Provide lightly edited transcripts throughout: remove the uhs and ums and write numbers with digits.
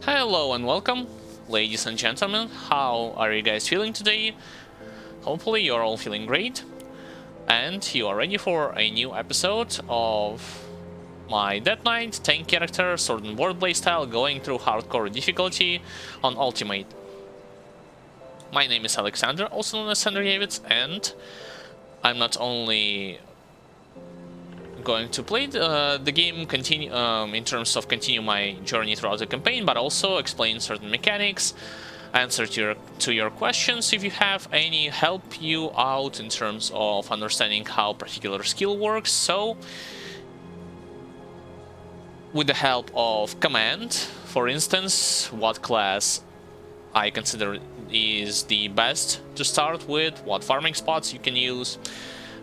Hello and welcome, ladies and gentlemen. How are you guys feeling today? Hopefully you're all feeling great and you are ready for a new episode of my Death Knight tank character sword and board playstyle going through hardcore difficulty on Ultimate. My name is Alexander, also known as Sandrjevits, and I'm not only going to play the game in terms of continue my journey throughout the campaign, but also explain certain mechanics, answer to your questions if you have any, help you out in terms of understanding how particular skill works. So with the help of command, for instance, what class I consider is the best to start with, what farming spots you can use,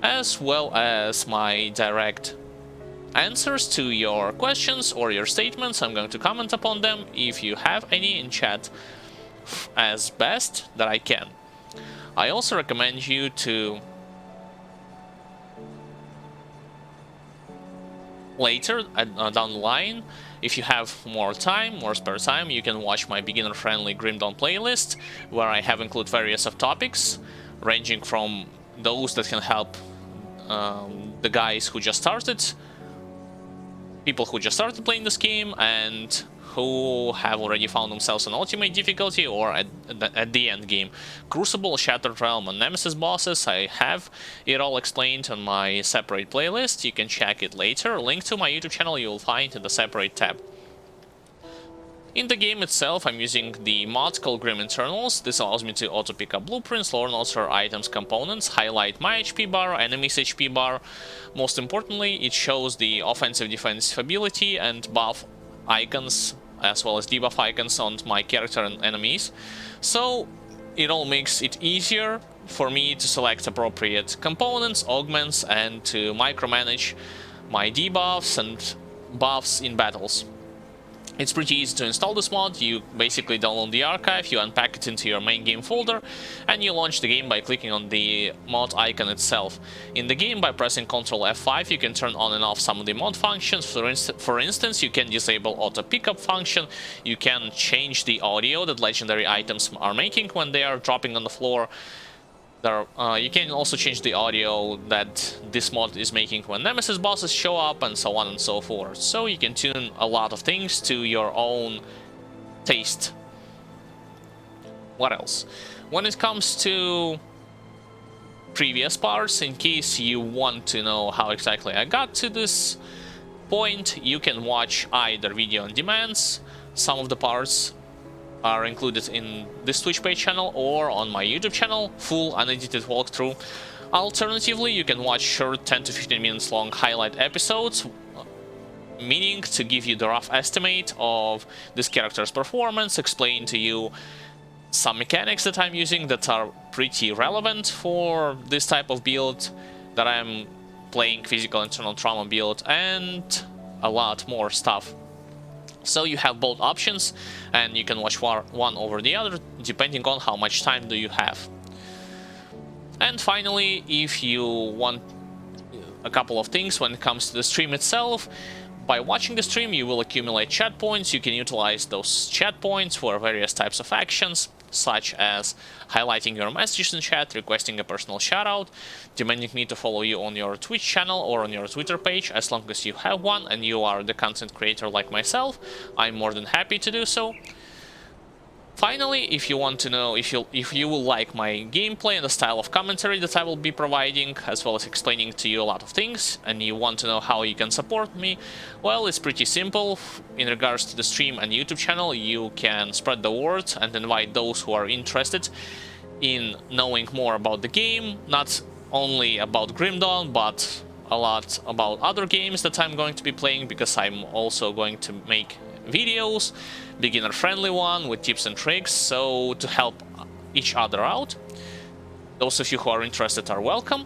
as well as my direct answers to your questions or your statements. I'm going to comment upon them if you have any in chat as best that I can. I also recommend you to later down the line, if you have more time, more spare time, you can watch my beginner-friendly Grim Dawn playlist, where I have included various of topics, ranging from those that can help the guys who just started, people who just started playing this game, and who have already found themselves on Ultimate difficulty or at the end game. Crucible, Shattered Realm, and Nemesis bosses, I have it all explained on my separate playlist. You can check it later. Link to my YouTube channel you will find in the separate tab. In the game itself, I'm using the mod called Grim Internals. This allows me to auto-pick up blueprints, lore notes for items, components, highlight my HP bar, enemy's HP bar. Most importantly, it shows the offensive-defensive ability and buff icons, as well as debuff icons on my character and enemies. So it all makes it easier for me to select appropriate components, augments, and to micromanage my debuffs and buffs in battles. It's pretty easy to install this mod. You basically download the archive, you unpack it into your main game folder, and you launch the game by clicking on the mod icon itself. In the game, by pressing Ctrl F5, you can turn on and off some of the mod functions. For instance, you can disable auto pickup function, you can change the audio that legendary items are making when they are dropping on the floor. You can also change the audio that this mod is making when Nemesis bosses show up, and so on and so forth. So you can tune a lot of things to your own taste. What else? When it comes to previous parts, in case you want to know how exactly I got to this point, you can watch either video on demands. Some of the parts are included in this Twitch page channel or on my YouTube channel, full unedited walkthrough. Alternatively, you can watch short 10 to 15 minutes long highlight episodes, meaning to give you the rough estimate of this character's performance, explain to you some mechanics that I'm using that are pretty relevant for this type of build that I'm playing, physical internal trauma build, and a lot more stuff. So you have both options, and you can watch one over the other, depending on how much time do you have. And finally, if you want a couple of things when it comes to the stream itself, by watching the stream you will accumulate chat points. You can utilize those chat points for various types of actions, such as highlighting your messages in chat, requesting a personal shoutout, demanding me to follow you on your Twitch channel or on your Twitter page, as long as you have one and you are the content creator like myself. I'm more than happy to do so. Finally, if you want to know if you will like my gameplay and the style of commentary that I will be providing, as well as explaining to you a lot of things, and you want to know how you can support me, well, it's pretty simple. In regards to the stream and YouTube channel, you can spread the word and invite those who are interested in knowing more about the game, not only about Grim Dawn, but a lot about other games that I'm going to be playing, because I'm also going to make videos, beginner-friendly one with tips and tricks, so to help each other out. Those of you who are interested are welcome.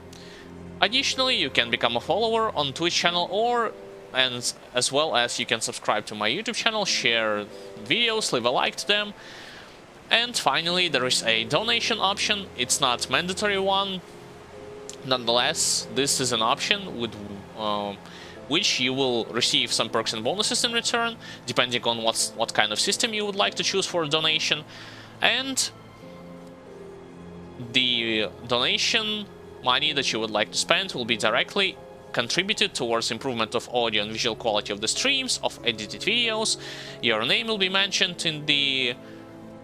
Additionally, you can become a follower on Twitch channel, and as well as you can subscribe to my YouTube channel, share videos, leave a like to them. And finally, there is a donation option. It's not mandatory one. Nonetheless, this is an option with which you will receive some perks and bonuses in return, depending on what kind of system you would like to choose for donation. And the donation money that you would like to spend will be directly contributed towards improvement of audio and visual quality of the streams, of edited videos. Your name will be mentioned in the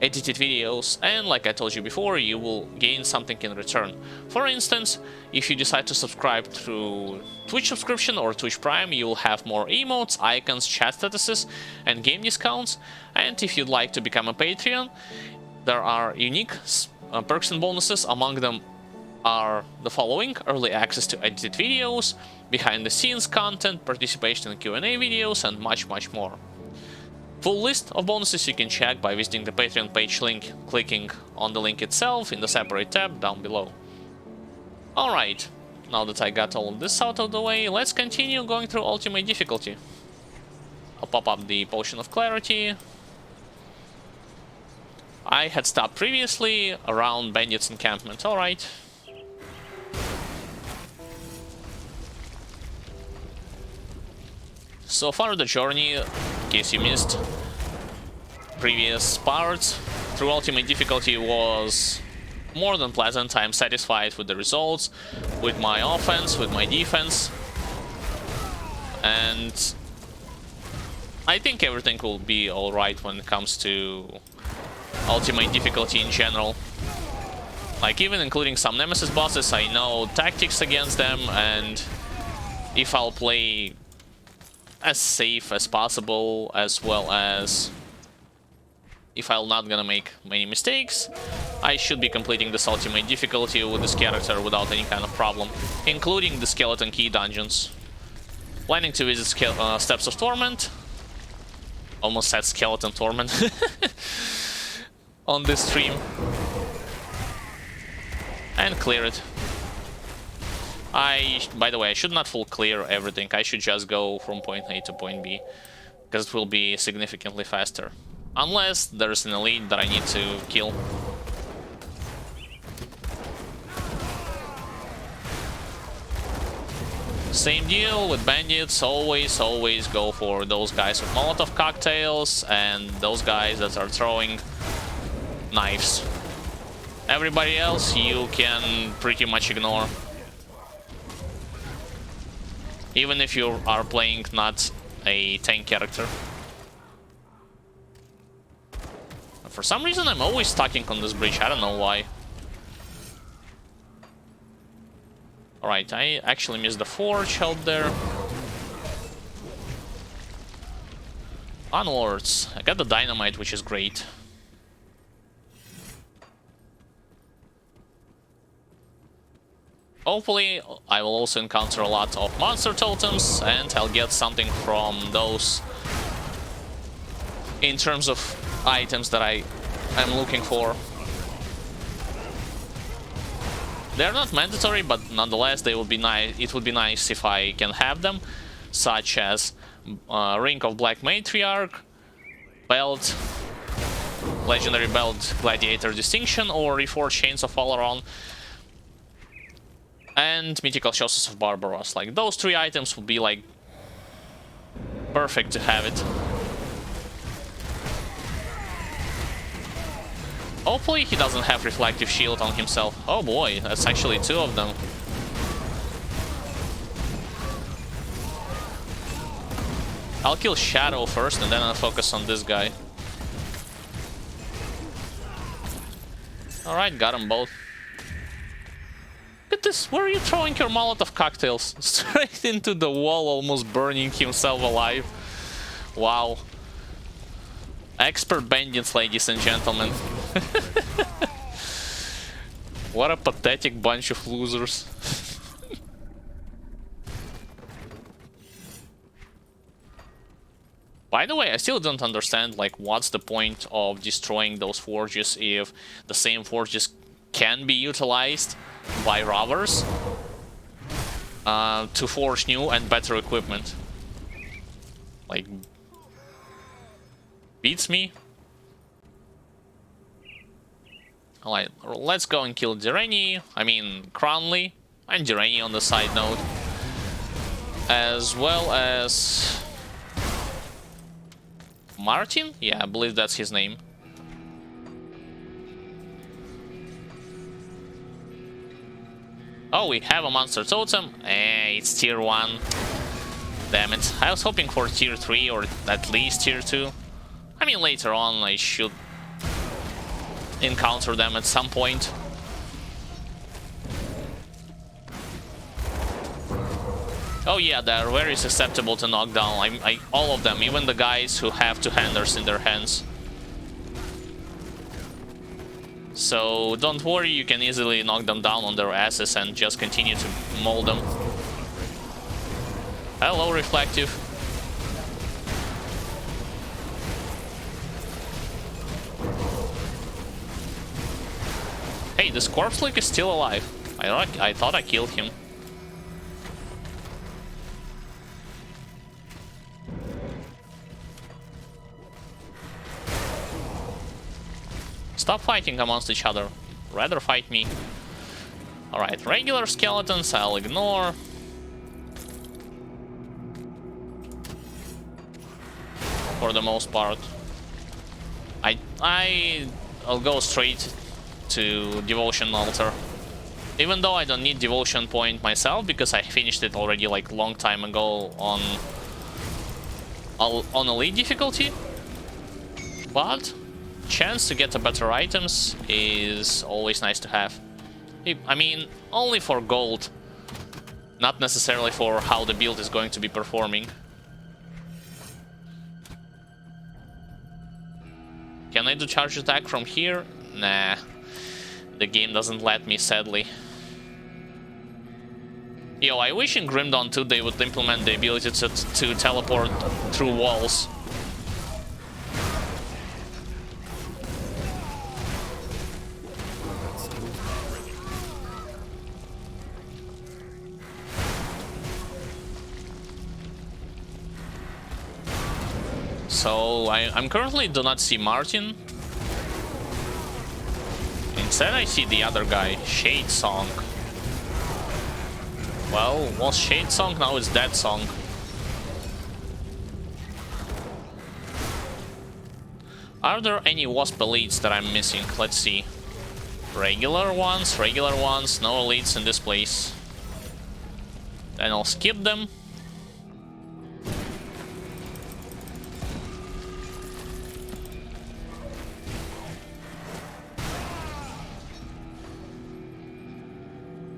edited videos, and like I told you before, you will gain something in return. For instance, if you decide to subscribe through Twitch subscription or Twitch Prime, you will have more emotes, icons, chat statuses, and game discounts. And if you'd like to become a Patreon, there are unique perks and bonuses. Among them are the following: early access to edited videos, behind the scenes content, participation in Q&A videos, and much more. Full list of bonuses you can check by visiting the Patreon page link, clicking on the link itself in the separate tab down below. Alright, now that I got all of this out of the way, let's continue going through ultimate difficulty. I'll pop up the Potion of Clarity. I had stopped previously around Bandit's encampment, alright. So far the journey, in case you missed previous parts, through ultimate difficulty was more than pleasant. I'm satisfied with the results, with my offense, with my defense, and I think everything will be alright when it comes to ultimate difficulty in general. Like, even including some Nemesis bosses, I know tactics against them, and if I'll play as safe as possible, as well as if I'm not gonna make many mistakes, I should be completing this ultimate difficulty with this character without any kind of problem, including the Skeleton Key dungeons. Planning to visit Steps of Torment. Almost said Skeleton Torment on this stream. And clear it. By the way, I should not full clear everything. I should just go from point A to point B, because it will be significantly faster. Unless there's an elite that I need to kill. Same deal with bandits, always go for those guys with Molotov cocktails and those guys that are throwing knives. Everybody else you can pretty much ignore. Even if you are playing not a tank character. For some reason I'm always stacking on this bridge, I don't know why. Alright, I actually missed the forge out there. Onwards. I got the dynamite, which is great. Hopefully, I will also encounter a lot of monster totems, and I'll get something from those in terms of items that I am looking for. They're not mandatory, but nonetheless, they would be nice. It would be nice if I can have them, such as Ring of Black Matriarch, Belt, Legendary Belt Gladiator Distinction, or Reforged Chains of Valoron, and Mythical Shells of Barbaros. Like, those three items would be like perfect to have it. Hopefully he doesn't have Reflective Shield on himself. Oh boy, that's actually two of them. I'll kill Shadow first and then I'll focus on this guy. Alright, got them both. Look at this, where are you throwing your Molotov cocktails? Straight into the wall, almost burning himself alive. Wow. Expert bandits, ladies and gentlemen. What a pathetic bunch of losers. By the way, I still don't understand, like, what's the point of destroying those forges if the same forges can be utilized by robbers to forge new and better equipment. Like, beats me. Alright, let's go and kill Direni, I mean Cronley, and Direni on the side note. as well as Martin? Yeah, I believe that's his name. Oh, we have a monster totem. It's tier 1. Damn it. I was hoping for tier 3 or at least tier 2. I mean, later on I should encounter them at some point. Oh yeah, they're very susceptible to knockdown. All of them, even the guys who have two-handers in their hands. So don't worry, you can easily knock them down on their asses and just continue to maul them. Hello, Reflective. Hey, this corpse lick is still alive. I thought I killed him. Stop fighting amongst each other. Rather fight me. Alright, regular skeletons I'll ignore. For the most part. I'll go straight to Devotion Altar. Even though I don't need Devotion Point myself, because I finished it already like long time ago on Elite difficulty. But chance to get better items is always nice to have. I mean, only for gold, not necessarily for how the build is going to be performing. Can I do charge attack from here? Nah, the game doesn't let me, sadly. Yo, I wish in Grim Dawn 2 they would implement the ability to teleport through walls. So I'm currently do not see Martin. Instead I see the other guy, Shade Song. Well, was Shade Song, now it's Dead Song. Are there any Wasp elites that I'm missing? Let's see. Regular ones, no elites in this place. Then I'll skip them.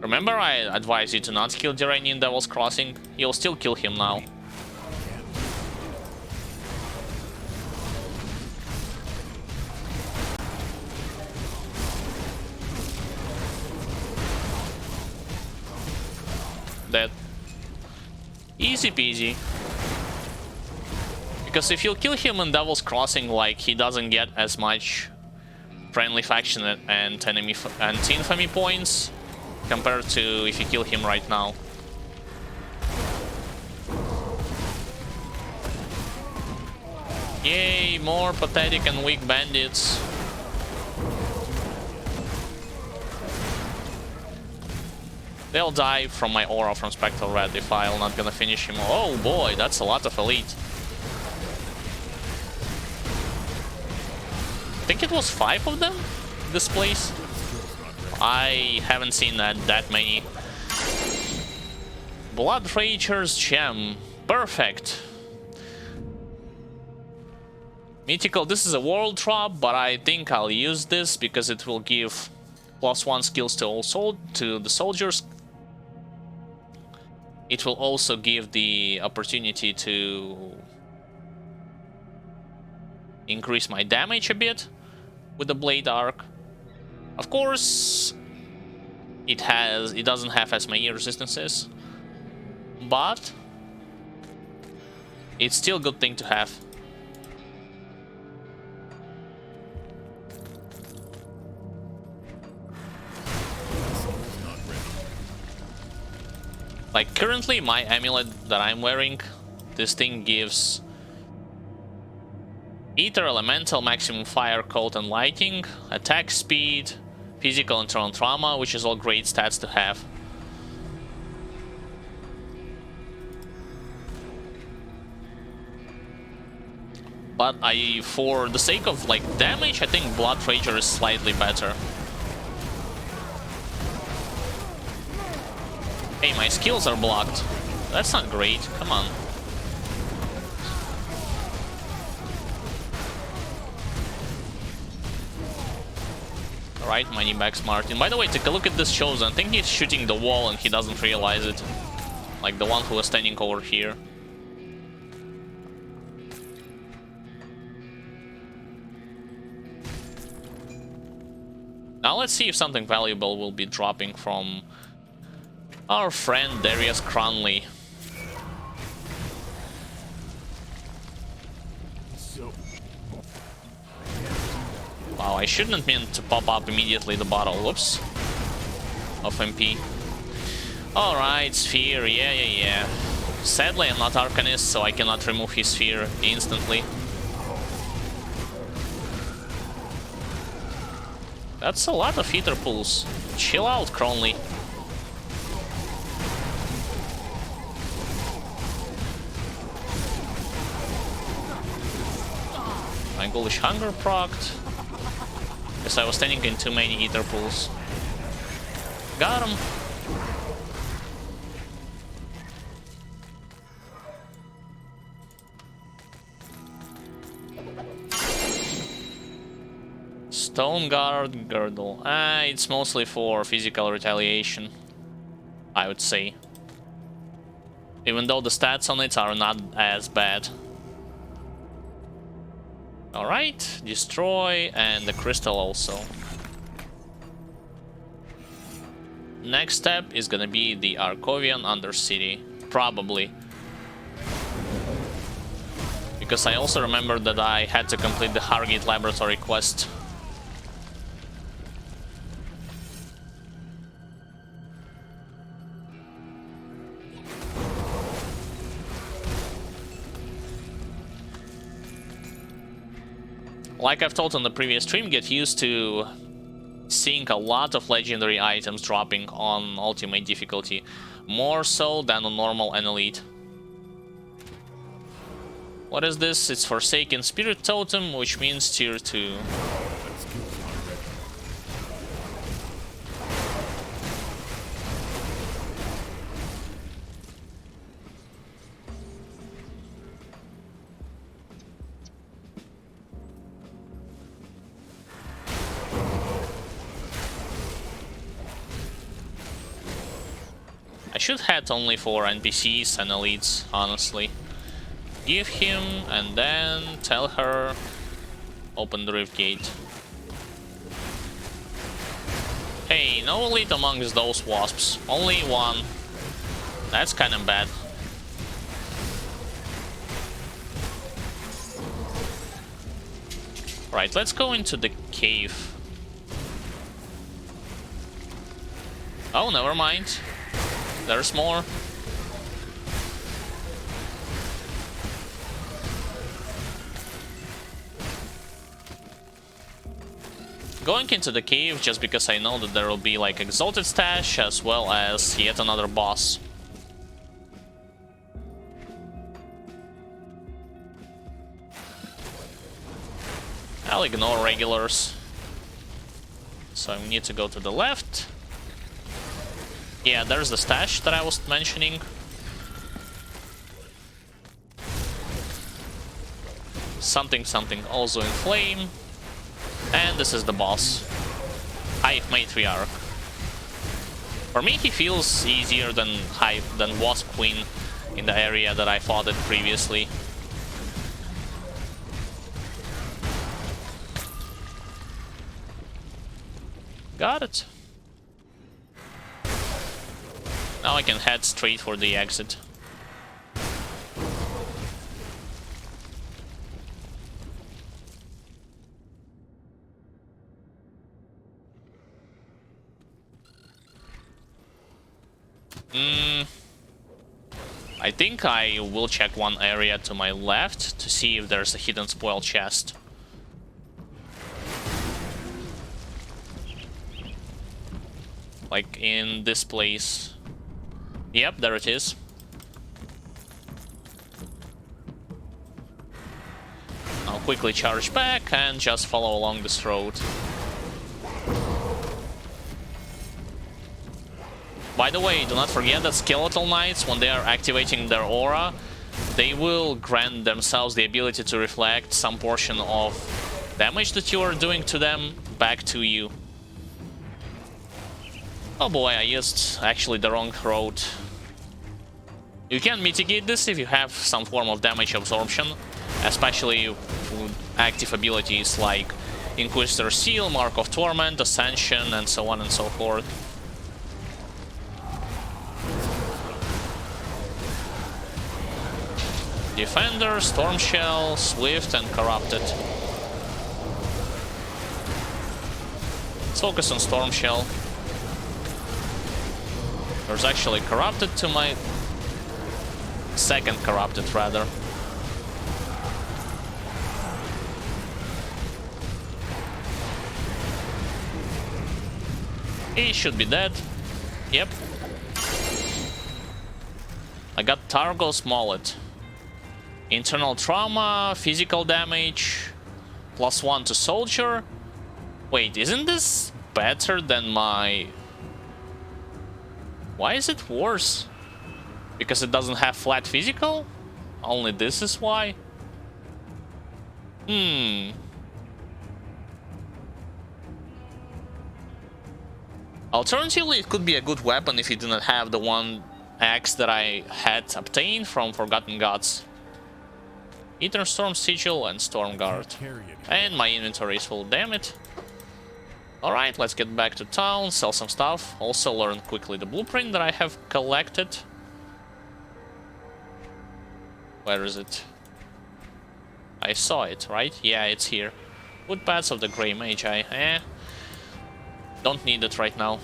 Remember I advise you to not kill Dirani in Devil's Crossing? You'll still kill him now. Dead. Easy peasy. Because if you kill him in Devil's Crossing, like, he doesn't get as much friendly faction and enemy and infamy points compared to if you kill him right now. Yay, more pathetic and weak bandits. They'll die from my aura from Spectral Red if I'm not gonna finish him. Oh boy, that's a lot of elite. I think it was 5 of them, this place. I haven't seen that many. Blood Rager's Gem. Perfect. Mythical, this is a world drop, but I think I'll use this because it will give +1 skills to the soldiers. It will also give the opportunity to increase my damage a bit with the Blade Arc. Of course, it doesn't have as many resistances, but it's still a good thing to have. Like currently my amulet that I'm wearing, this thing gives Ether, Elemental, Maximum Fire, Cold and Lighting, Attack Speed, Physical and Turn Trauma, which is all great stats to have. But for the sake of like damage, I think Blood Rager is slightly better. Hey, my skills are blocked. That's not great. Come on. Alright, MightyBrosky Martin. By the way, take a look at this Chosen. I think he's shooting the wall and he doesn't realize it. Like the one who was standing over here. Now let's see if something valuable will be dropping from our friend Darius Cronley. Wow, I shouldn't meant to pop up immediately the bottle, whoops, of MP. Alright, Sphere, yeah. Sadly, I'm not Arcanist, so I cannot remove his Sphere instantly. That's a lot of heater pulls. Chill out, Cronley. My Ghoulish Hunger procced. Guess I was standing in too many heater pulls. Got him. Stone Guard Girdle. It's mostly for physical retaliation, I would say. Even though the stats on it are not as bad. Alright, destroy, and the crystal also. Next step is gonna be the Arkovian Undercity, probably. Because I also remember that I had to complete the Hargate Laboratory quest. Like I've told on the previous stream, get used to seeing a lot of legendary items dropping on ultimate difficulty. More so than on normal and elite. What is this? It's Forsaken Spirit Totem, which means tier 2. I should head only for NPCs and elites, honestly. Give him, and then tell her, open the Rift Gate. Hey, no elite amongst those wasps. Only one. That's kind of bad. Right, let's go into the cave. Oh, never mind. There's more. Going into the cave just because I know that there will be like Exalted Stash as well as yet another boss. I'll ignore regulars. So we need to go to the left. Yeah, there's the stash that I was mentioning. Something also in flame. And this is the boss. Hive Matriarch. For me, he feels easier than Wasp Queen in the area that I fought it previously. Got it. Now I can head straight for the exit. I think I will check one area to my left to see if there's a hidden spoil chest. Like in this place. Yep, there it is. quickly charge back and just follow along this road. By the way, do not forget that Skeletal Knights, when they are activating their aura, they will grant themselves the ability to reflect some portion of damage that you are doing to them back to you. Oh boy, I used actually the wrong road. You can mitigate this if you have some form of damage absorption, especially with active abilities like Inquisitor Seal, Mark of Torment, Ascension, and so on and so forth. Defender, Storm Shell, Swift, and Corrupted. Let's focus on Storm Shell. There's actually Corrupted to my... second Corrupted, rather. He should be dead. Yep. I got Targo's Mullet. Internal trauma, physical damage, +1 to soldier. Wait, isn't this better than my... Why is it worse? Because it doesn't have flat physical? Only this is why? Alternatively, it could be a good weapon if you do not have the one axe that I had obtained from Forgotten Gods. Ether Storm Sigil and Storm Guard. And my inventory is full, damn it. Alright, let's get back to town, sell some stuff. Also learn quickly the blueprint that I have collected. Where is it? I saw it, right? Yeah, it's here. Woodpaths of the Grey Magi. Don't need it right now.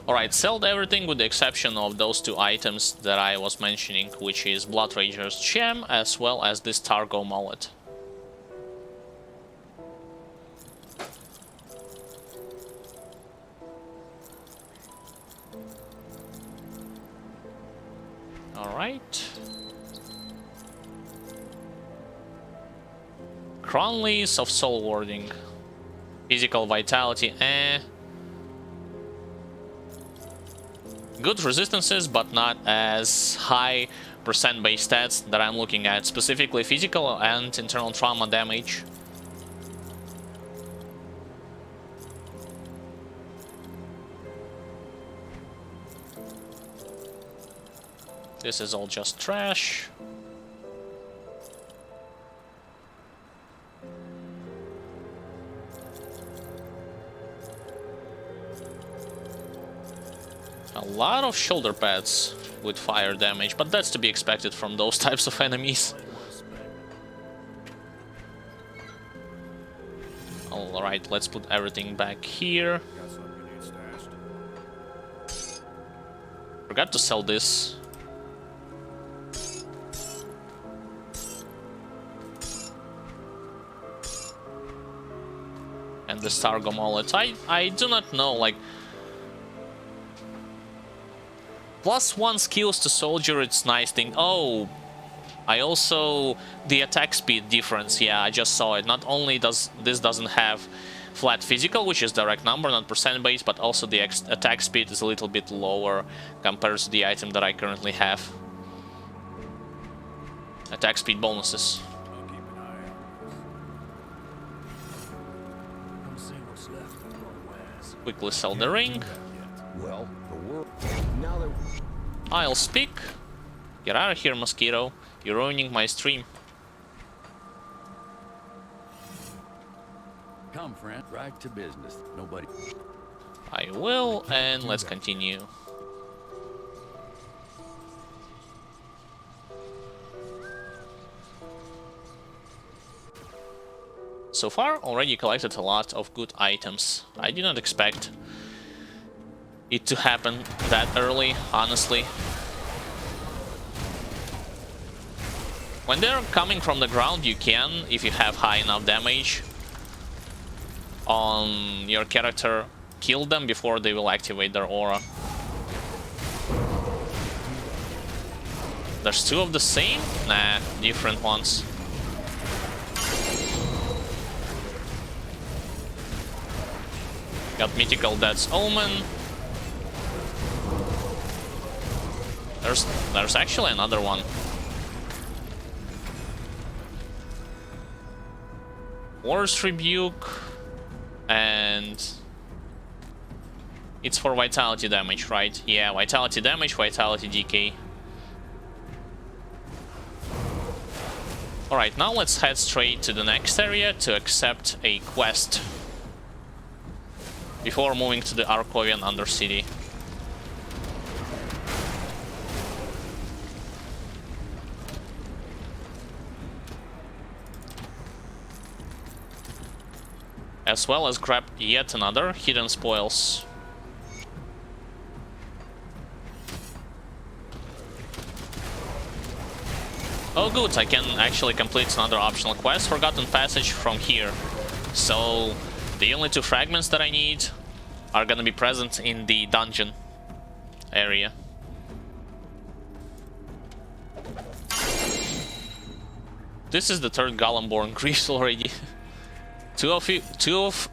Alright, sold everything with the exception of those two items that I was mentioning, which is Blood Rager's Gem as well as this Targo Mullet. Alright. Crown Lease of Soul Warding. Physical Vitality, Good resistances, but not as high percent base stats that I'm looking at, specifically physical and internal trauma damage. This is all just trash. A lot of shoulder pads with fire damage, but that's to be expected from those types of enemies. Alright, let's put everything back here. Forgot to sell this. And the Targo Mullet. I do not know, like... +1 skills to soldier, it's nice thing. Oh, I also... the attack speed difference, yeah, I just saw it. Not only does this doesn't have flat physical, which is direct number, not percent base, but also the attack speed is a little bit lower compared to the item that I currently have. Attack speed bonuses. Quickly sell the ring. Well, the world... I'll speak. Get out of here, Mosquito. You're ruining my stream. Come, friend. Right to business. Nobody... I will, and let's continue. So far, already collected a lot of good items. I did not expect it to happen that early, honestly. When they're coming from the ground, you can, if you have high enough damage on your character, kill them before they will activate their aura. There's two of the same? Nah, different ones. Got Mythical Death's Omen. There's actually another one. War's Rebuke, and it's for vitality damage, right? Yeah, vitality damage, vitality decay. Alright, now let's head straight to the next area to accept a quest before moving to the Arkovian Undercity. As well as grab yet another hidden spoils. Oh good, I can actually complete another optional quest, Forgotten Passage, from here. So the only two fragments that I need are gonna be present in the dungeon area. This is the third Golemborn Greaves already. Two of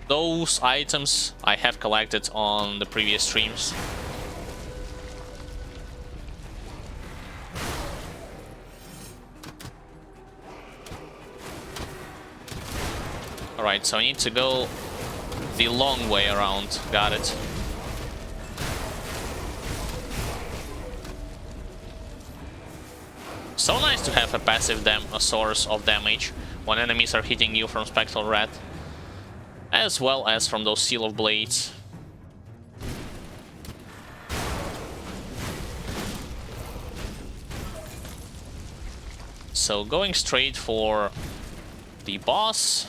those items I have collected on the previous streams. Alright, so I need to go the long way around. Got it. So nice to have a passive source of damage when enemies are hitting you from Spectral Rat, as well as from those Seal of Blades. So going straight for the boss.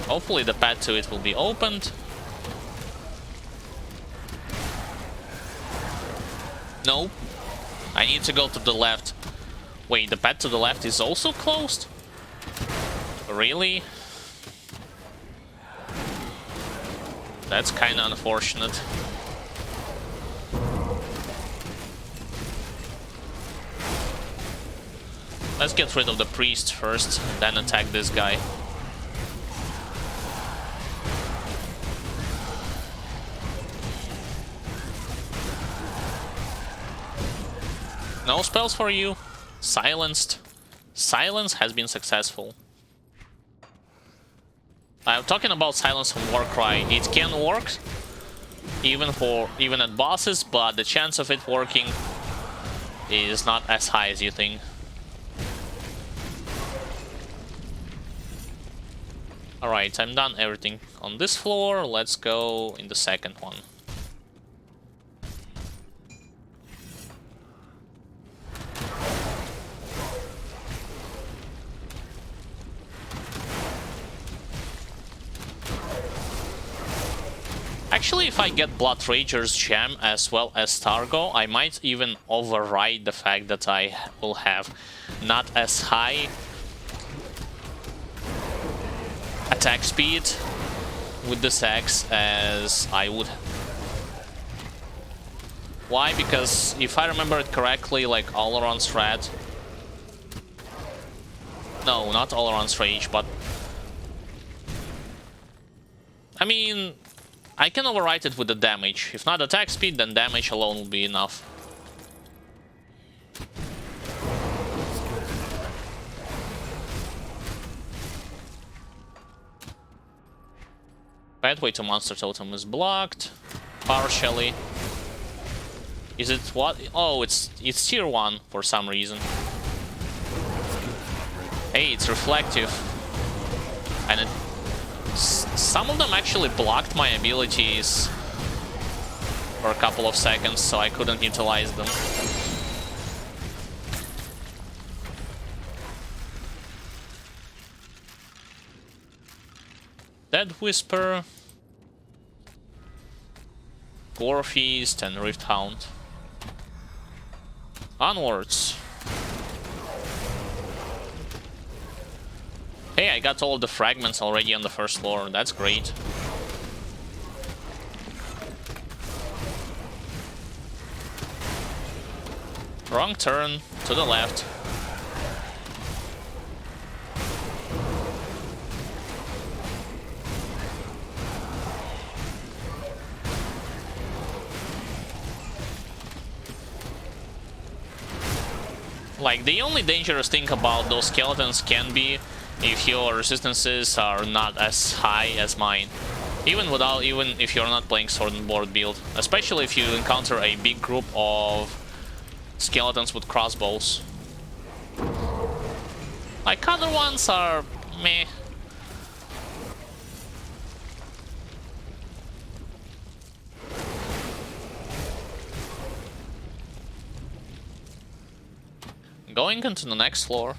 Hopefully the path to it will be opened. Nope. I need to go to the left. Wait, the path to the left is also closed? Really? That's kinda unfortunate. Let's get rid of the priest first, then attack this guy. No spells for you. Silenced. Silence has been successful. I'm talking about Silence from Warcry. It can work even at bosses, but the chance of it working is not as high as you think. Alright, I'm done everything on this floor. Let's go in the second one. Actually, if I get Blood Rager's Gem as well as Stargo, I might even override the fact that I will have not as high attack speed with this axe as I would. Why? Because if I remember it correctly, like Alaron's Rat... No, not Alaron's Rage, but... I mean... I can overwrite it with the damage. If not attack speed, then damage alone will be enough. Pathway to Monster Totem is blocked. Partially. Is it what? Oh, it's tier 1 for some reason. Hey, it's reflective. And it... Some of them actually blocked my abilities for a couple of seconds, so I couldn't utilize them. Dead Whisper, Gore Feast, and Rift Hound. Onwards. Hey, I got all the fragments already on the first floor. That's great. Wrong turn, to the left. Like, the only dangerous thing about those skeletons can be if your resistances are not as high as mine. Even if you're not playing sword and board build. Especially if you encounter a big group of skeletons with crossbows. Like, other ones are meh. Going into the next floor.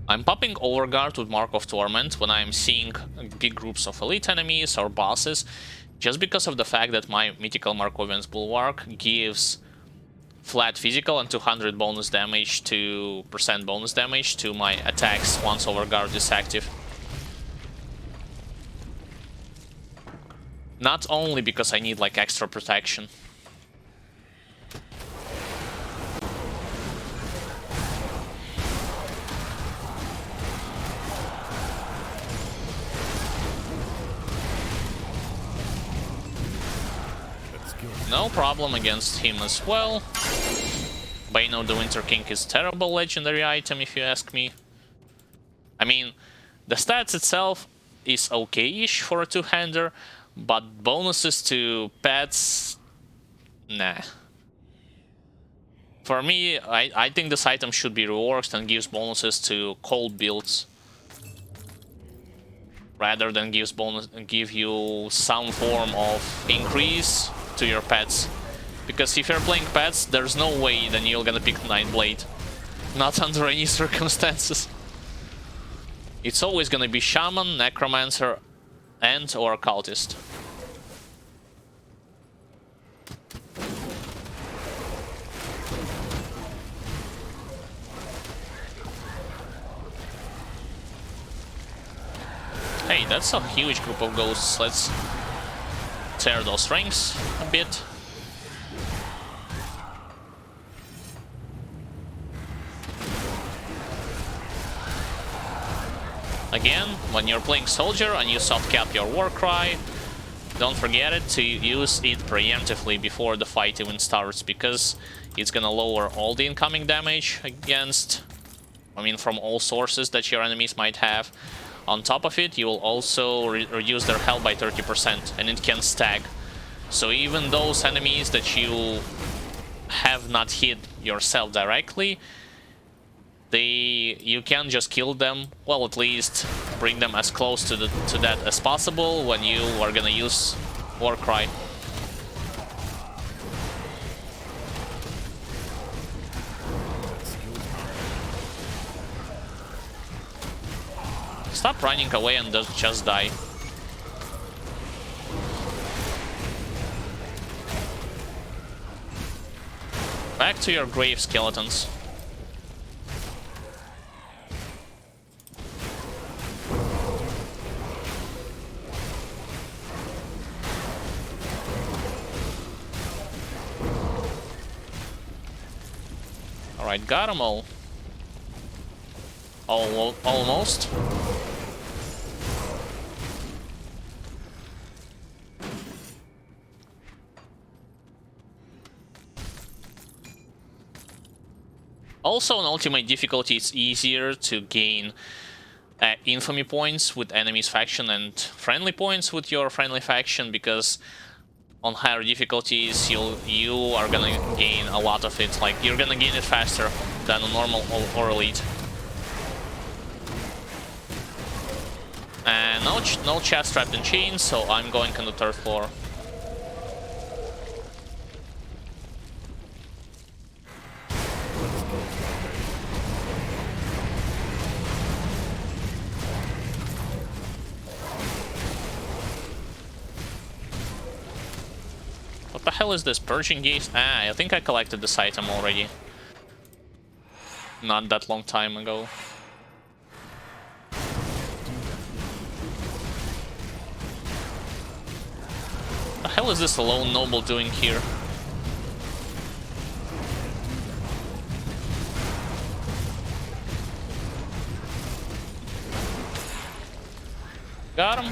I'm popping overguard with Mark of Torment when I'm seeing big groups of elite enemies or bosses, just because of the fact that my mythical Markovian's Bulwark gives flat physical and 200 bonus damage to bonus damage to my attacks once overguard is active. Not only because I need like extra protection. No problem against him as well. Bane of the Winter King is a terrible legendary item, if you ask me. I mean, the stats itself is okay-ish for a two-hander, but bonuses to pets... nah. For me, I think this item should be reworked and gives bonuses to cold builds, rather than give you some form of increase to your pets. Because if you're playing pets, there's no way then you're gonna pick Nightblade. Not under any circumstances. It's always gonna be Shaman, Necromancer, and or Occultist. Hey, that's a huge group of ghosts. Let's tear those rings a bit. Again, when you're playing soldier and you soft cap your war cry, don't forget it to use it preemptively before the fight even starts, because it's gonna lower all the incoming damage against, from all sources that your enemies might have. On top of it, you will also reduce their health by 30%, and it can stack. So even those enemies that you have not hit yourself directly, you can just kill them, well, at least bring them as close to that as possible when you are gonna use Warcry. Stop running away and just die. Back to your grave, skeletons. Alright, got them all. Almost. Also, on ultimate difficulty, it's easier to gain infamy points with enemy's faction and friendly points with your friendly faction, because on higher difficulties you are gonna gain a lot of it. Like, you're gonna gain it faster than a normal or elite. And no chest trapped in chains, so I'm going on the third floor. What the hell is this? Purging Gaze? Ah, I think I collected this item already. Not that long time ago. What the hell is this lone noble doing here? Got him.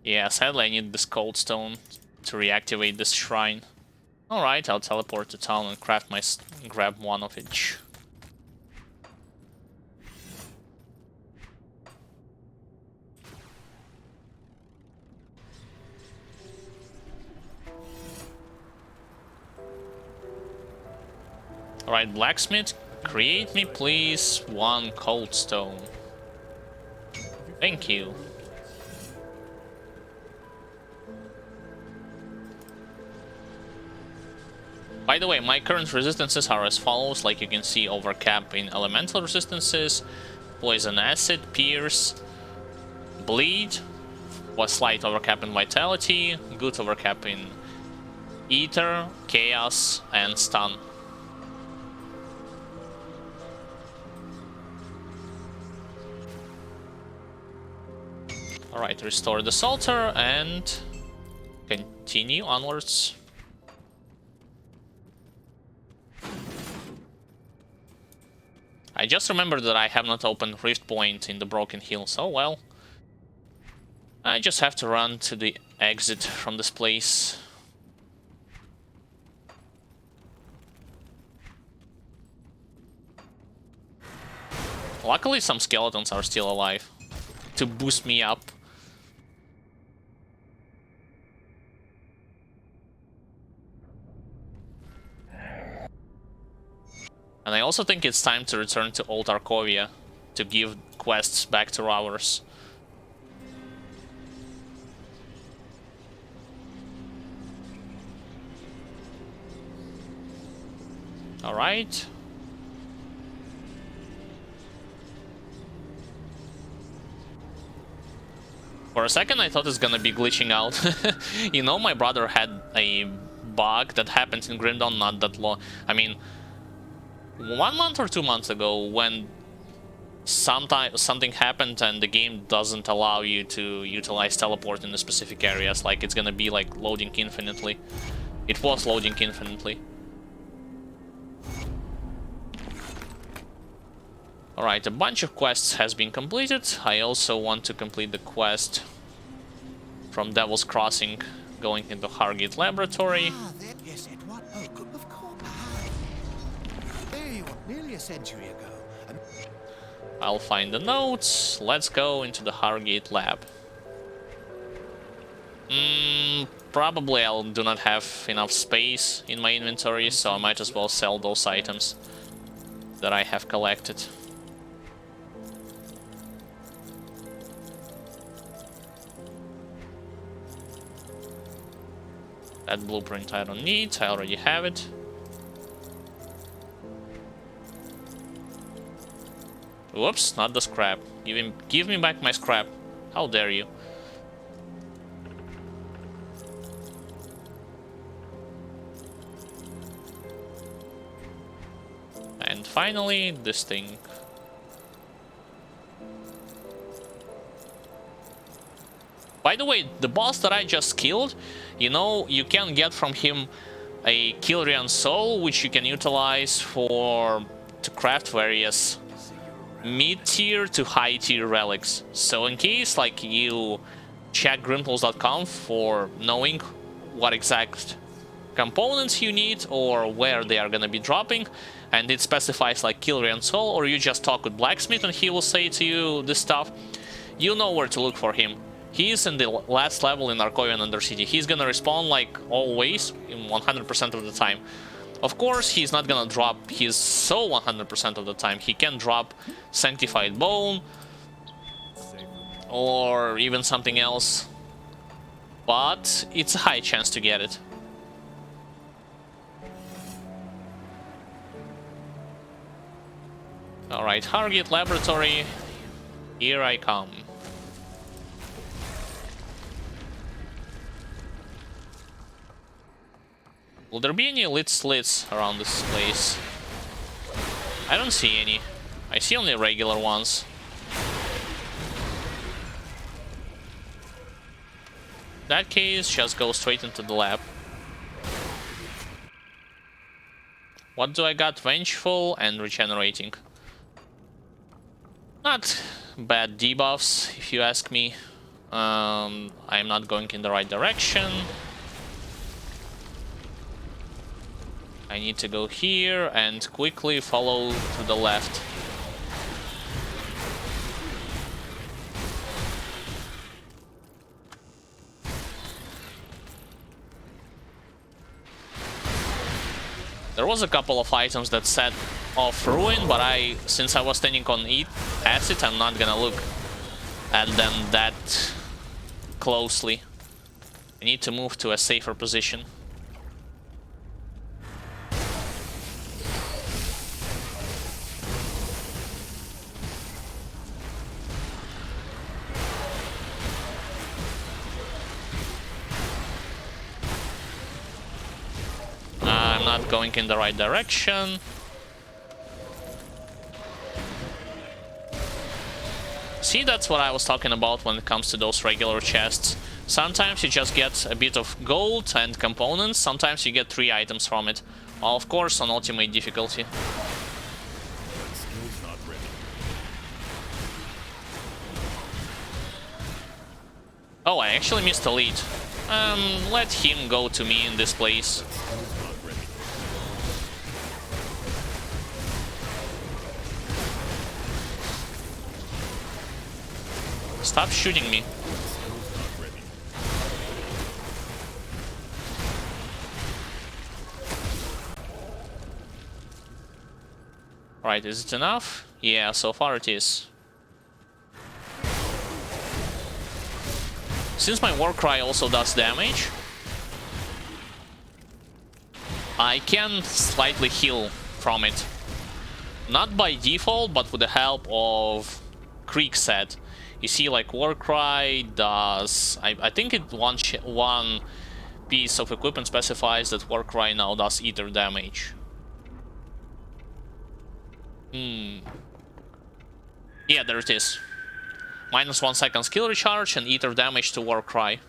Yeah, sadly I need this cold stone to reactivate this shrine. Alright, I'll teleport to town and craft grab one of each. Alright, blacksmith, create me please one cold stone. Thank you. By the way, my current resistances are as follows, like you can see: overcap in elemental resistances, poison acid, pierce, bleed, was slight overcap in vitality, good overcap in ether, chaos, and stun. Alright, restore the Psalter and continue onwards. I just remembered that I have not opened Rift Point in the Broken Hill, so well. I just have to run to the exit from this place. Luckily some skeletons are still alive to boost me up. And I also think it's time to return to Old Arkovia to give quests back to Rovers. Alright. For a second I thought it's gonna be glitching out. You know, my brother had a bug that happened in Grim Dawn not that long. I mean, 1 month or 2 months ago, when something happened and the game doesn't allow you to utilize teleport in the specific areas, like it's gonna be like loading infinitely. It was loading infinitely. Alright, a bunch of quests has been completed. I also want to complete the quest from Devil's Crossing, going into Hargate Laboratory. Yes, Edward. Oh, good, of course. There you are, nearly a century ago. I'll find the notes. Let's go into the Hargate Lab. Probably I do not have enough space in my inventory, so I might as well sell those items that I have collected. That blueprint I don't need, I already have it. Whoops, not the scrap. Give me back my scrap. How dare you? And finally, this thing. By the way, the boss that I just killed, you know, you can get from him a Kilrian soul, which you can utilize to craft various mid-tier to high-tier relics. So in case, like, you check grimtools.com for knowing what exact components you need or where they are gonna be dropping, and it specifies like Kilrian soul, or you just talk with Blacksmith and he will say to you this stuff, you know where to look for him. He's in the last level in Arkovian Undercity. He's gonna respawn like always in 100% of the time. Of course, he's not gonna drop his soul 100% of the time. He can drop Sanctified Bone or even something else, but it's a high chance to get it. Alright, Hargate Laboratory, here I come. Will there be any lit slits around this place? I don't see any. I see only regular ones. that case, just go straight into the lab. What do I got? Vengeful and regenerating. Not bad debuffs, if you ask me. I'm not going in the right direction. I need to go here and quickly follow to the left. There was a couple of items that set off Ruin, but since I was standing on acid, I'm not gonna look at them that closely. I need to move to a safer position. I'm not going in the right direction. See, that's what I was talking about when it comes to those regular chests. Sometimes you just get a bit of gold and components, sometimes you get 3 items from it. Well, of course, on ultimate difficulty. Oh, I actually missed a lead. Let him go to me in this place. Stop shooting me. Right, is it enough? Yeah, so far it is. Since my Warcry also does damage, I can slightly heal from it. Not by default, but with the help of Creek set. You see, like, Warcry does... I think it one piece of equipment specifies that Warcry now does ether damage. Yeah, there it is. -1 second skill recharge and ether damage to Warcry.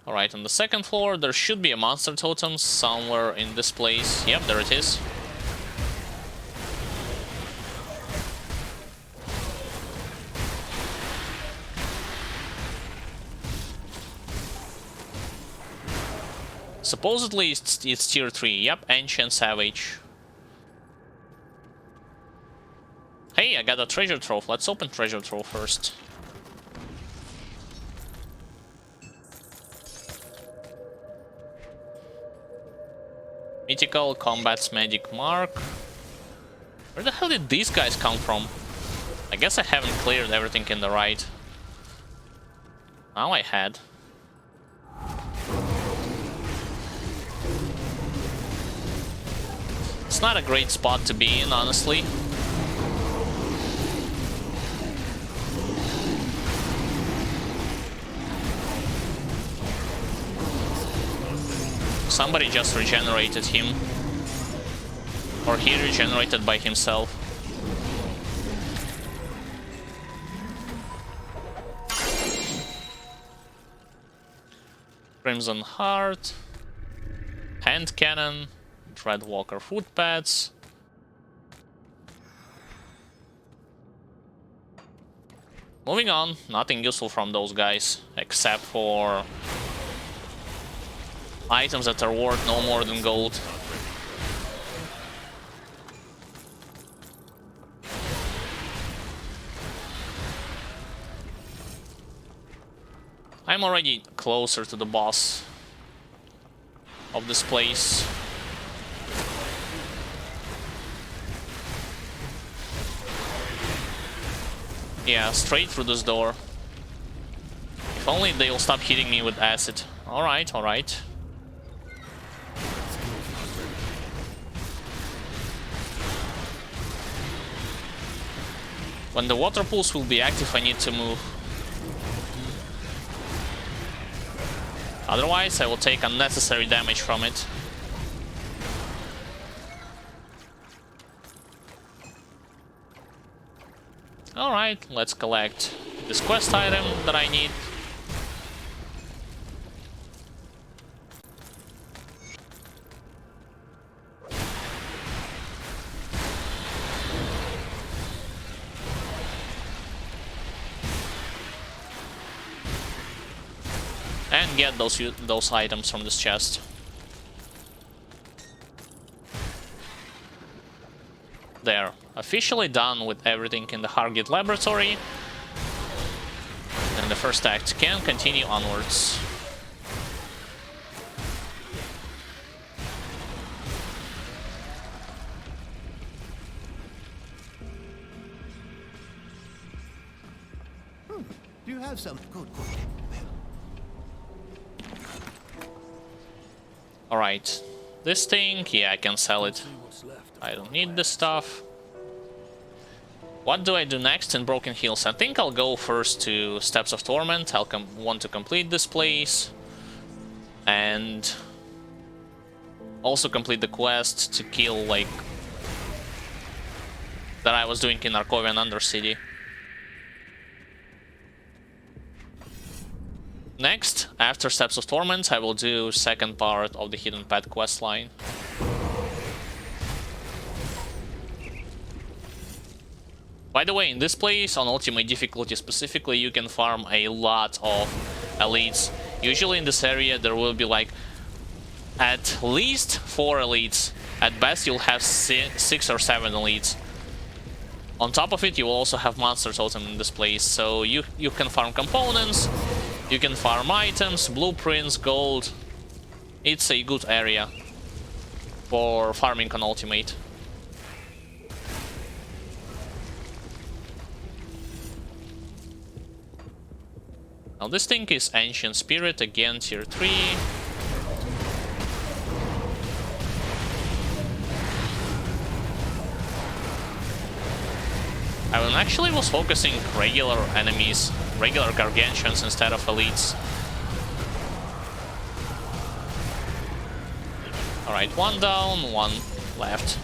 Alright, on the second floor there should be a monster totem somewhere in this place. Yep, there it is. Supposedly it's tier 3. Yep, Ancient Savage. Hey, I got a treasure trove. Let's open treasure trove first. Mythical Combat's Magic Mark. Where the hell did these guys come from? I guess I haven't cleared everything in the right. Now I had. It's not a great spot to be in, honestly. Somebody just regenerated him. Or he regenerated by himself. Crimson Heart. Hand Cannon. Dreadwalker footpads. Moving on, nothing useful from those guys, except for items that are worth no more than gold. I'm already closer to the boss of this place. Yeah, straight through this door. If only they'll stop hitting me with acid. Alright, alright. When the water pools will be active, I need to move. Otherwise, I will take unnecessary damage from it. Alright, let's collect this quest item that I need. And get those items from this chest. There. Officially done with everything in the Hargit laboratory. And the first act can continue onwards. Do you have some? Good. Alright. This thing, yeah, I can sell it. I don't need this stuff. What do I do next in Broken Hills? I think I'll go first to Steps of Torment. I'll want to complete this place. And also complete the quest to kill, like, that I was doing in Arkovian Undercity. Next, after Steps of Torment, I will do second part of the Hidden Path quest line. By the way, in this place, on Ultimate Difficulty specifically, you can farm a lot of elites. Usually in this area there will be like at least 4 elites. At best you'll have 6 or 7 elites. On top of it, you will also have Monster Totem in this place, so you can farm components, you can farm items, blueprints, gold. It's a good area for farming on Ultimate. Now this thing is Ancient Spirit, again tier 3. I actually was focusing regular enemies, regular Gargantuans instead of elites. Alright, 1 down, 1 left.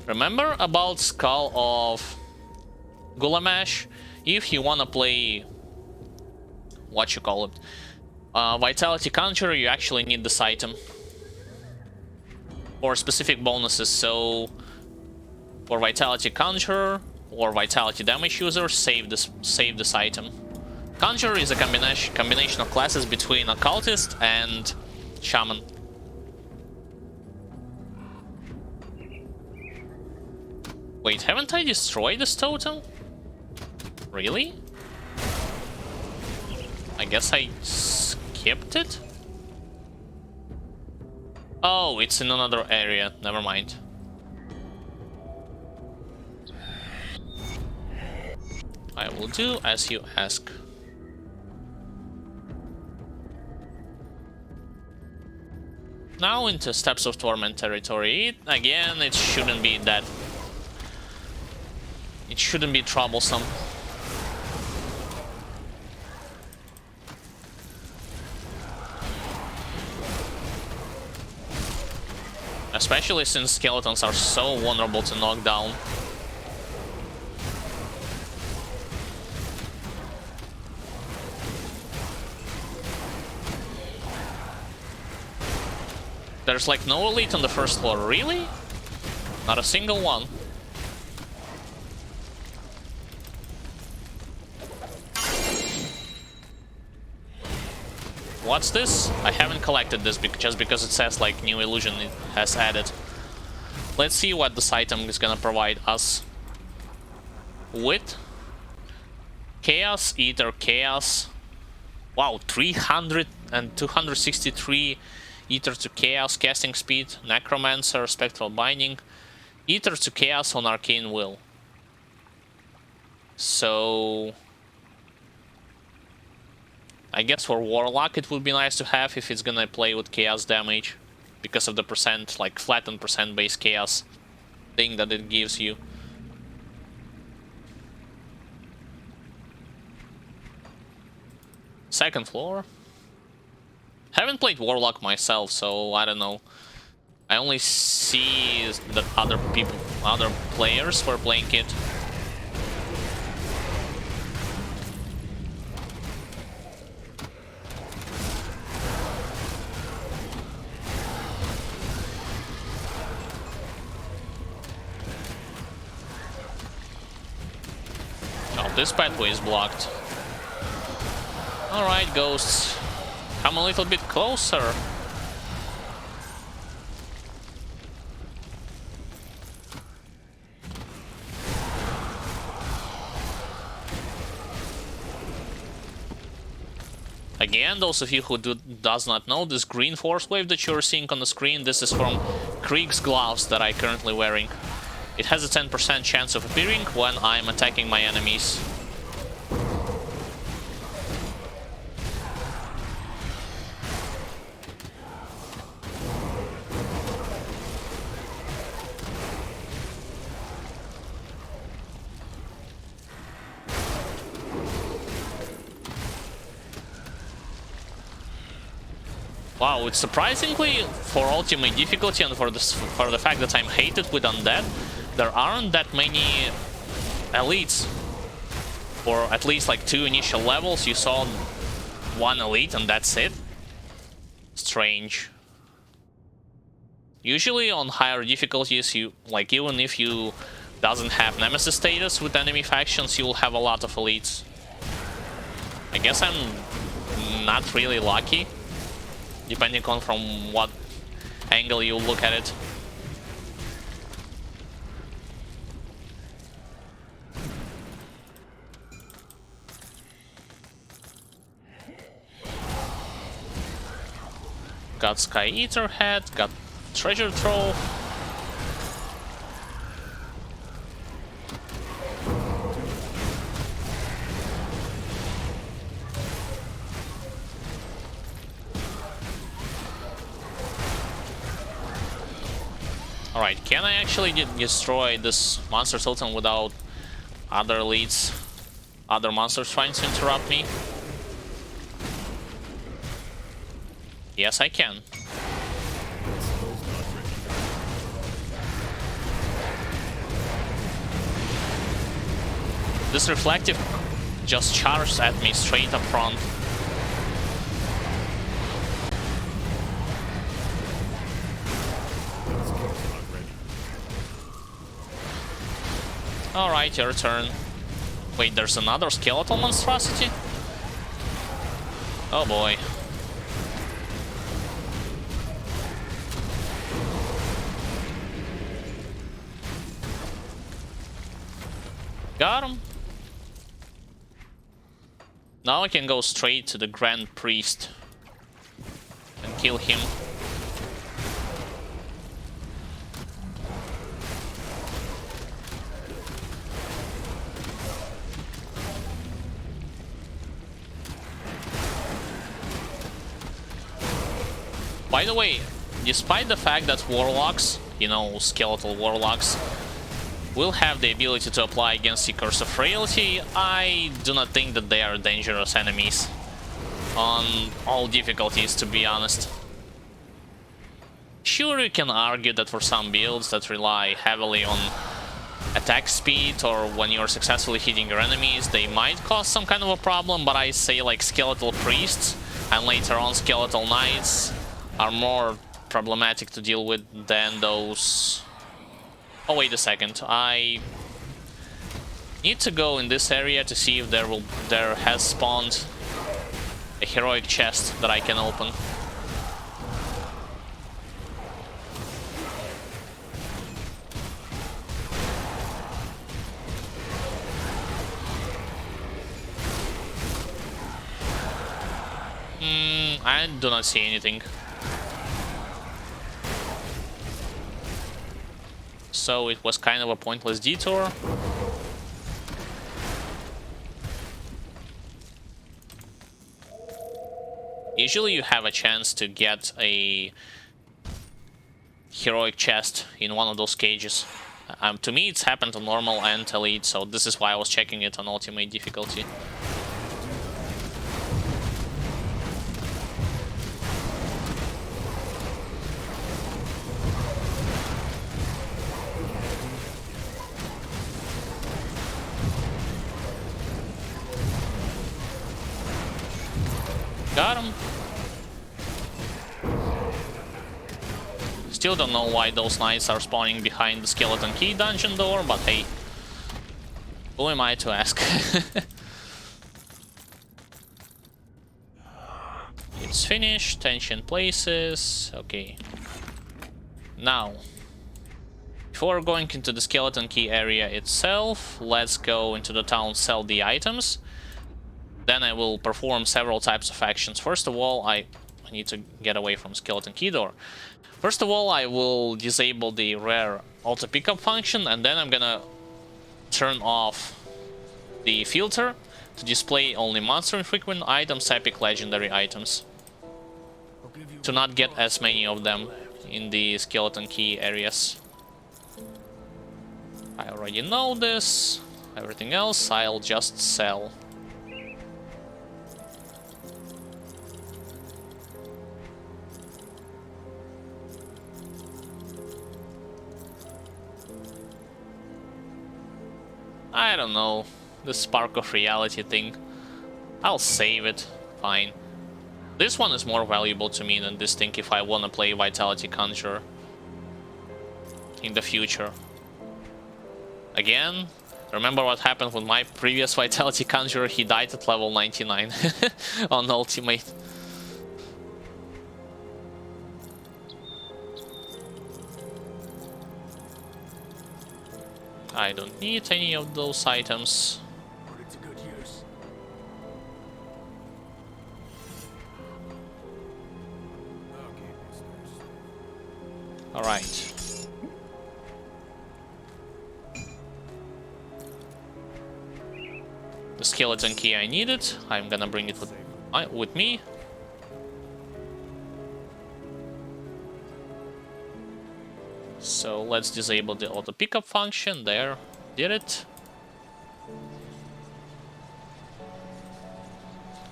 Remember about Skull of Gulamash? If you wanna play Vitality Conjurer, you actually need this item for specific bonuses. So for Vitality Conjurer or Vitality Damage user, save this item. Conjurer is a combination of classes between Occultist and Shaman. Wait, haven't I destroyed this totem? Really? I guess I skipped it? Oh, it's in another area. Never mind. I will do as you ask. Now into Steps of Torment territory. Again, it shouldn't be that... It shouldn't be troublesome. Especially since skeletons are so vulnerable to knockdown. There's like no elite on the first floor, really? Not a single one. What's this? I haven't collected this just because it says like new illusion it has added. Let's see what this item is gonna provide us with. Chaos Eater, Chaos. Wow, 300 and 263 Ether to Chaos, casting speed, Necromancer, Spectral Binding, Ether to Chaos on Arcane Will. So I guess for Warlock it would be nice to have if it's gonna play with Chaos damage, because of the percent, like flattened percent base Chaos thing that it gives you. Second floor. Haven't played Warlock myself, so I don't know. I only see that other players were playing it. Oh, this pathway is blocked. Alright, ghosts. Come a little bit closer. Again, those of you who does not know, this green force wave that you're seeing on the screen, this is from Krieg's gloves that I'm currently wearing. It has a 10% chance of appearing when I'm attacking my enemies. Wow, it's surprisingly, for ultimate difficulty and for the fact that I'm hated with undead, there aren't that many elites. For at least like 2 initial levels, you saw 1 elite and that's it. Strange. Usually on higher difficulties, you like even if you doesn't have nemesis status with enemy factions, you'll have a lot of elites. I guess I'm not really lucky, depending on from what angle you look at it. Got Sky Eater head, got treasure trove. Alright, can I actually destroy this monster totem without other elites, other monsters trying to interrupt me? Yes, I can. This reflective just charged at me straight up front. Alright, your turn. Wait, there's another skeletal monstrosity? Oh boy. Got him. Now I can go straight to the Grand Priest and kill him. By the way, despite the fact that warlocks, you know, skeletal warlocks, will have the ability to apply against the Curse of Frailty, I do not think that they are dangerous enemies on all difficulties, to be honest. Sure, you can argue that for some builds that rely heavily on attack speed or when you're successfully hitting your enemies, they might cause some kind of a problem, but I say like Skeletal Priests and later on Skeletal Knights are more problematic to deal with than those... Oh, wait a second. I need to go in this area to see if there has spawned a heroic chest that I can open. I do not see anything. So it was kind of a pointless detour. Usually you have a chance to get a heroic chest in one of those cages. To me it's happened on normal and elite, so this is why I was checking it on ultimate difficulty. Got him. Still don't know why those knights are spawning behind the skeleton key dungeon door, but hey, who am I to ask? It's finished. Tension places. Okay. Now, before going into the skeleton key area itself, let's go into the town, sell the items. Then I will perform several types of actions. First of all, I need to get away from skeleton key door. First of all, I will disable the rare auto pickup function, and then I'm gonna turn off the filter to display only monster infrequent items, epic legendary items, to not get as many of them in the skeleton key areas. I already know this. Everything else I'll just sell. I don't know, the spark of reality thing. I'll save it, fine. This one is more valuable to me than this thing if I wanna play Vitality Conjurer in the future. Again, remember what happened with my previous Vitality Conjurer? He died at level 99 on ultimate. I don't need any of those items. Put it to good use. Alright. The skeleton key I needed. I'm gonna bring it with me. So let's disable the auto pickup function. There, did it.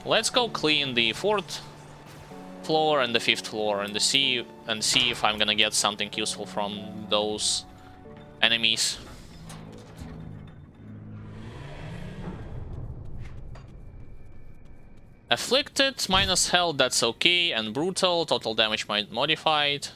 Let's go clean the 4th floor and the 5th floor and see if I'm gonna get something useful from those enemies. Afflicted, minus health, that's okay, and brutal, total damage modified.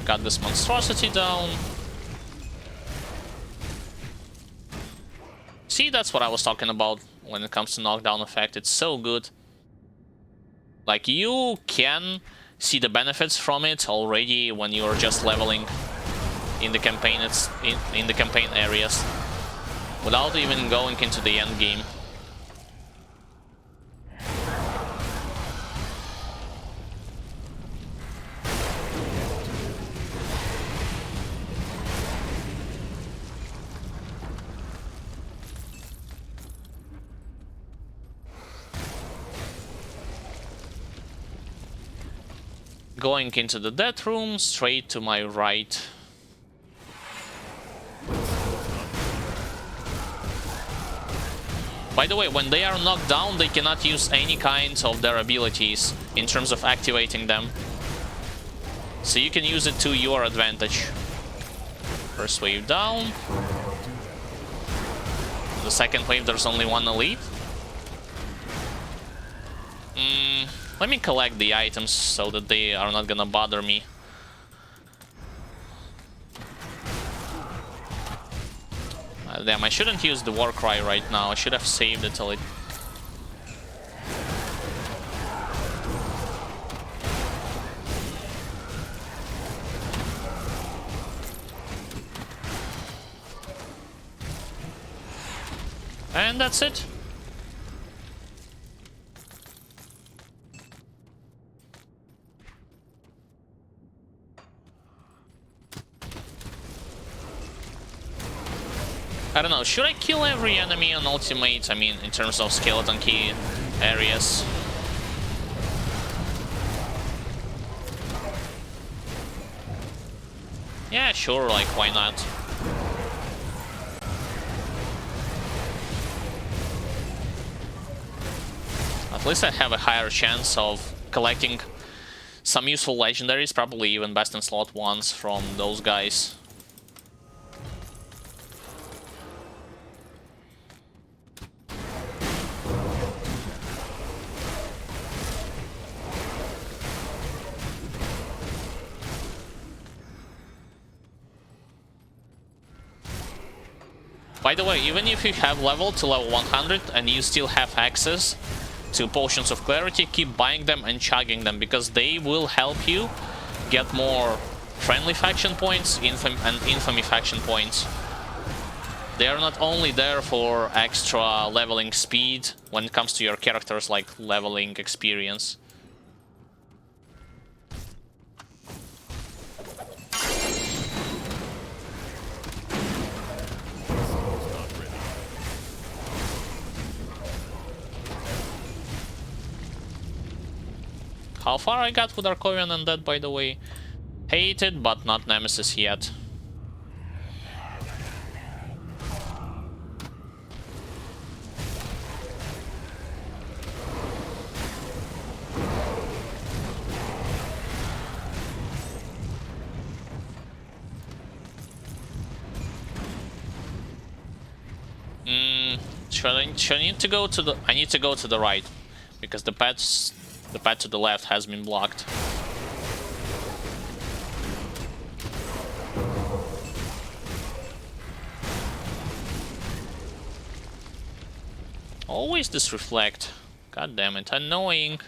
Got this monstrosity down. See, that's what I was talking about when it comes to knockdown effect. It's so good. Like, you can see the benefits from it already when you're just leveling in the campaign. It's in the campaign areas without even going into the end game. Going into the death room, straight to my right. By the way, when they are knocked down, they cannot use any kinds of their abilities in terms of activating them. So you can use it to your advantage. First wave down. The second wave, there's only one elite. Let me collect the items so that they are not gonna bother me. Damn, I shouldn't use the war cry right now. I should have saved it till it... And that's it. I don't know, should I kill every enemy on ultimate? I mean, in terms of skeleton key areas. Yeah, sure, like, why not? At least I have a higher chance of collecting some useful legendaries, probably even Bastion slot ones from those guys. By the way, even if you have leveled to level 100 and you still have access to Potions of Clarity, keep buying them and chugging them, because they will help you get more friendly faction points and infamy faction points. They are not only there for extra leveling speed when it comes to your characters, like leveling experience. How far I got with Arkovian Undead, by the way? Hated, but not Nemesis yet. Should I need to go to the... I need to go to the right, because the path to the left has been blocked. Always this reflect. God damn it, annoying.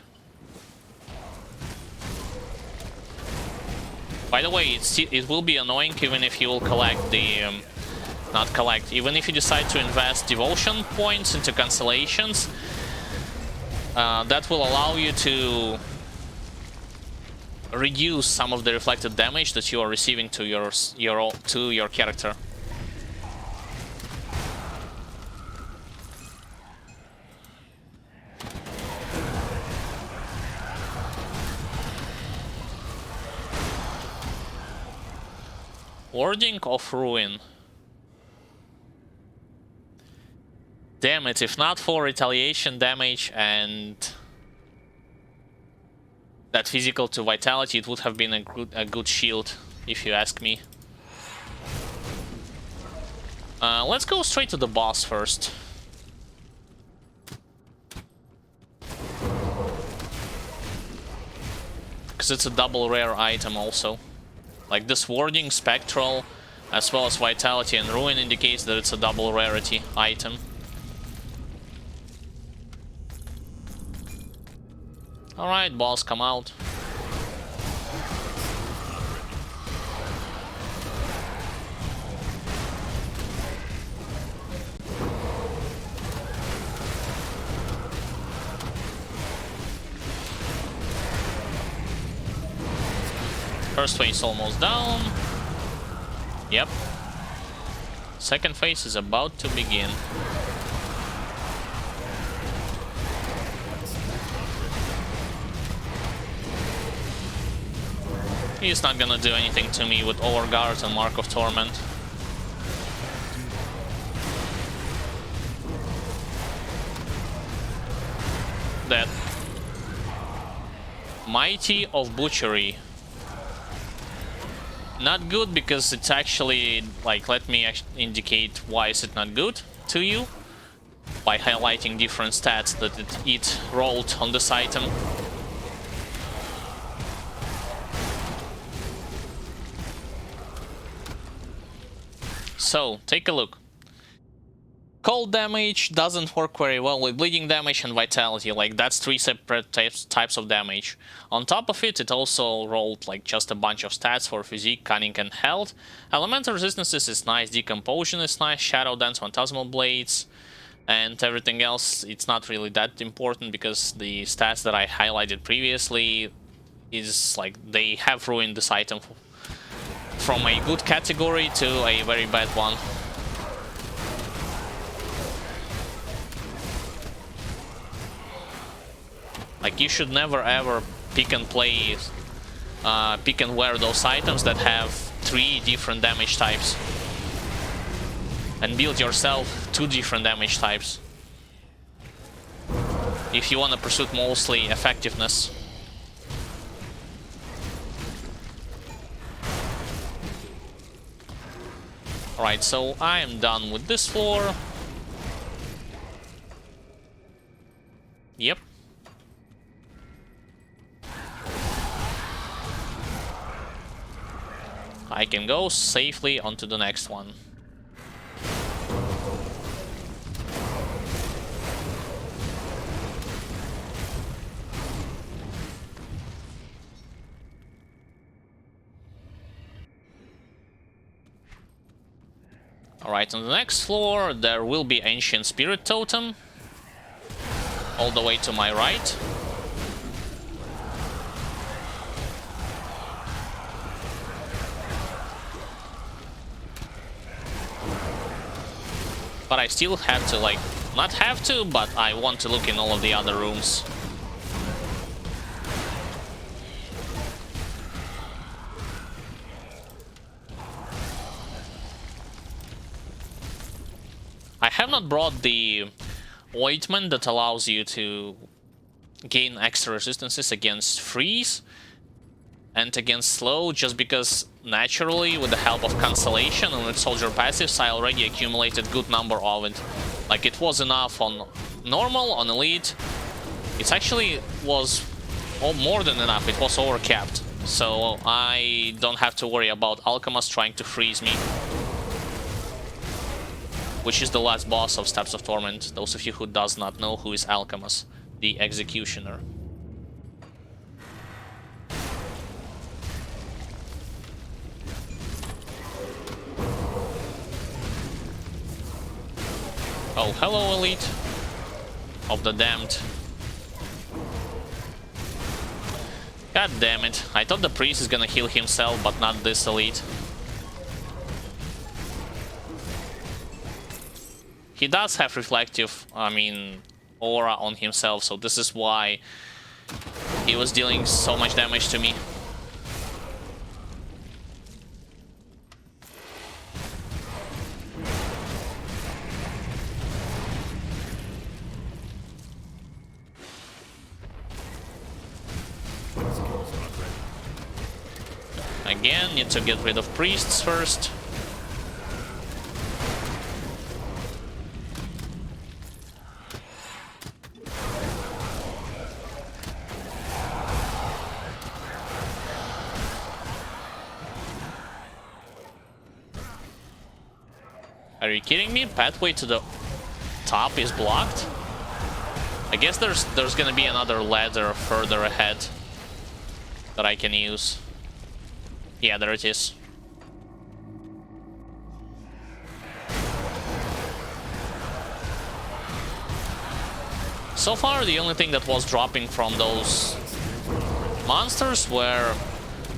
By the way, it will be annoying even if you will collect the... not collect, even if you decide to invest devotion points into constellations, that will allow you to reduce some of the reflected damage that you are receiving to your character. Warding of Ruin. Damn it, if not for retaliation damage and that physical to vitality, it would have been a good shield, if you ask me. Let's go straight to the boss first. Because it's a double rare item also. Like this warding, spectral, as well as vitality and ruin indicates that it's a double rarity item. Alright, boss, come out. First phase almost down. Yep. Second phase is about to begin. He's not gonna do anything to me with overguard and Mark of Torment. Dead. Mighty of Butchery. Not good because it's actually, like, let me indicate why is it not good to you by highlighting different stats that it rolled on this item. So, take a look. Cold damage doesn't work very well with bleeding damage and vitality, like that's three separate types of damage. On top of it, it also rolled like just a bunch of stats for physique, cunning and health. Elemental resistances is nice, decomposition is nice, shadow dance, phantasmal blades, and everything else it's not really that important because the stats that I highlighted previously is like they have ruined this item from a good category to a very bad one. Like, you should never ever pick and play, pick and wear those items that have 3 different damage types. And build yourself 2 different damage types. if you want to pursue mostly effectiveness. Alright, so I am done with this floor. Yep. I can go safely onto the next one. Alright, on the next floor there will be Ancient Spirit Totem. All the way to my right. But I still have to, like, not have to, but I want to look in all of the other rooms. I have not brought the ointment that allows you to gain extra resistances against freeze and against slow, just because naturally with the help of cancellation and with soldier passives I already accumulated good number of it. Like, it was enough on normal, on elite. It actually was more than enough, it was overcapped. So I don't have to worry about Alchemist trying to freeze me. Which is the last boss of Steps of Torment, those of you who does not know who is Alchemist, the Executioner. Oh, hello, Elite of the Damned. God damn it, I thought the priest is gonna heal himself, but not this Elite. He does have reflective, aura on himself, so this is why he was dealing so much damage to me. Again, need to get rid of priests first. Are you kidding me? Pathway to the top is blocked? I guess there's gonna be another ladder further ahead that I can use. Yeah, there it is. So far, the only thing that was dropping from those monsters were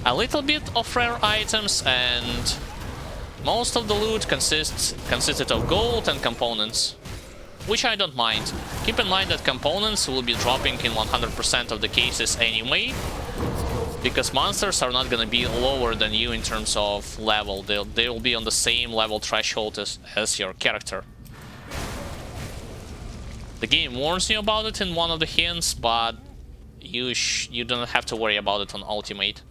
a little bit of rare items, and most of the loot consisted of gold and components, which I don't mind. Keep in mind that components will be dropping in 100% of the cases anyway, because monsters are not gonna be lower than you in terms of level. They'll be on the same level threshold as your character. The game warns you about it in one of the hints, but you don't have to worry about it on Ultimate.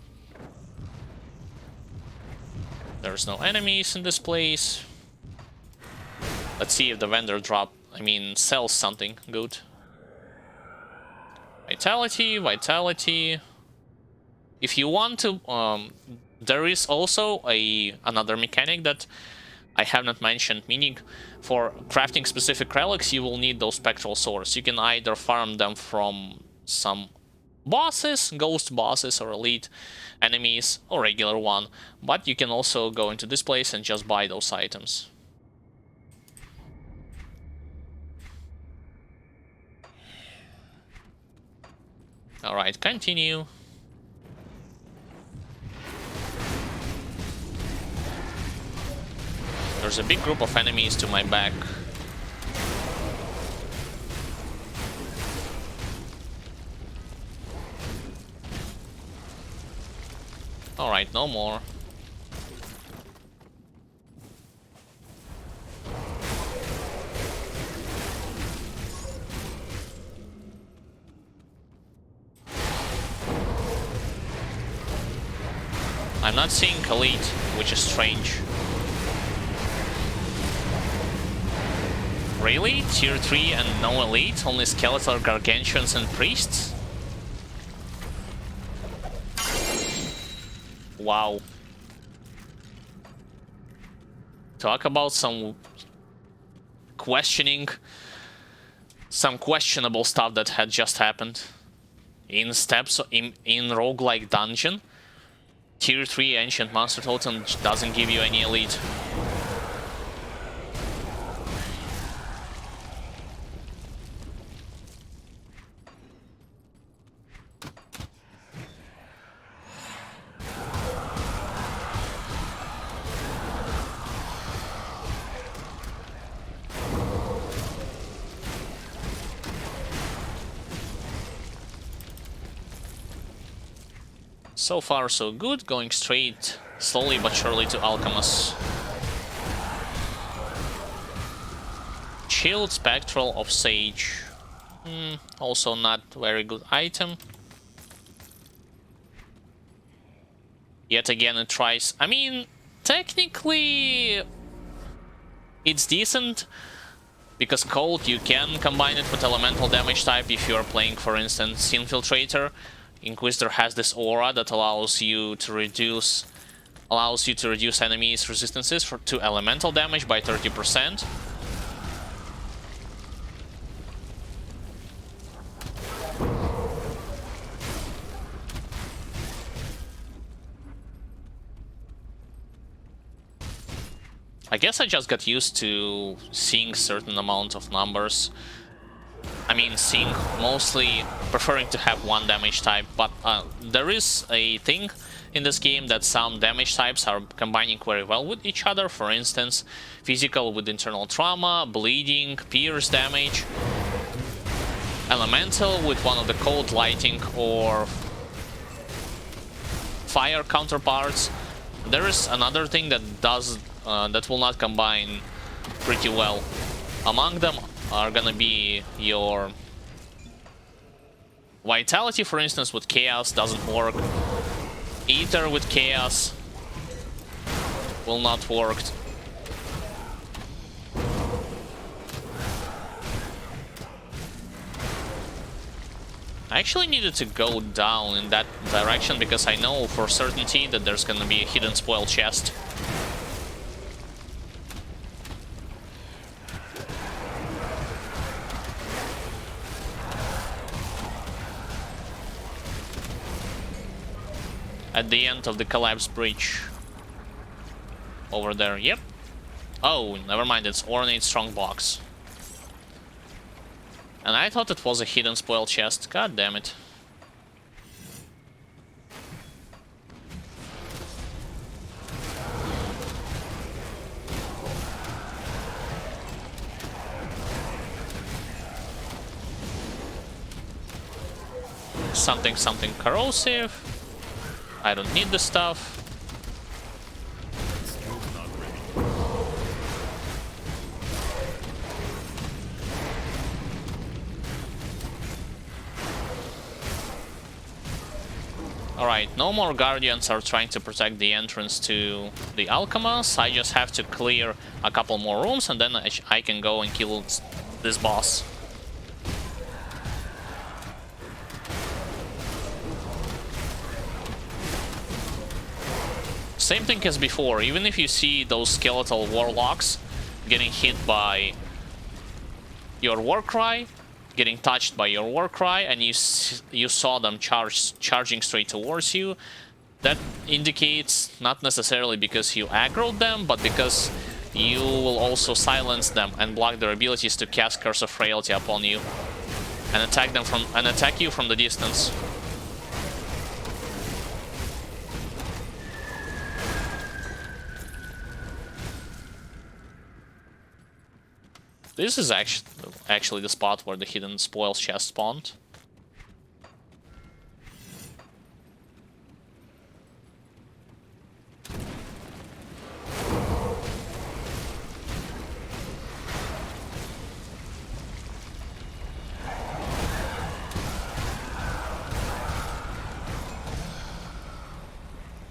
There's no enemies in this place. Let's see if the vendor sells something good. Vitality, vitality. If you want to, there is also another mechanic that I have not mentioned, meaning for crafting specific relics you will need those spectral swords. You can either farm them from some bosses, ghost bosses or elite enemies, or regular one, but you can also go into this place and just buy those items. Alright, continue. There's a big group of enemies to my back. Alright, no more. I'm not seeing elite, which is strange. Really? Tier 3 and no elite? Only skeletal gargantuans and priests? Wow. Talk about some questionable stuff that had just happened. In steps in roguelike dungeon, Tier 3 Ancient Monster Totem doesn't give you any elite. So far so good, going straight, slowly but surely to Alchemist. Shield Spectral of Sage. Also not very good item. Yet again it tries... I mean, technically... it's decent. Because cold, you can combine it with elemental damage type if you are playing, for instance, Infiltrator. Inquisitor has this aura that allows you to reduce enemies' resistances to elemental damage by 30%. I guess I just got used to seeing certain amount of numbers. I mean, mostly preferring to have one damage type, but there is a thing in this game that some damage types are combining very well with each other. For instance, physical with internal trauma, bleeding, pierce damage, elemental with one of the cold, lighting, or fire counterparts. There is another thing that that will not combine pretty well. Among them are gonna be your Vitality, for instance, with Chaos doesn't work. Ether with Chaos will not work. I actually needed to go down in that direction because I know for certainty that there's gonna be a hidden spoil chest. At the end of the collapsed bridge. Over there, yep. Oh, never mind, it's Ornate Strongbox. And I thought it was a hidden spoil chest. God damn it. Something corrosive. I don't need the stuff. Alright, no more Guardians are trying to protect the entrance to the Alchemist. I just have to clear a couple more rooms and then I can go and kill this boss. Same thing as before, even if you see those skeletal warlocks getting hit by your Warcry, getting touched by your Warcry, and you saw them charging straight towards you, that indicates not necessarily because you aggroed them, but because you will also silence them and block their abilities to cast Curse of Frailty upon you and attack you from the distance. This is actually the spot where the hidden spoils chest spawned.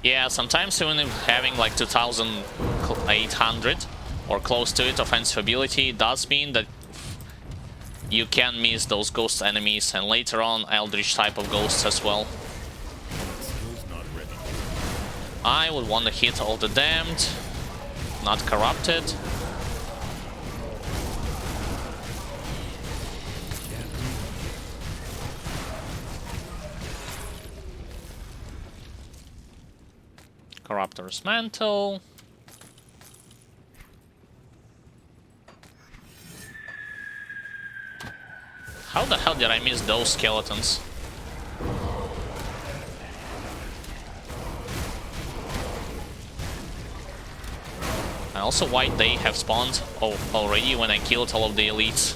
Yeah, sometimes even if having like 2800 or close to it offensive ability does mean that you can miss those ghost enemies, and later on eldritch type of ghosts as well. I would want to hit all the damned, not corrupted. Corruptor's Mantle. How the hell did I miss those skeletons? And also why they have spawned already when I killed all of the elites.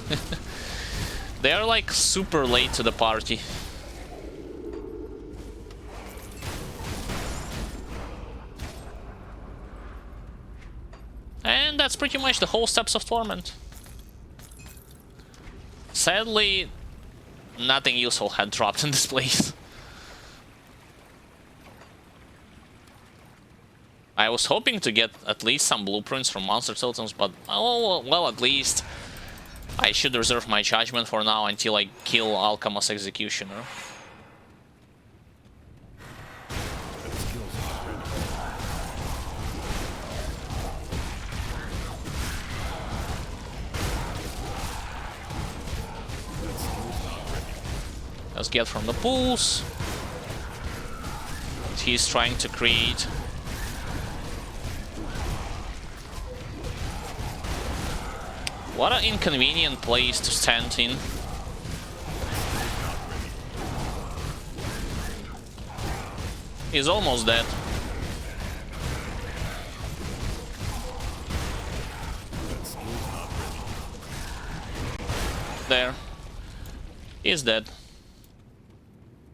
They are like super late to the party. And that's pretty much the whole steps of Torment. Sadly, nothing useful had dropped in this place. I was hoping to get at least some blueprints from monster totems, but oh well, at least I should reserve my judgment for now until I kill Alchemist Executioner. Let's get from the pools. He's trying to create. What an inconvenient place to stand in. He's almost dead. There. He's dead.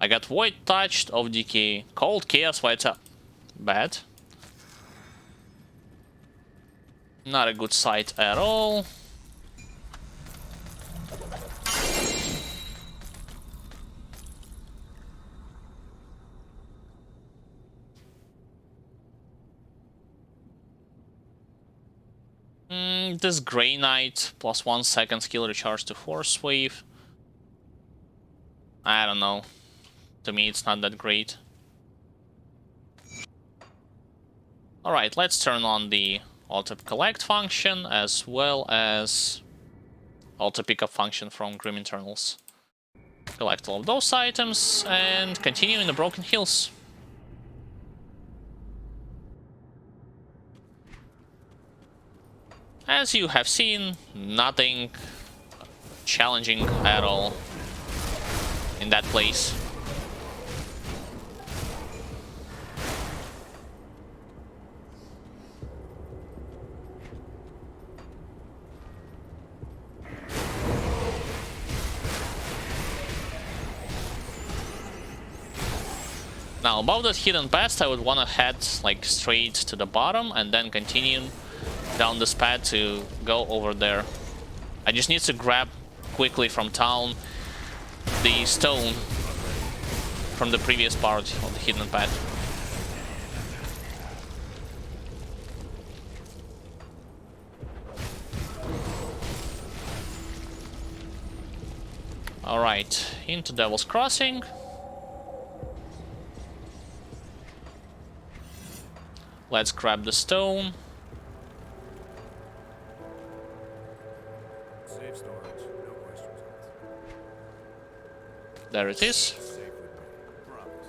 I got Void Touched of Decay. Cold Chaos Vita. Bad. Not a good sight at all. This Grey Knight plus 1 second skill recharge to Force Wave. I don't know. To me, it's not that great. Alright, let's turn on the auto collect function as well as auto pickup function from Grim Internals. Collect all of those items and continue in the Broken Hills. As you have seen, nothing challenging at all in that place. Now, above that hidden path, I would want to head like straight to the bottom and then continue down this path to go over there. I just need to grab quickly from town the stone from the previous part of the hidden path. Alright, into Devil's Crossing. Let's grab the stone. Safe storage, no questions asked. There it is. Safe with me. Promise.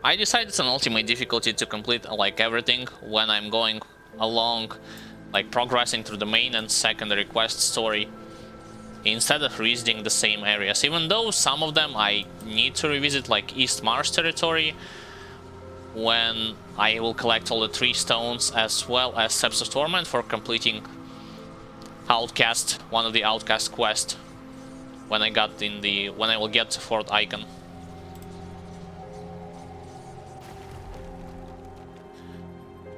I decided it's an ultimate difficulty to complete like everything when I'm going along, like progressing through the main and secondary quest story, instead of revisiting the same areas. Even though some of them I need to revisit, like East Mars territory, when I will collect all the 3 stones, as well as Steps of Torment for completing Outcast, one of the Outcast quests, when I will get to Fort Icon.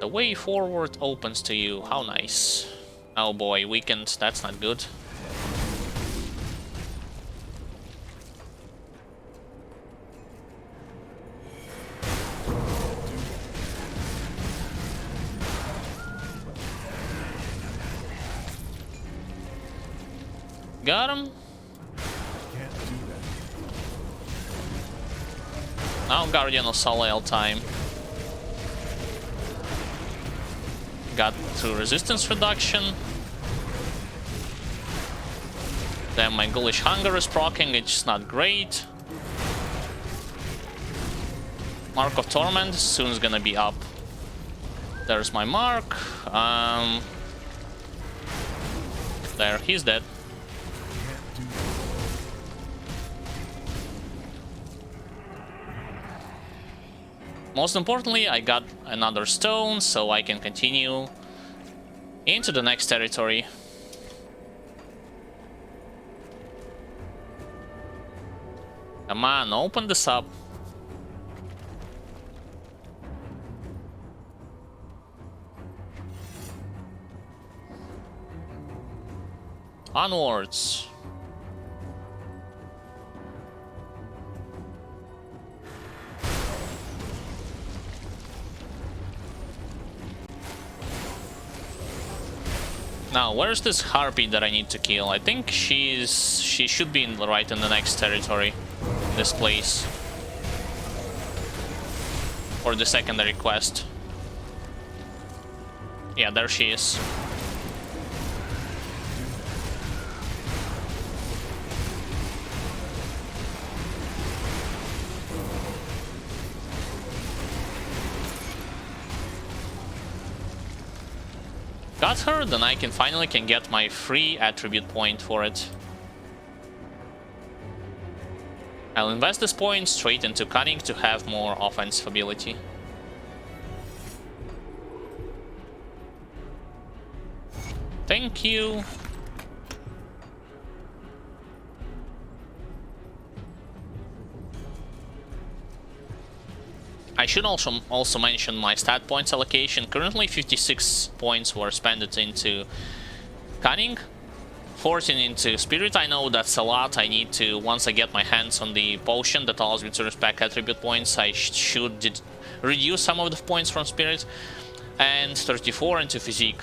The way forward opens to you. How nice. Oh boy, weakened. That's not good. got him. Can't do that. Now Guardian of Soleil time. Got through resistance reduction. Then my Ghoulish Hunger is proccing, it's not great. Mark of Torment soon is gonna be up. There's my mark. There, he's dead. Most importantly, I got another stone, so I can continue into the next territory. Come on, open this up. Onwards. Now, where's this harpy that I need to kill? I think she should be right in the next territory. This place. For the secondary quest. Yeah, there she is. Got her, then I can finally get my free attribute point for it. I'll invest this point straight into cunning to have more offensive ability. Thank you. I should also mention my stat points allocation. Currently 56 points were spent into cunning, 14 into spirit. I know that's a lot. I need to, once I get my hands on the potion that allows me to respec attribute points, I should reduce some of the points from spirit, and 34 into physique.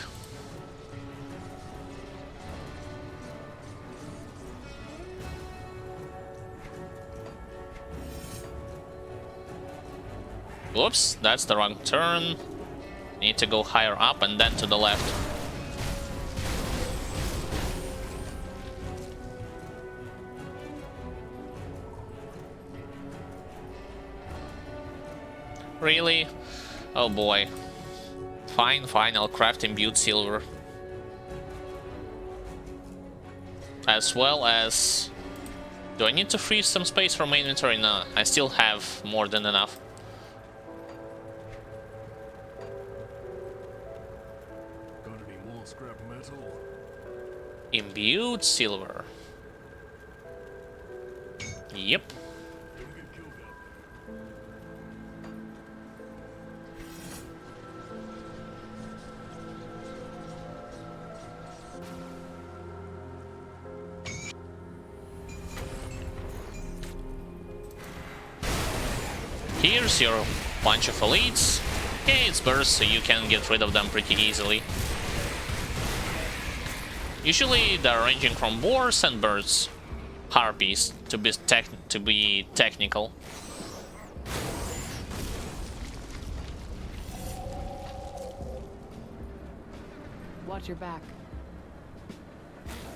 Whoops, that's the wrong turn. Need to go higher up and then to the left. Really? Oh boy. Fine, I'll craft imbued silver. As well as... Do I need to free some space from my inventory? No, I still have more than enough. Scrap metal. Imbued silver. Yep. Here's your bunch of elites. Okay, it's burst, so you can get rid of them pretty easily. Usually they're ranging from boars and birds, harpies to be technical. Watch your back.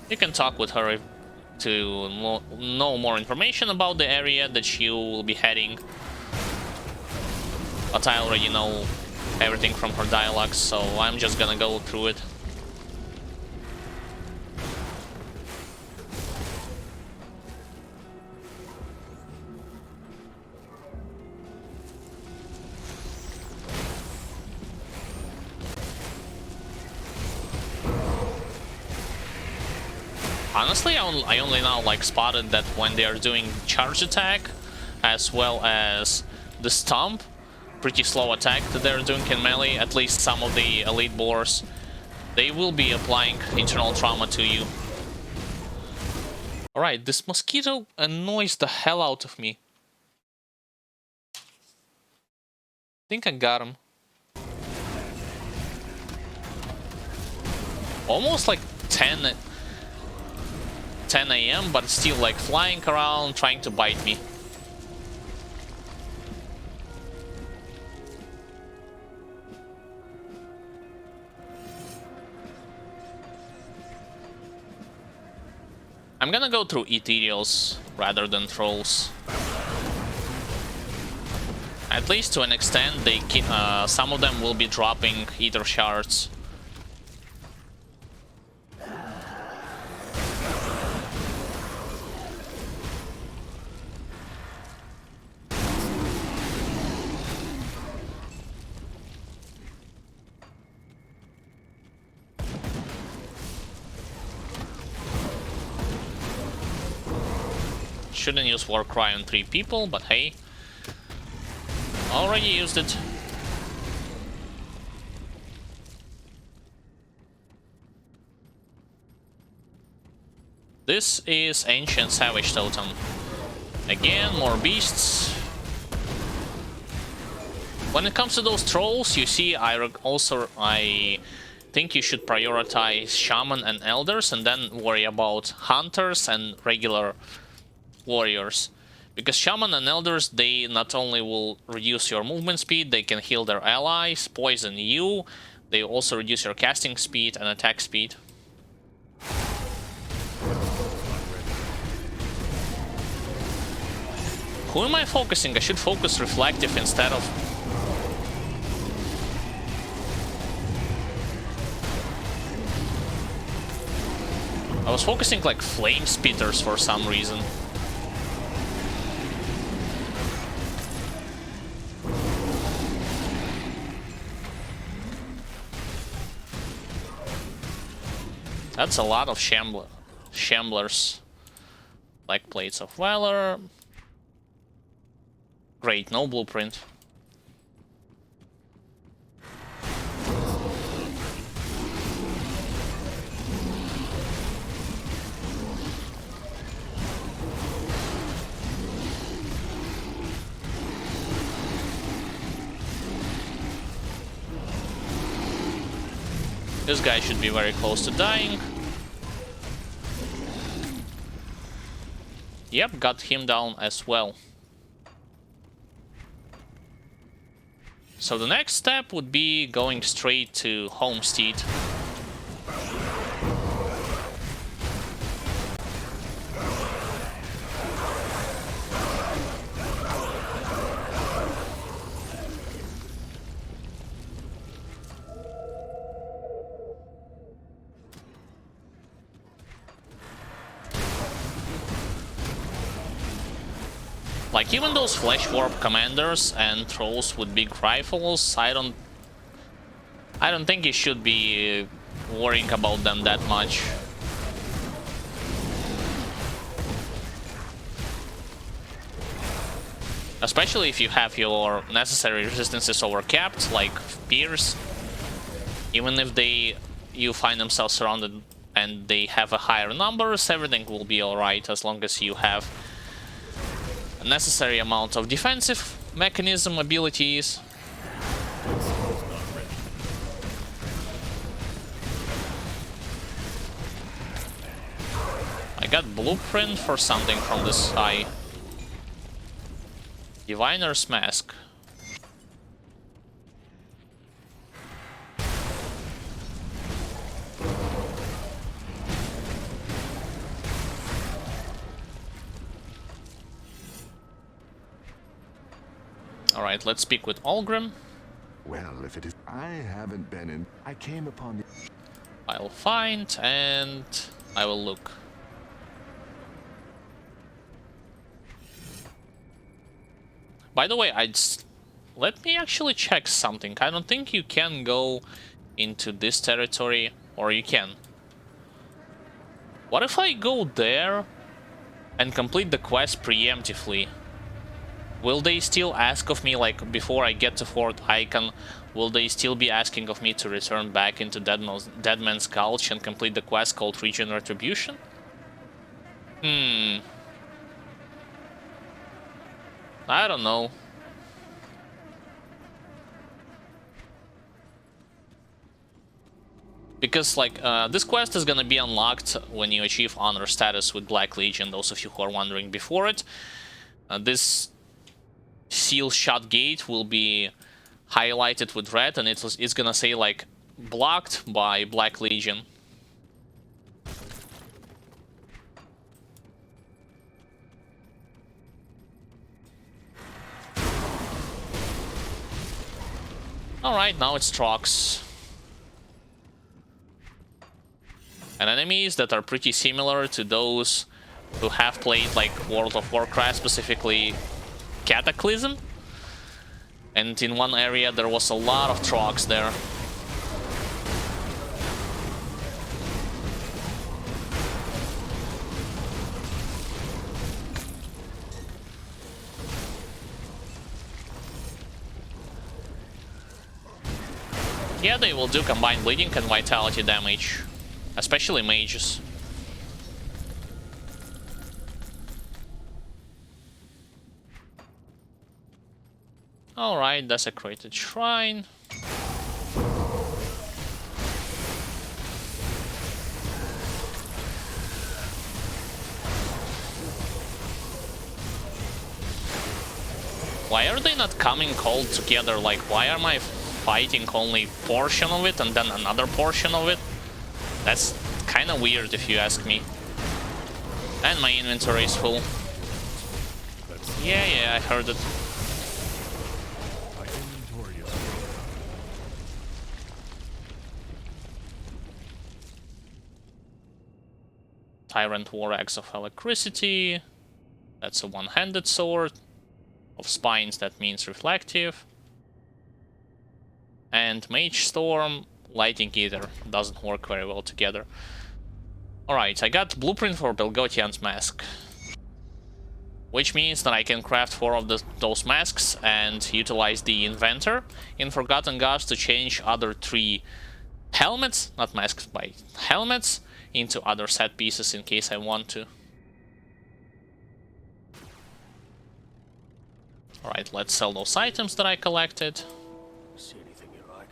You can talk with her to know more information about the area that you will be heading. But I already know everything from her dialogue, so I'm just gonna go through it. Honestly, I only now spotted that when they are doing charge attack, as well as the stomp, pretty slow attack that they're doing in melee, at least some of the elite boars, they will be applying internal trauma to you. Alright, this mosquito annoys the hell out of me. I think I got him. Almost like 10 10 AM, but still like flying around, trying to bite me. I'm gonna go through ethereals rather than trolls. At least to an extent, they some of them will be dropping ether shards. Shouldn't use War Cry on 3 people, but hey. Already used it. This is Ancient Savage Totem. Again, more beasts. When it comes to those trolls, you see, I think you should prioritize Shaman and Elders and then worry about Hunters and regular warriors. Because Shaman and Elders, they not only will reduce your movement speed, they can heal their allies, poison you, they also reduce your casting speed and attack speed. Who am I focusing? I should focus Reflective instead of... I was focusing like Flame Spitters for some reason. That's a lot of shamblers. Like Plates of Valor. Great, no blueprint. This guy should be very close to dying. Yep, got him down as well. So the next step would be going straight to Homestead. Like, even those Flesh Warp Commanders and Trolls with big rifles, I don't think you should be worrying about them that much. Especially if you have your necessary resistances overcapped, like Pierce. Even if you find themselves surrounded and they have a higher numbers, everything will be alright as long as you have a necessary amount of defensive mechanism abilities. I got blueprint for something from this guy. Diviner's Mask. Alright, let's speak with Algrim. Well, if it is... I haven't been in... I came upon the... I'll find and I will look. By the way, let me actually check something. I don't think you can go into this territory, or you can. What if I go there and complete the quest preemptively? Will they still ask of me, like, before I get to Fort Icon, will they still be asking of me to return back into Deadman's Gulch and complete the quest called Region Retribution? I don't know. Because, like, this quest is gonna be unlocked when you achieve honor status with Black Legion, those of you who are wondering before it. This seal shut gate will be highlighted with red, and it's gonna say, like, blocked by Black Legion. Alright, now it's Trox. And enemies that are pretty similar to those who have played like World of Warcraft, specifically Cataclysm. And in one area there was a lot of Trox there. Yeah, they will do combined bleeding and vitality damage, especially mages. Alright, desecrated shrine. Why are they not coming all together? Like, why am I fighting only portion of it and then another portion of it? That's kind of weird if you ask me. And my inventory is full. Yeah, I heard it. My inventory is Tyrant War Axe of Electricity. That's a one-handed sword. Of Spines, that means reflective. And Mage Storm, Lightning Eater. Doesn't work very well together. Alright, I got blueprint for Belgotian's mask. Which means that I can craft 4 of those masks and utilize the inventor in Forgotten Gods to change other 3 helmets, not masks, but helmets, into other set pieces in case I want to. Alright, let's sell those items that I collected. See anything you like?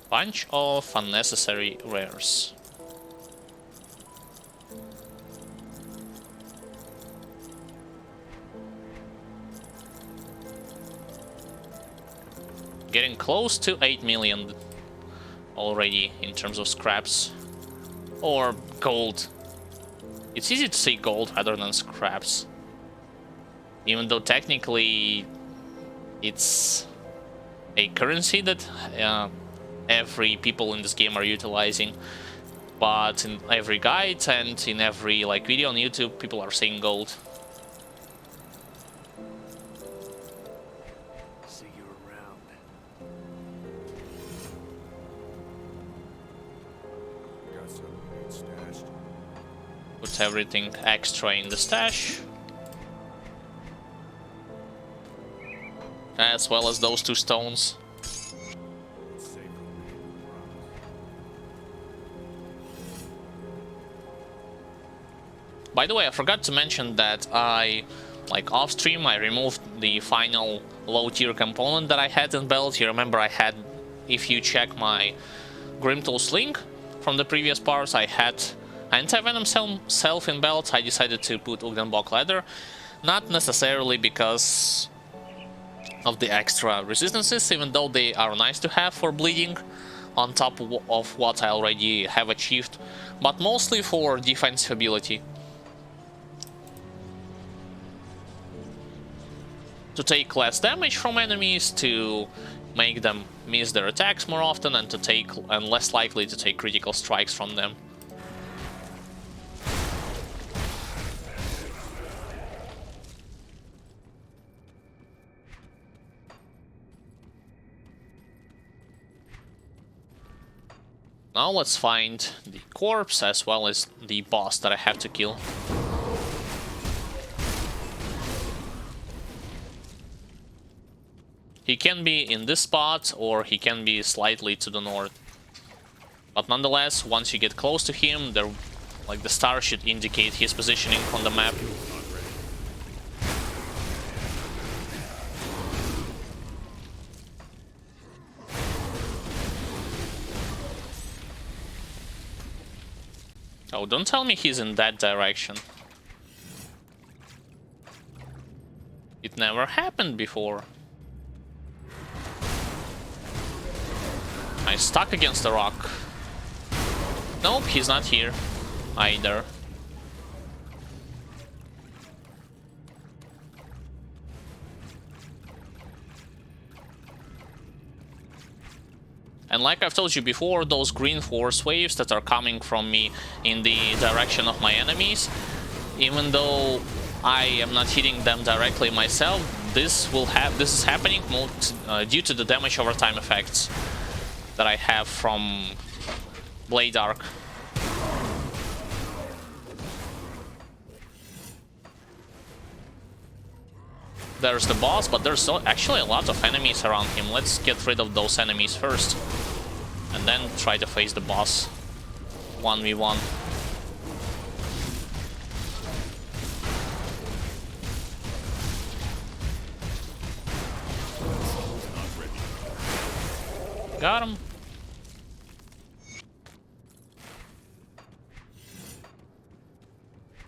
Bunch of unnecessary rares. Getting close to 8 million already in terms of scraps. Or gold. It's easy to say gold rather than scraps. Even though technically it's a currency that every people in this game are utilizing. But in every guide and in every like video on YouTube, people are saying gold. See you around. got some meat stashed. Put everything extra in the stash. As well as those 2 stones. It's safe from me, promise. By the way, I forgot to mention that off stream, I removed the final low tier component that I had in belt. You remember I had, if you check my Grimtools link from the previous parts, I had Anti-Venom self in belt. I decided to put Ugnenbok leather, not necessarily because of the extra resistances, even though they are nice to have for bleeding on top of what I already have achieved, but mostly for defensibility. To take less damage from enemies, to make them miss their attacks more often, and less likely to take critical strikes from them. Now let's find the corpse as well as the boss that I have to kill. He can be in this spot or he can be slightly to the north. But nonetheless, once you get close to him, the star should indicate his positioning on the map. Oh, don't tell me he's in that direction. It never happened before. I stuck against a rock. Nope, he's not here either. And like I've told you before, those green force waves that are coming from me in the direction of my enemies, even though I am not hitting them directly myself, this is happening due to the damage over time effects that I have from Blade Arc. There's the boss, but there's actually a lot of enemies around him. Let's get rid of those enemies first, and then try to face the boss 1v1. Got him.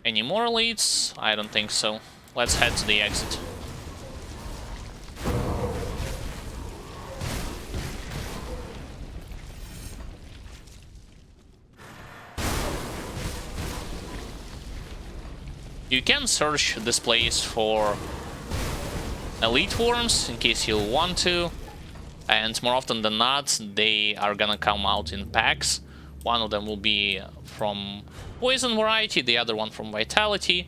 Any more leads? I don't think so. Let's head to the exit. You can search this place for elite worms in case you want to, and more often than not they are gonna come out in packs. One of them will be from poison variety, the other one from vitality.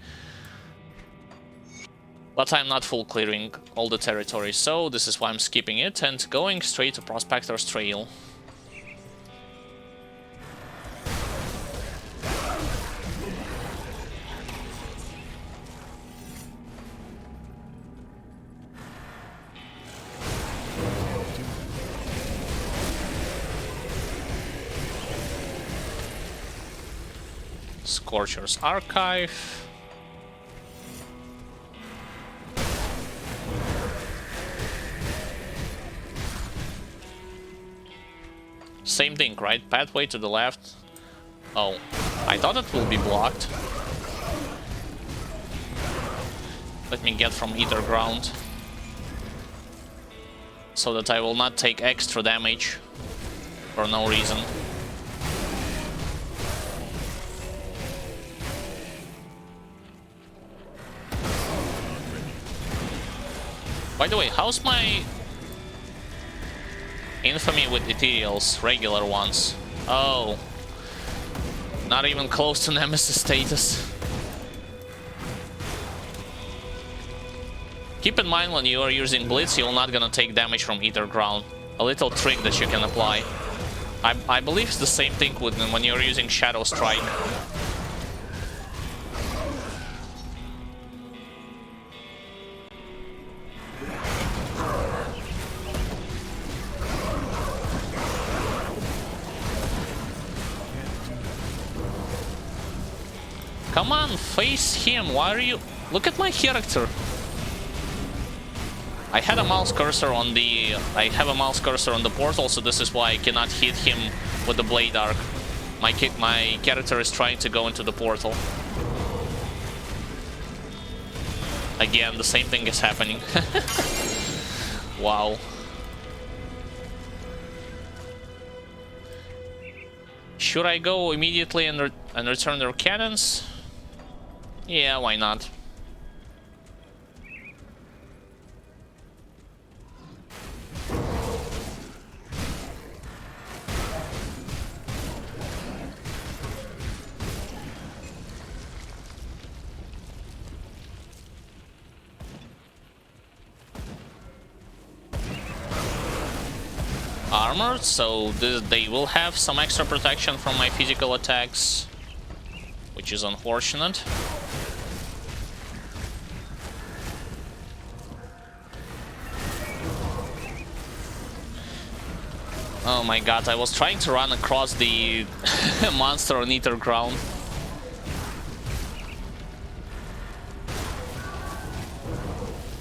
But I'm not full clearing all the territory, so this is why I'm skipping it and going straight to Prospector's Trail. Scorcher's Archive. Same thing, right? Pathway to the left. Oh, I thought it will be blocked. Let me get from either ground, so that I will not take extra damage for no reason. By the way, how's my infamy with ethereals, regular ones? Oh, not even close to Nemesis status. Keep in mind when you are using Blitz, you're not gonna take damage from either ground. A little trick that you can apply. I believe it's the same thing when you're using Shadow Strike. Come on, face him. Why are you... Look at my character. I had a mouse cursor on the... I have a mouse cursor on the portal, so this is why I cannot hit him with the Blade Arc. My character is trying to go into the portal. Again, the same thing is happening. Wow. Should I go immediately and return their cannons? Yeah, why not? Armored, so they will have some extra protection from my physical attacks, which is unfortunate. Oh my god, I was trying to run across the monster on either ground.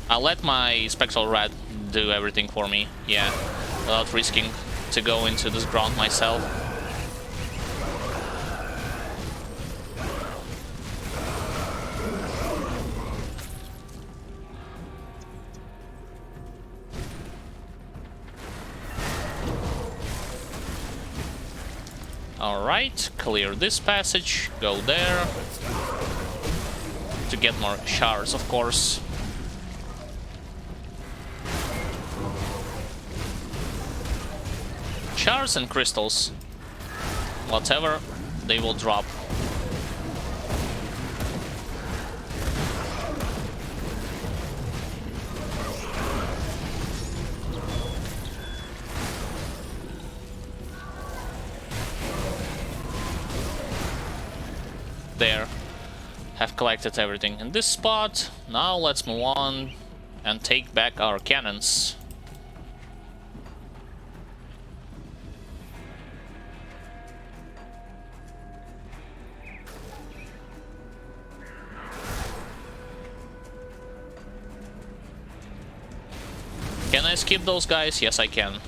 I'll let my Spectral Rat do everything for me, yeah, without risking to go into this ground myself. Alright, clear this passage, go there. To get more shards, of course. Shards and crystals. Whatever, they will drop. There. Have collected everything in this spot. Now let's move on and take back our cannons. Can I skip those guys? Yes, I can.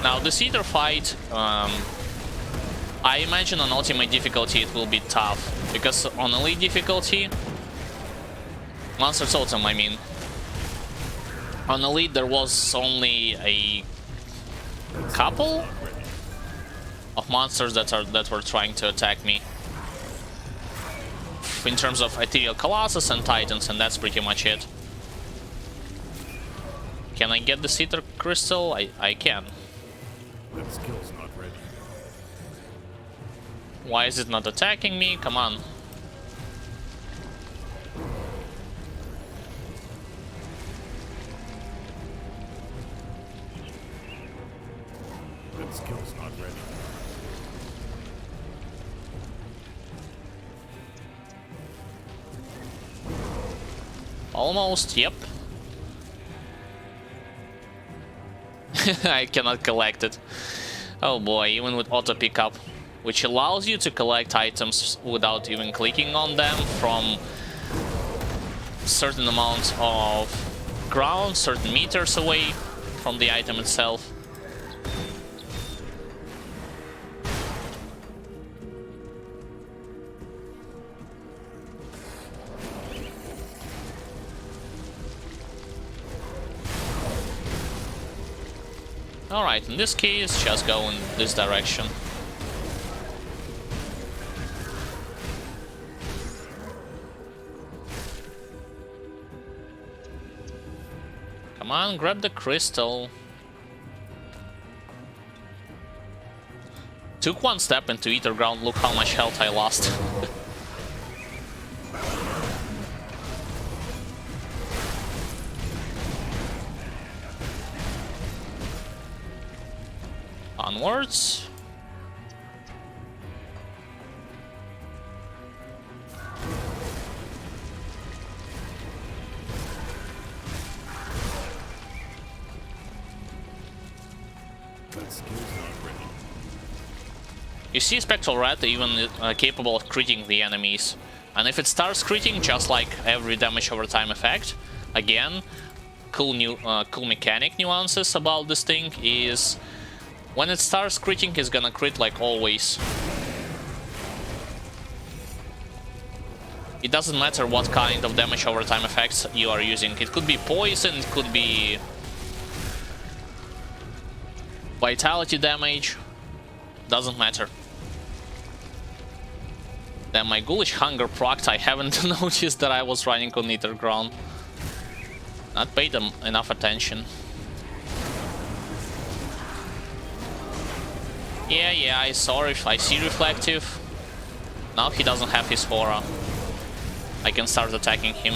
Now, this Eater fight, I imagine on ultimate difficulty it will be tough, because on elite difficulty, Monster Totem, I mean, on elite there was only a couple of monsters that were trying to attack me, in terms of Ethereal Colossus and Titans, and that's pretty much it. Can I get the Cedar Crystal? I can. That skill's not ready. Why is it not attacking me? Come on. That skill's not ready. Almost, yep. I cannot collect it. Oh boy, even with auto pickup, which allows you to collect items without even clicking on them from certain amounts of ground, certain meters away from the item itself. Alright, in this case, just go in this direction. Come on, grab the crystal. Took one step into Ether Ground, look how much health I lost. Onwards. That skill's not ready. You see Spectral Rat even capable of critting the enemies. And if it starts critting, just like every damage over time effect, again, cool mechanic nuances about this thing is when it starts critting, it's gonna crit like always. It doesn't matter what kind of damage over time effects you are using. It could be poison, it could be vitality damage, doesn't matter. Then my Ghoulish Hunger procced, I haven't noticed that I was running on Ether Ground. Not paid them enough attention. Yeah, I see Reflective. Now he doesn't have his aura. I can start attacking him.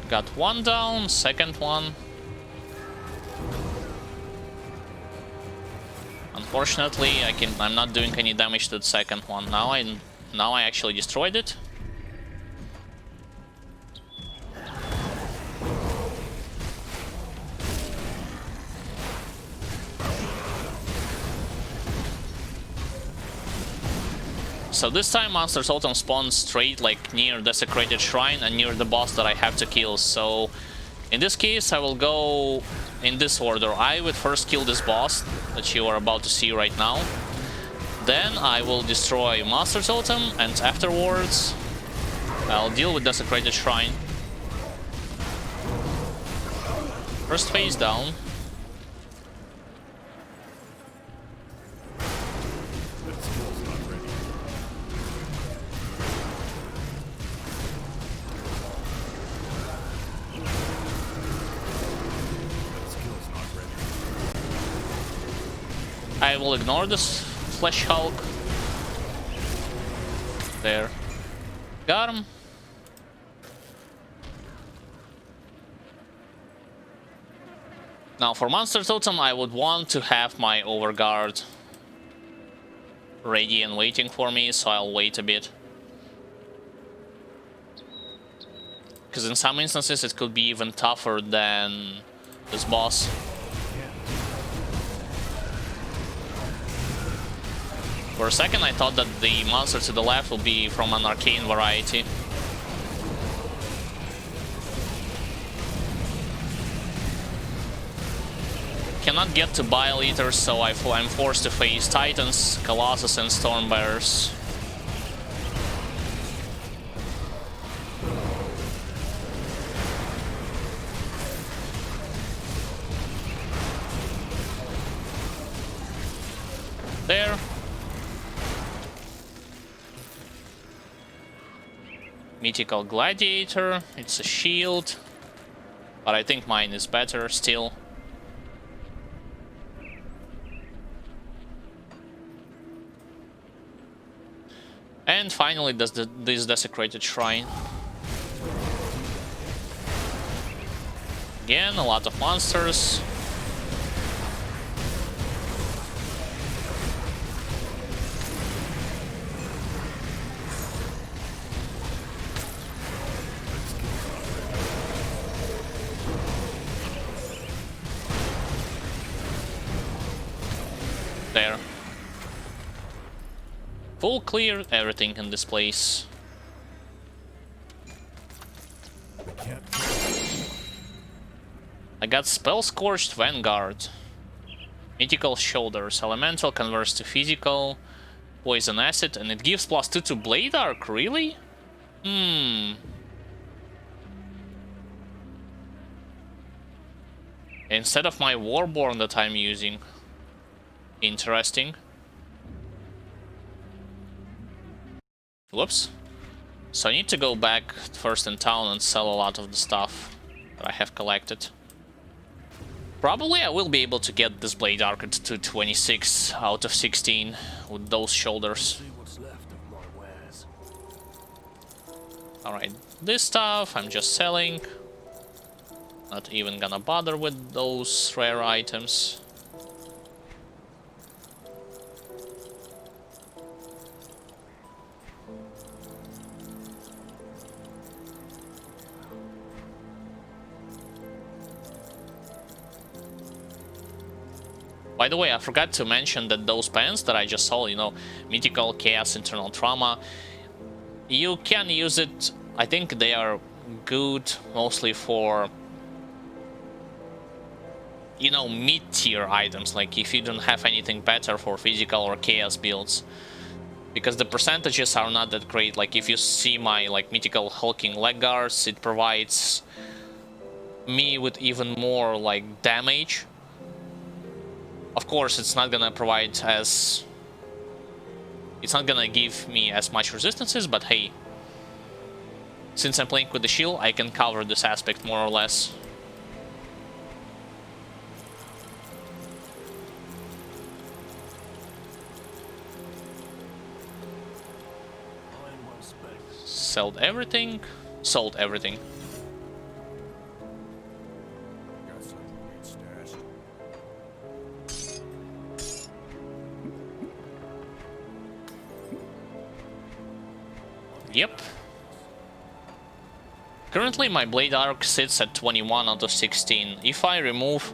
Got one down, second one. Unfortunately, I'm not doing any damage to the second one. Now I actually destroyed it. So this time Monster Totem spawns straight like near Desecrated Shrine and near the boss that I have to kill. So in this case I will go in this order. I would first kill this boss that you are about to see right now. Then I will destroy Monster Totem, and afterwards I'll deal with Desecrated Shrine. First phase down. That skill's not ready. That skill's not ready. I will ignore this Flesh Hulk. There. Got him. Now for Monster Totem I would want to have my overguard ready and waiting for me, so I'll wait a bit. Because in some instances it could be even tougher than this boss. For a second I thought that the monster to the left will be from an arcane variety. Cannot get to Bile Eaters, so I'm forced to face Titans, Colossus and Stormbearers. There. Mythical Gladiator, it's a shield, but I think mine is better still. And finally this Desecrated Shrine. Again, a lot of monsters. There. Full clear everything in this place. I got Spell Scorched Vanguard. Mythical Shoulders. Elemental converts to physical. Poison Acid, and it gives +2 to Blade Arc, really? Instead of my Warborn that I'm using. Interesting. Whoops. So I need to go back first in town and sell a lot of the stuff that I have collected. Probably I will be able to get this Blade Arc to 26 out of 16 with those shoulders. See what's left of my wares. Alright, this stuff I'm just selling. Not even gonna bother with those rare items. By the way, I forgot to mention that those pens that I just saw, you know, Mythical, Chaos, Internal Trauma, you can use it. I think they are good mostly for, you know, mid-tier items, like if you don't have anything better for physical or chaos builds, because the percentages are not that great. Like if you see my like mythical hulking leg guards, it provides me with even more like damage. Of course, it's not gonna provide as, it's not gonna give me as much resistances, but hey, since I'm playing with the shield, I can cover this aspect more or less. Sold everything. Sold everything. Got something good stashed. Yep. Currently my Blade Arc sits at 21 out of 16. If I remove,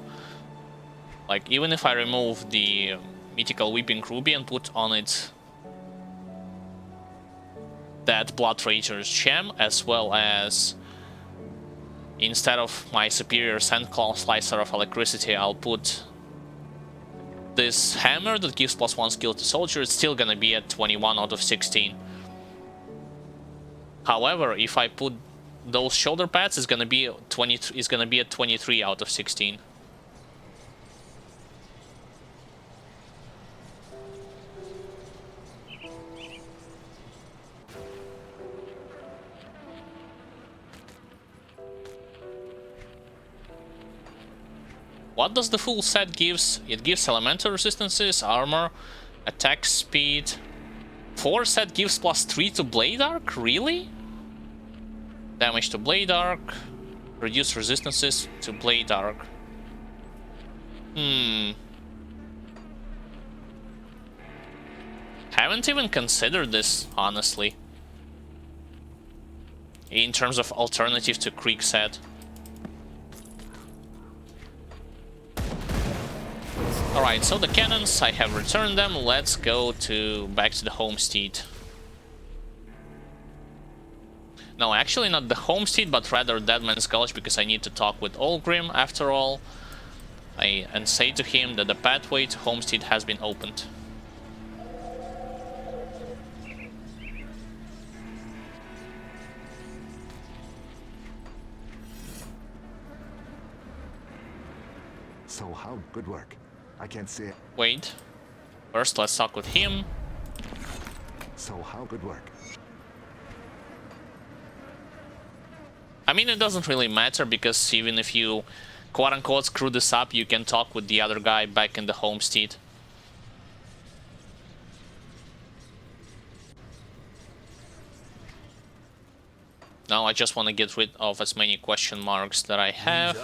like, even if I remove the Mythical Weeping Ruby and put on it that Blood Rager's gem, as well as instead of my superior Sandclaw Slicer of Electricity, I'll put this hammer that gives +1 skill to soldier. It's still gonna be at 21 out of 16. However, if I put those shoulder pads, it's gonna be at 23 out of 16. What does the full set gives? It gives elemental resistances, armor, attack speed. 4 set gives +3 to Blade Arc? Really? Damage to Blade Arc. Reduce resistances to Blade Arc. Haven't even considered this, honestly. In terms of alternative to Krieg set. Alright, so the cannons, I have returned them. Let's go back to the homestead. No, actually not the homestead, but rather Deadman's Gulch, because I need to talk with Olgrim after all. And say to him that the pathway to homestead has been opened. So how? Good work. I can't see it. Wait. First, let's talk with him. So how? Good work. I mean, it doesn't really matter, because even if you quote-unquote screw this up, you can talk with the other guy back in the homestead. Now I just want to get rid of as many question marks that I have.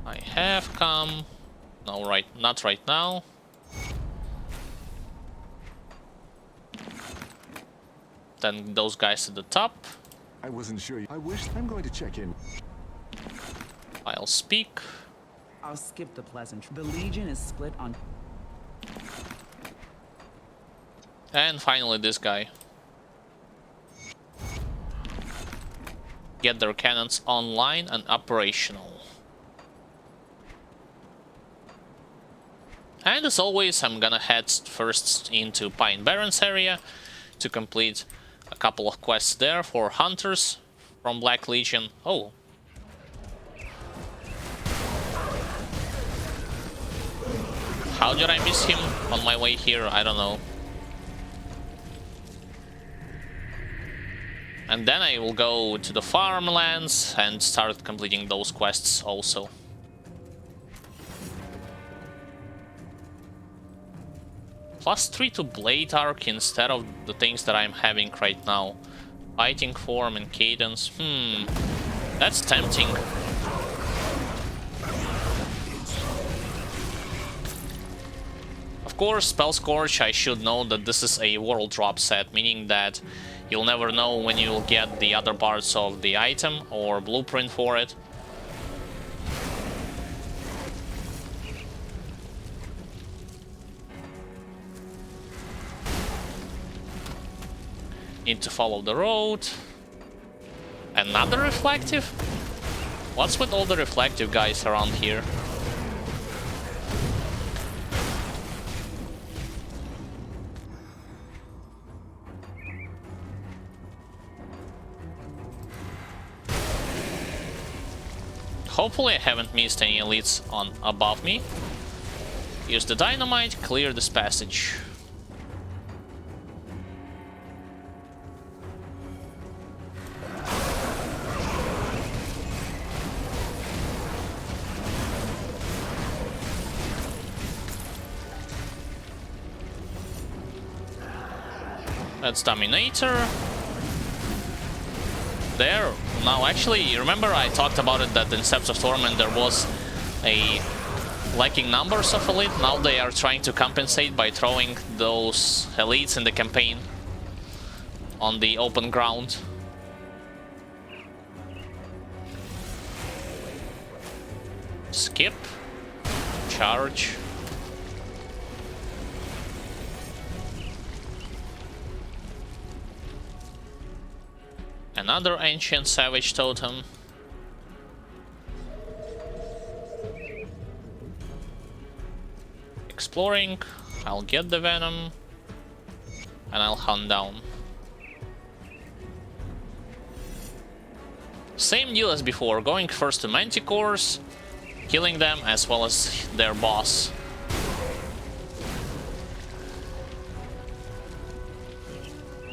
I have come. No, not right now. Then those guys at the top. I wasn't sure. I wish. I'm going to check in. I'll speak. I'll skip the pleasantry. The Legion is split on... And finally this guy. Get their cannons online and operational. And as always, I'm gonna head first into Pine Barrens area to complete a couple of quests there for hunters from Black Legion. Oh. How did I miss him on my way here? I don't know. And then I will go to the farmlands and start completing those quests also. +3 to Blade Arc instead of the things that I'm having right now. Fighting form and cadence. That's tempting. Of course, Spell Scorch, I should know that this is a world drop set, meaning that you'll never know when you'll get the other parts of the item or blueprint for it. Need to follow the road. Another reflective? What's with all the reflective guys around here? Hopefully I haven't missed any elites on above me. Use the dynamite, clear this passage. That's Dominator. There. Now, actually, remember I talked about it that in Steps of Torment there was a lacking numbers of elite. Now they are trying to compensate by throwing those elites in the campaign on the open ground. Skip. Charge. Another ancient savage totem. Exploring, I'll get the venom, and I'll hunt down. Same deal as before, going first to manticores, killing them as well as their boss.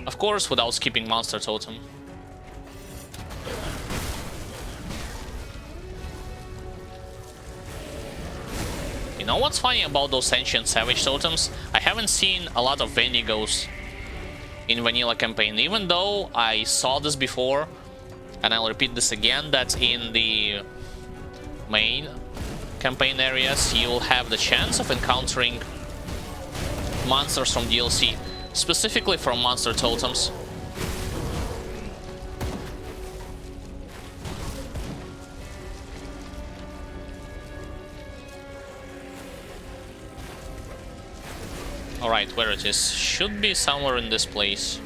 Of course, without skipping monster totem. You know what's funny about those ancient savage totems? I haven't seen a lot of Vendigos in vanilla campaign, even though I saw this before, and I'll repeat this again, that in the main campaign areas you'll have the chance of encountering monsters from DLC, specifically from monster totems. Alright, where it is? Should be somewhere in this place.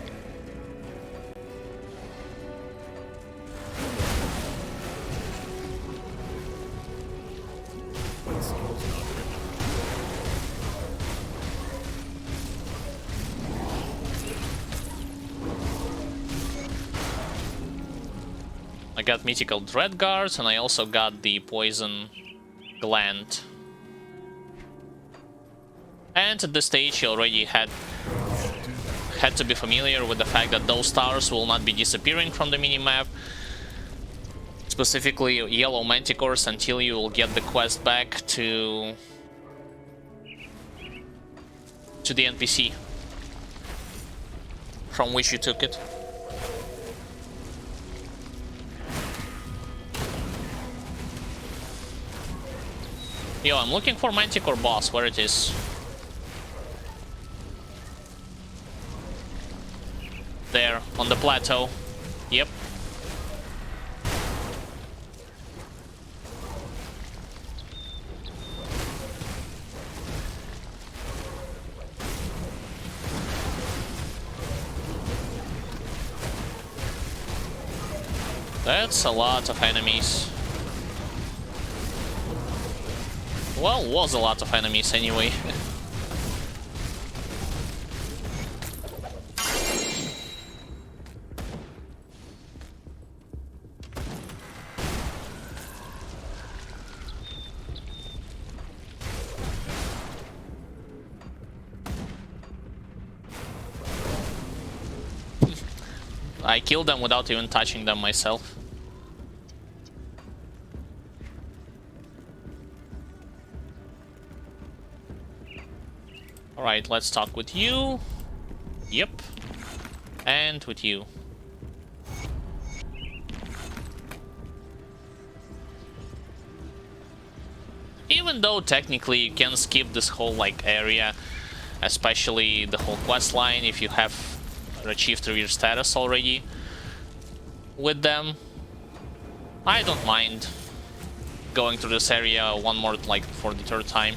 I got mythical dread guards, and I also got the poison gland. And at this stage you already had to be familiar with the fact that those stars will not be disappearing from the minimap. Specifically yellow manticores, until you will get the quest back to the NPC from which you took it. Yo, I'm looking for manticore boss, where it is. There, on the plateau. Yep. That's a lot of enemies. Well, was a lot of enemies anyway. I killed them without even touching them myself. Alright, let's talk with you. Yep. And with you. Even though technically you can skip this whole area, especially the whole quest line if you have achieved revered status already with them, I don't mind going to this area one more, for the third time.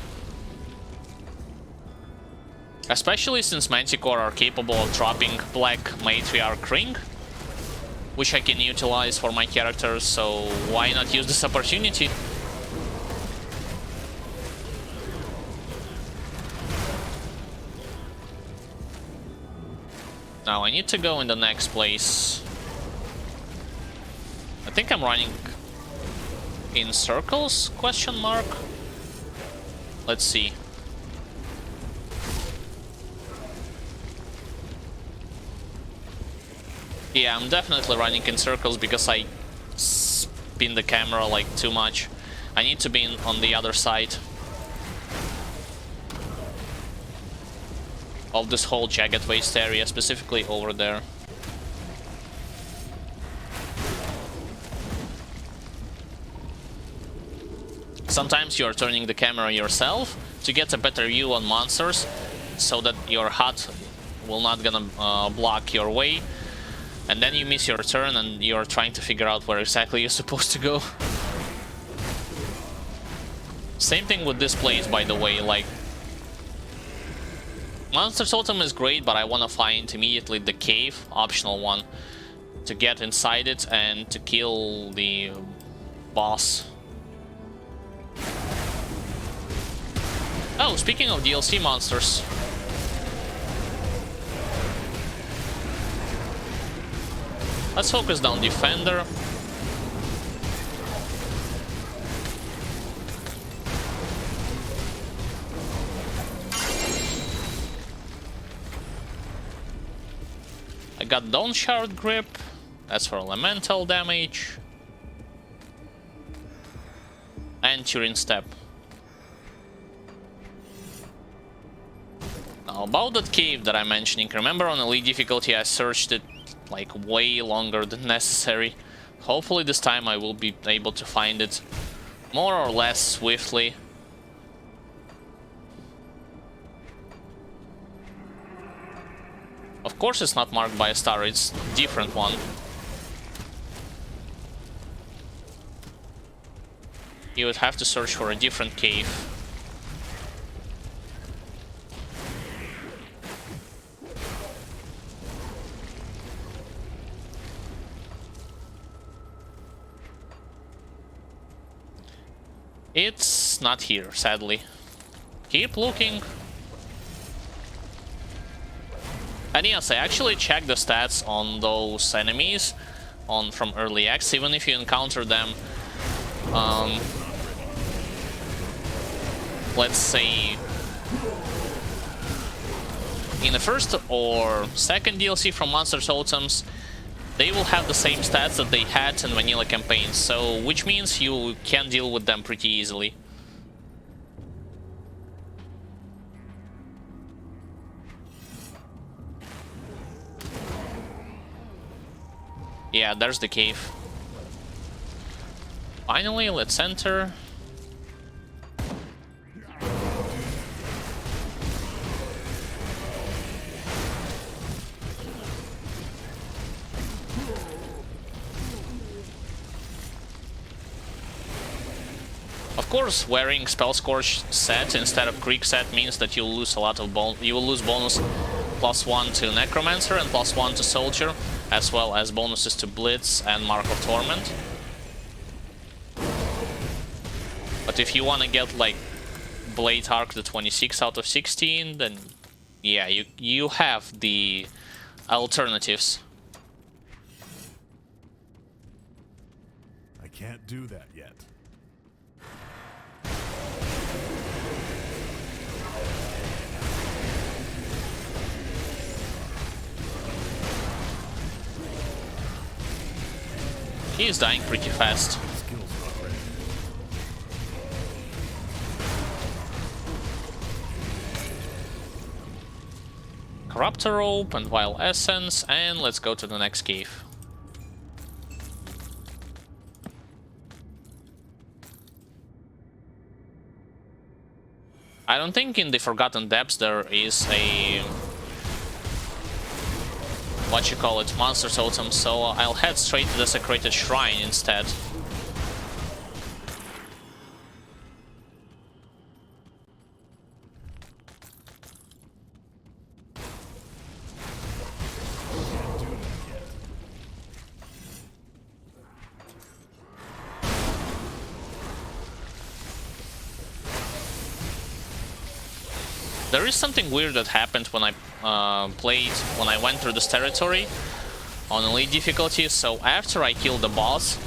Especially since Manticore are capable of dropping Black Matriarch Ring, which I can utilize for my characters, so why not use this opportunity? Now I need to go in the next place. I think I'm running in circles, question mark? Let's see. Yeah, I'm definitely running in circles because I spin the camera too much. I need to be on the other side of this whole jagged waste area, specifically over there. Sometimes you're turning the camera yourself to get a better view on monsters, so that your HUD will not gonna block your way, and then you miss your turn and you're trying to figure out where exactly you're supposed to go. Same thing with this place, by the way, Monster Totem is great, but I want to find immediately the cave, optional one. to get inside it and to kill the boss. Oh, speaking of DLC monsters. Let's focus down Defender. I got Dawn Shard Grip. That's for elemental damage. And Turin Step. Now about that cave that I'm mentioning, remember on elite difficulty I searched it like way longer than necessary. Hopefully this time I will be able to find it more or less swiftly. Of course it's not marked by a star, it's a different one. You would have to search for a different cave. It's not here, sadly. Keep looking. And yes, I actually checked the stats on those enemies from early X, even if you encounter them, let's say, in the first or second DLC from Monster Totems, they will have the same stats that they had in vanilla campaigns, so which means you can deal with them pretty easily. Yeah, there's the cave. Finally, let's enter. Of course, wearing Spell Scorch set instead of Creek set means that you'll lose a lot of you will lose bonus +1 to Necromancer and +1 to Soldier, as well as bonuses to Blitz and Mark of Torment. But if you want to get like Blade Arc to 26 out of 16, then yeah, you have the alternatives. I can't do that yet. He is dying pretty fast. Skill's not ready. Corruptor Rope and Vile Essence, and let's go to the next cave. I don't think in the Forgotten Depths there is a monster totem, so I'll head straight to the Desecrated Shrine instead. There is something weird that happened when I went through this territory on elite difficulty. So after I killed the boss,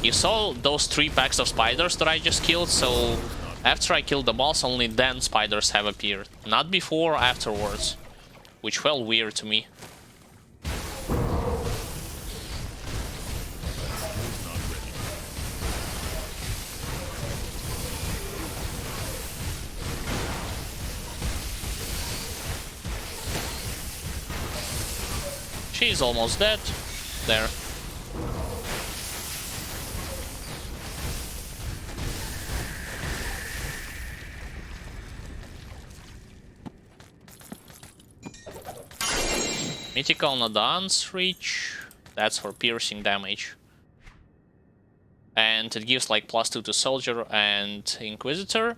you saw those 3 packs of spiders that I just killed. So after I killed the boss, only then spiders have appeared, not before or afterwards, which felt weird to me. She's almost dead. There. Mythical Nadan's Reach. That's for piercing damage. And it gives like +2 to Soldier and Inquisitor.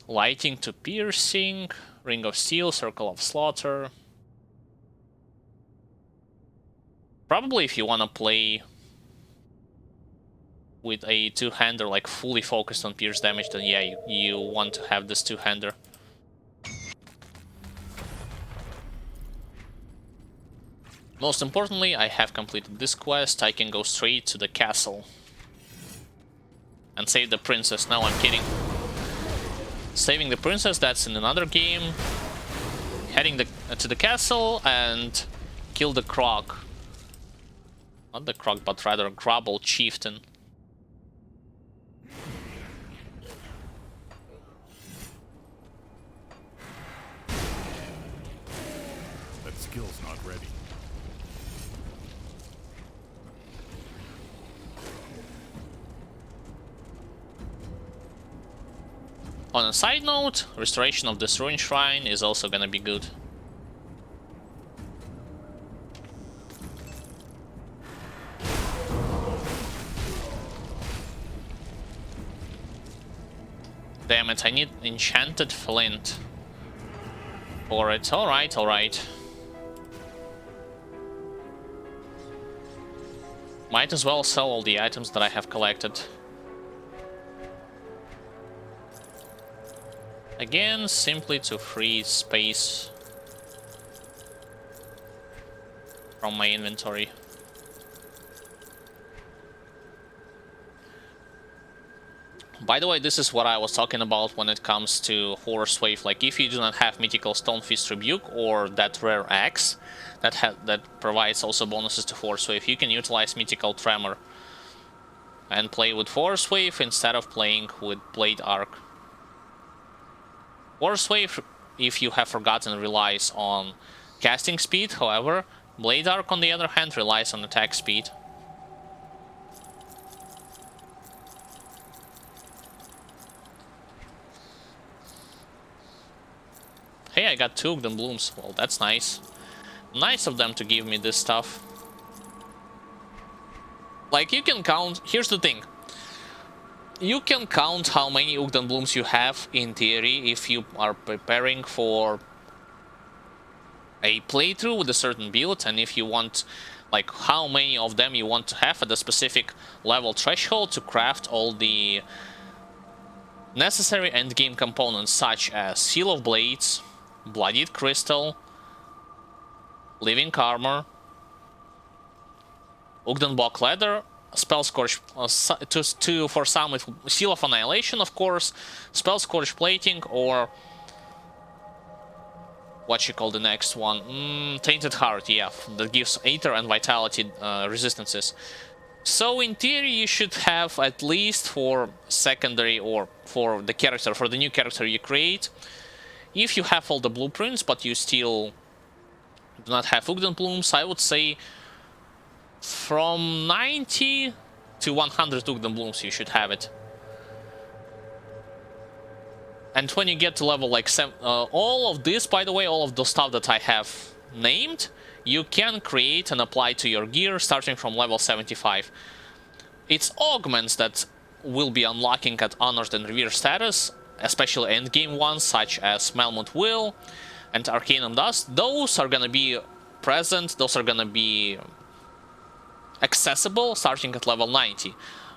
Lighting to piercing. Ring of Steel, Circle of Slaughter. Probably if you want to play with a two-hander, like fully focused on pierce damage, then yeah, you want to have this two-hander. Most importantly, I have completed this quest. I can go straight to the castle and save the princess. No, I'm kidding. Saving the princess, that's in another game. Heading to the castle and kill the croc. Not the croc, but rather Grubble chieftain. That skill's not ready. On a side note, restoration of this ruin shrine is also gonna be good. Damn it, I need enchanted flint for it. Alright, alright. Might as well sell all the items that I have collected. Again, simply to free space from my inventory. By the way, this is what I was talking about when it comes to Horse Wave. Like, if you do not have Mythical Stonefist Rebuke or that rare axe that provides also bonuses to Horse Wave, you can utilize Mythical Tremor and play with Force Wave instead of playing with Blade Arc. Force Wave, if you have forgotten, relies on casting speed. However, Blade Arc, on the other hand, relies on attack speed. Hey, I got 2 Ogden Blooms. Well, that's nice. Nice of them to give me this stuff. Like, you can count... Here's the thing. You can count how many Ogden Blooms you have, in theory, if you are preparing for a playthrough with a certain build, and if you want, like, how many of them you want to have at a specific level threshold to craft all the necessary endgame components, such as Seal of Blades, Bloodied Crystal, Living Armor, Ogden Block Leather, Spell Scorch, for some with Seal of Annihilation, of course, Spell Scorch Plating, or what you call the next one, Tainted Heart, yeah, that gives Aether and Vitality resistances. So in theory you should have at least for secondary or for the character, for the new character you create, if you have all the blueprints but you still do not have Ogden Blooms, I would say from 90 to 100 Ogden Blooms you should have it. And when you get to level like 7, all of this, by the way, all of the stuff that I have named, you can create and apply to your gear starting from level 75. It's augments that will be unlocking at Honored and Revered status, especially endgame ones such as Melmoth Will and Arcanum Dust. Those are gonna be present, those are gonna be accessible starting at level 90.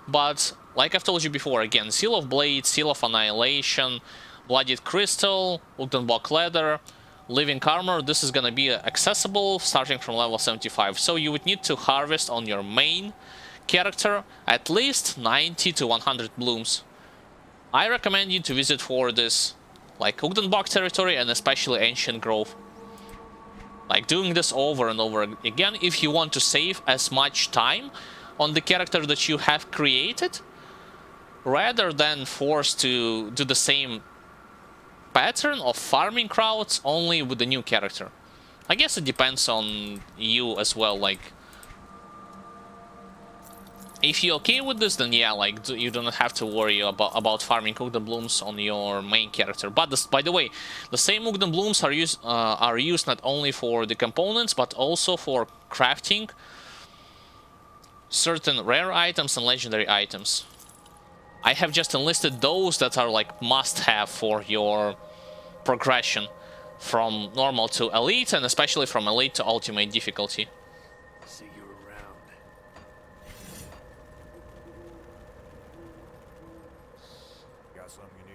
But like I've told you before, again, Seal of Blade, Seal of Annihilation, Bloodied Crystal, Ogden Block Leather, Living Armor, this is gonna be accessible starting from level 75. So you would need to harvest on your main character at least 90 to 100 blooms. I recommend you to visit for this, like Ogden Block territory and especially Ancient Grove. Like doing this over and over again if you want to save as much time on the character that you have created, rather than forced to do the same pattern of farming crowds only with the new character. I guess it depends on you as well, like if you're okay with this, then yeah, like you don't have to worry about farming Ogden Blooms on your main character. But this, by the way, the same Ogden Blooms are used not only for the components but also for crafting certain rare items and legendary items. I have just enlisted those that are like must-have for your progression from normal to elite, and especially from elite to ultimate difficulty. See you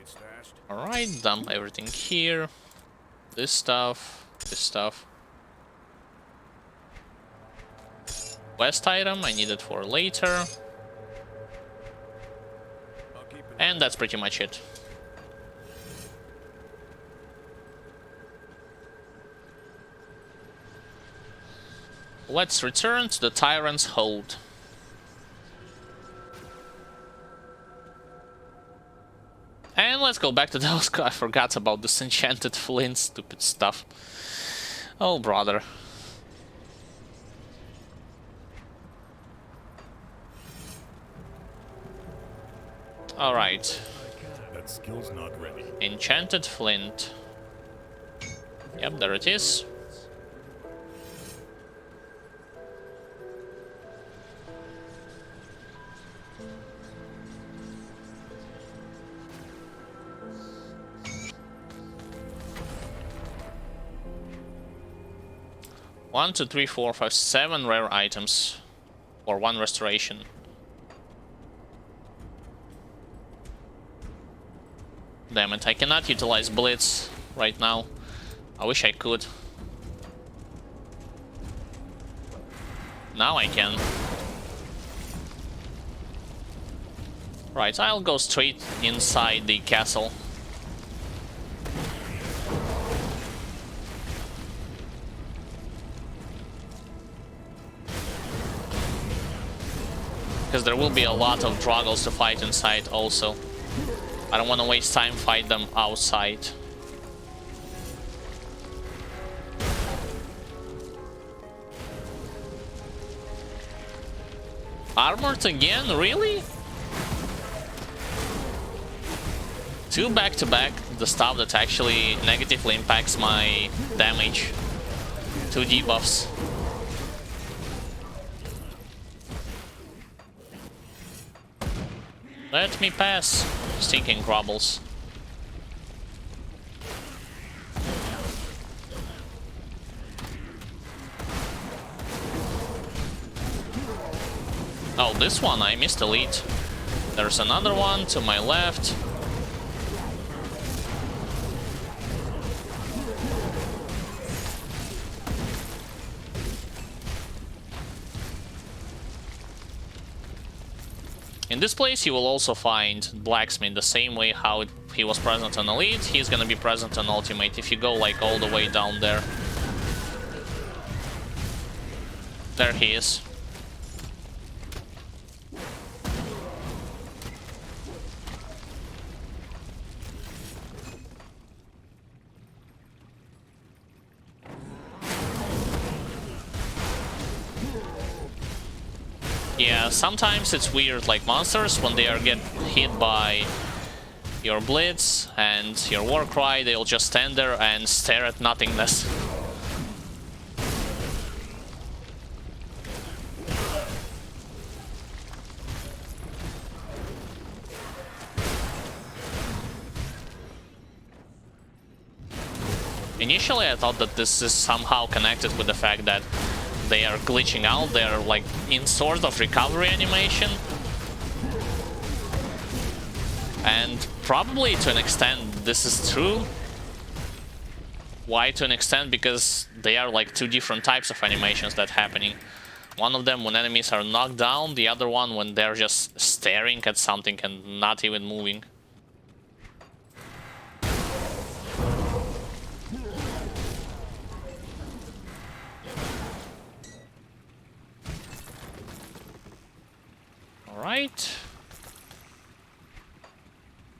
it stashed? Alright, dump everything here. This stuff, this stuff. Quest item, I need it for later. I'll keep an And that's pretty much it. Let's return to the Tyrant's Hold. And let's go back to those. I forgot about this enchanted flint, stupid stuff. Oh, brother. Alright. That skill's not ready. Enchanted flint. Yep, there it is. One, two, three, four, five, 7 rare items for 1 restoration. Damn it, I cannot utilize Blitz right now. I wish I could. Now I can. Right, I'll go straight inside the castle. Because there will be a lot of Droggles to fight inside also. I don't want to waste time fight them outside. Armored again? Really? 2 back-to-back, the stuff that actually negatively impacts my damage. 2 debuffs. Let me pass, stinking grubbles. Oh, this one I missed elite. There's another one to my left. In this place you will also find Blacksmith the same way how he was present on Elite, he's gonna be present on Ultimate if you go like all the way down there. There he is. Yeah, sometimes it's weird, like monsters, when they are get hit by your Blitz and your Warcry, they'll just stand there and stare at nothingness. Initially I thought that this is somehow connected with the fact that they are glitching out, they're like in sort of recovery animation. And probably to an extent this is true. Why to an extent? Because they are like 2 different types of animations that happening. One of them when enemies are knocked down, the other one when they're just staring at something and not even moving. Alright.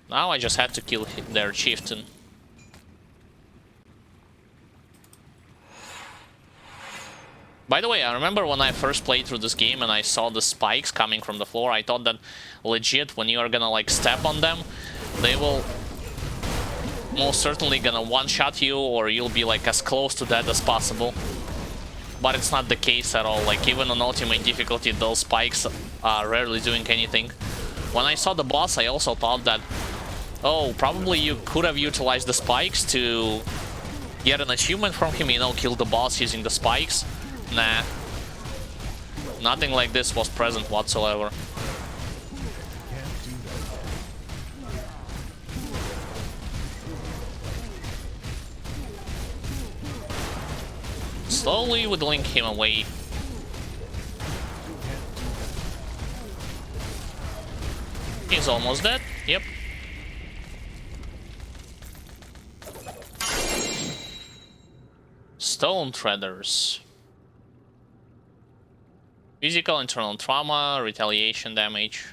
Now I just had to kill their chieftain. By the way, I remember when I first played through this game and I saw the spikes coming from the floor, I thought that legit when you are gonna like step on them, they will most certainly gonna one-shot you or you'll be like as close to that as possible. But it's not the case at all, like even on ultimate difficulty those spikes are rarely doing anything. When I saw the boss I also thought that, oh, probably you could have utilized the spikes to get an achievement from him, you know, kill the boss using the spikes. Nah. Nothing like this was present whatsoever. slowly whittling him away. He's almost dead. Yep. Stone Treaders. Physical, internal trauma, retaliation damage.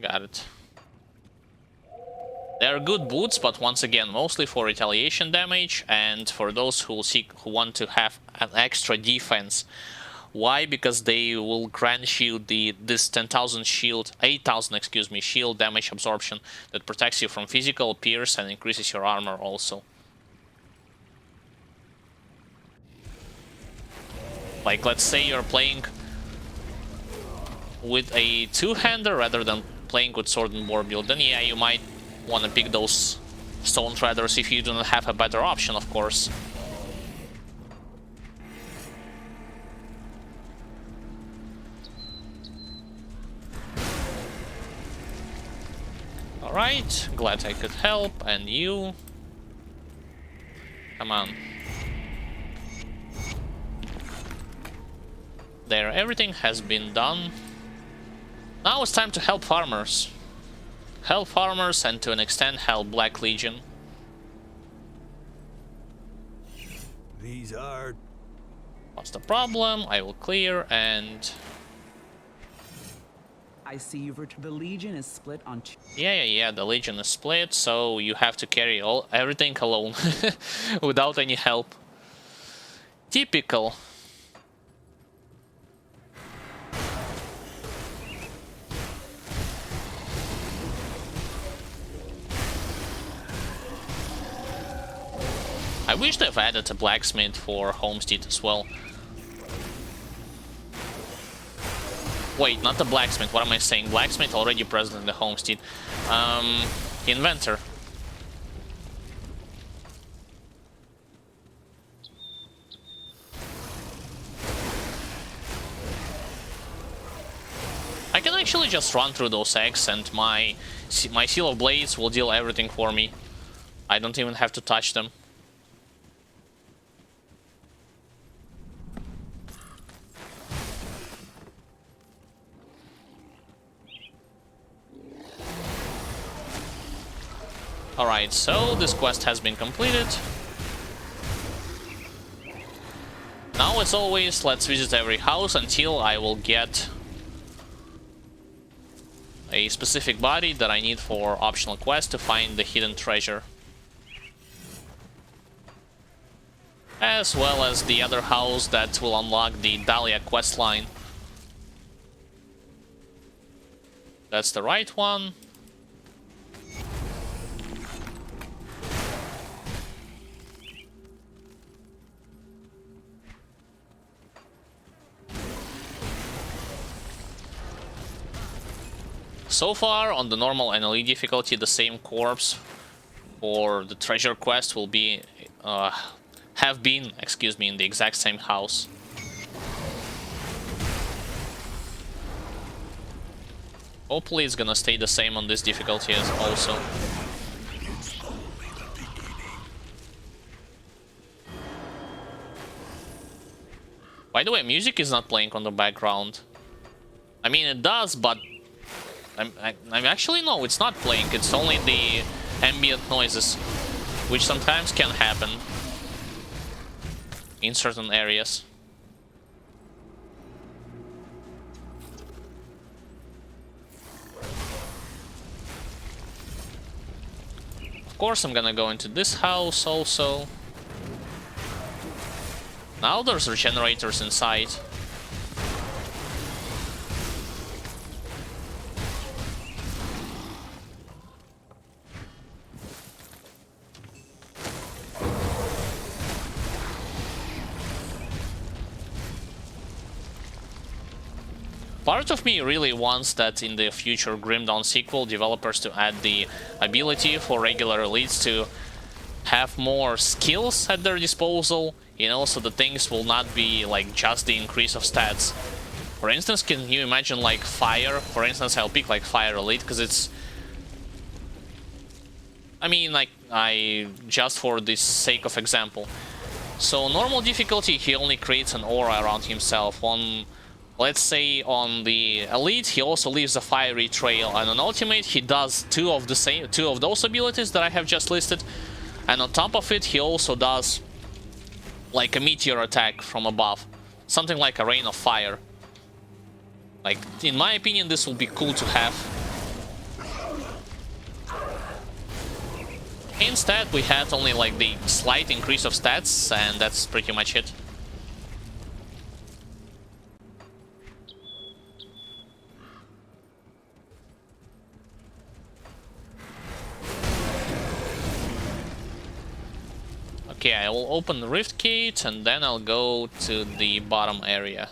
Got it. They are good boots, but once again, mostly for retaliation damage and for those who want to have an extra defense. Why? Because they will grant you this 10,000 shield, 8,000 excuse me, shield damage absorption that protects you from physical, pierce, and increases your armor also. Like, let's say you're playing with a two-hander rather than playing with sword and board build, then yeah, you might want to pick those Stone Treaders if you do not have a better option, of course. Alright, glad I could help, and you... Come on. There, everything has been done. Now it's time to help farmers. Help farmers and to an extent help Black Legion. These are... What's the problem? I will clear and... I see you've the Legion is split on two. Yeah, the Legion is split, so you have to carry everything alone. Without any help. Typical. I wish they've added a blacksmith for Homestead as well. Wait, not the blacksmith, what am I saying? Blacksmith already present in the Homestead. Inventor. I can actually just run through those eggs and my Seal of Blades will deal everything for me. I don't even have to touch them. Alright, so this quest has been completed. Now as always, let's visit every house until I will get a specific body that I need for optional quest to find the hidden treasure. As well as the other house that will unlock the Dahlia questline. That's the right one. So far, on the normal NLE difficulty, the same corpse for the treasure quest will be, have been, excuse me, in the exact same house. Hopefully it's gonna stay the same on this difficulty as also. By the way, music is not playing on the background. I mean, it does, but I'm actually, no, it's not playing. It's only the ambient noises, which sometimes can happen in certain areas. Of course, I'm gonna go into this house also. Now there's regenerators inside. Part of me really wants that in the future Grim Dawn sequel, developers to add the ability for regular elites to have more skills at their disposal, you know, so the things will not be like just the increase of stats. For instance, can you imagine like fire? For instance, I'll pick like fire elite because it's... I mean, like, just for the sake of example. So normal difficulty, he only creates an aura around himself. On, let's say, on the elite, he also leaves a fiery trail, and on ultimate, he does two of those abilities that I have just listed, and on top of it, he also does like a meteor attack from above, something like a rain of fire. Like, in my opinion, this will be cool to have. Instead, we had only like the slight increase of stats, and that's pretty much it. Okay, I will open the Rift Gate, and then I'll go to the bottom area.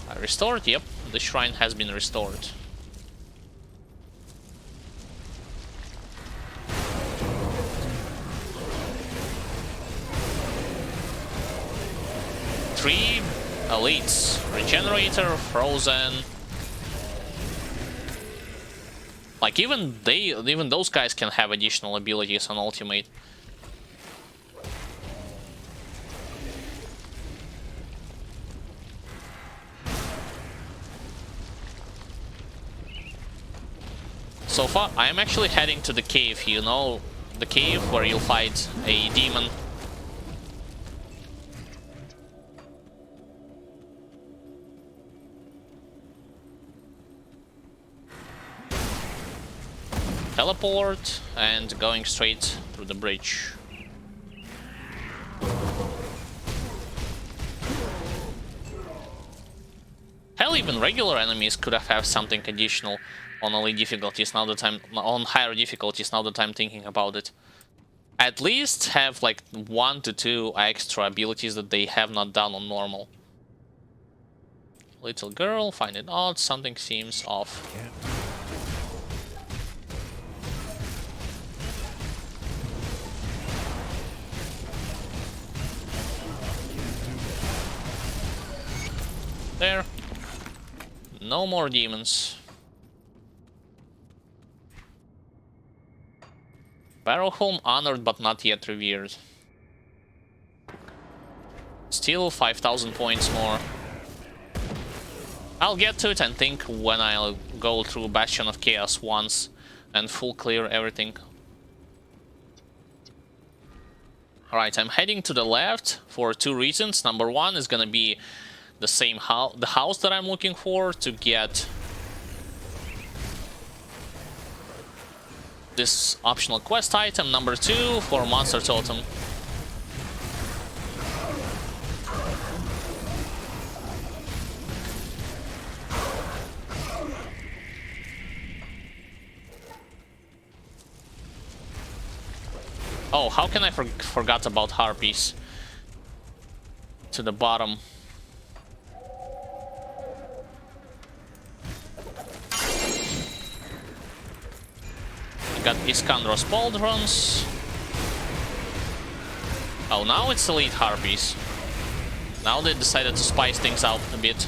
I restored, yep, the shrine has been restored. Three elites, Regenerator, Frozen. Like even those guys can have additional abilities on ultimate. So far, I am actually heading to the cave, you know, the cave where you'll fight a demon. Teleport and going straight through the bridge. Hell, even regular enemies could have something additional on elite difficulties now that on higher difficulties now that I'm thinking about it. At least have like 1 to 2 extra abilities that they have not done on normal. Little girl, find it odd, something seems off. There. No more demons. Barrowholm honored but not yet revered. Still 5,000 points more. I'll get to it and think when I'll go through Bastion of Chaos once and full clear everything. Alright, I'm heading to the left for 2 reasons. Number 1 is gonna be the same the house that I'm looking for to get this optional quest item. Number 2 for Monster Totem. Oh, how can I forgot about harpies? To the bottom. Got Iskandros Pauldrons. Oh, now it's elite harpies. Now they decided to spice things out a bit.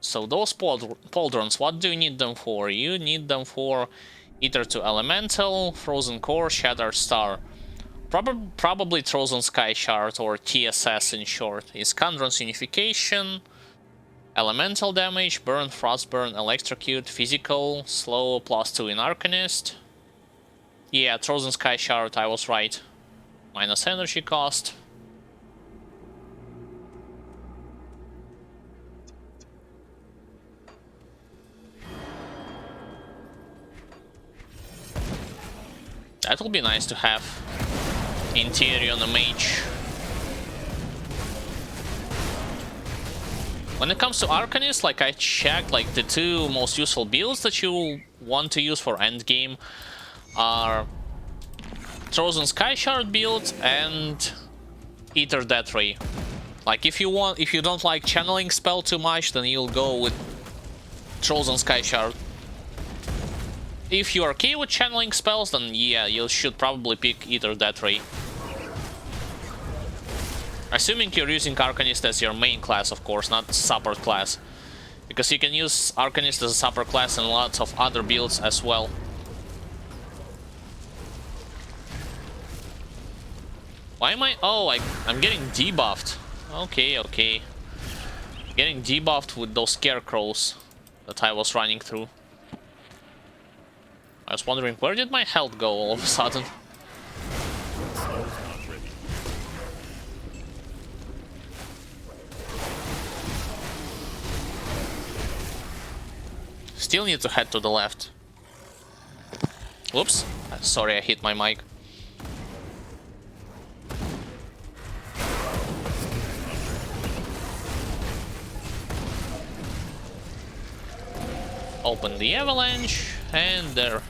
So those pauldrons, what do you need them for? You need them for either to Elemental, Frozen Core, Shattered Star. Probably Frozen Sky Shard or TSS in short. Iskandron's Unification, Elemental Damage, Burn, Frostburn, Electrocute, Physical, Slow, +2 in Arcanist. Yeah, Frozen Sky Shard, I was right. Minus energy cost. That will be nice to have. Interior on a mage. When it comes to Arcanist, like I checked, like the 2 most useful builds that you want to use for endgame are Frozen Sky Shard build and Ether Death Ray. Like if you don't like channeling spell too much, then you'll go with Frozen Sky Shard. If you're okay with channeling spells, then yeah, you should probably pick either that ray. Assuming you're using Arcanist as your main class, of course, not support class. Because you can use Arcanist as a support class in lots of other builds as well. Why am I... Oh, I'm getting debuffed. Okay, okay. Getting debuffed with those scarecrows that I was running through. I was wondering, where did my health go all of a sudden? Still need to head to the left. Whoops. Sorry, I hit my mic. Open the avalanche, and there.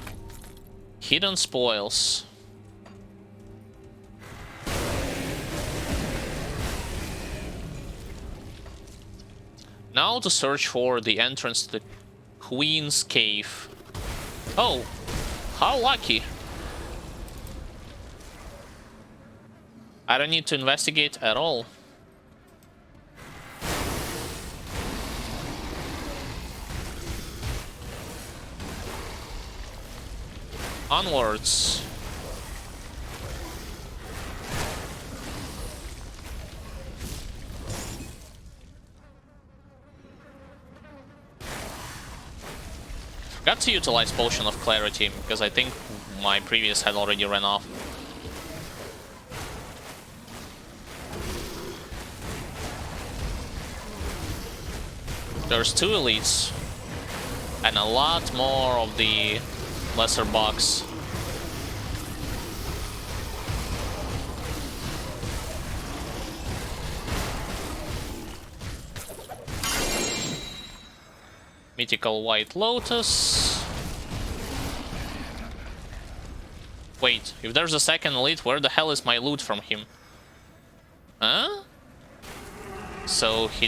Hidden spoils. Now to search for the entrance to the Queen's Cave. Oh, how lucky. I don't need to investigate at all. Onwards. Forgot to utilize Potion of Clarity, because I think my previous had already ran off. There's 2 elites. And a lot more of the lesser box. Mythical White Lotus. Wait, if there's a second elite, where the hell is my loot from him? Huh? So he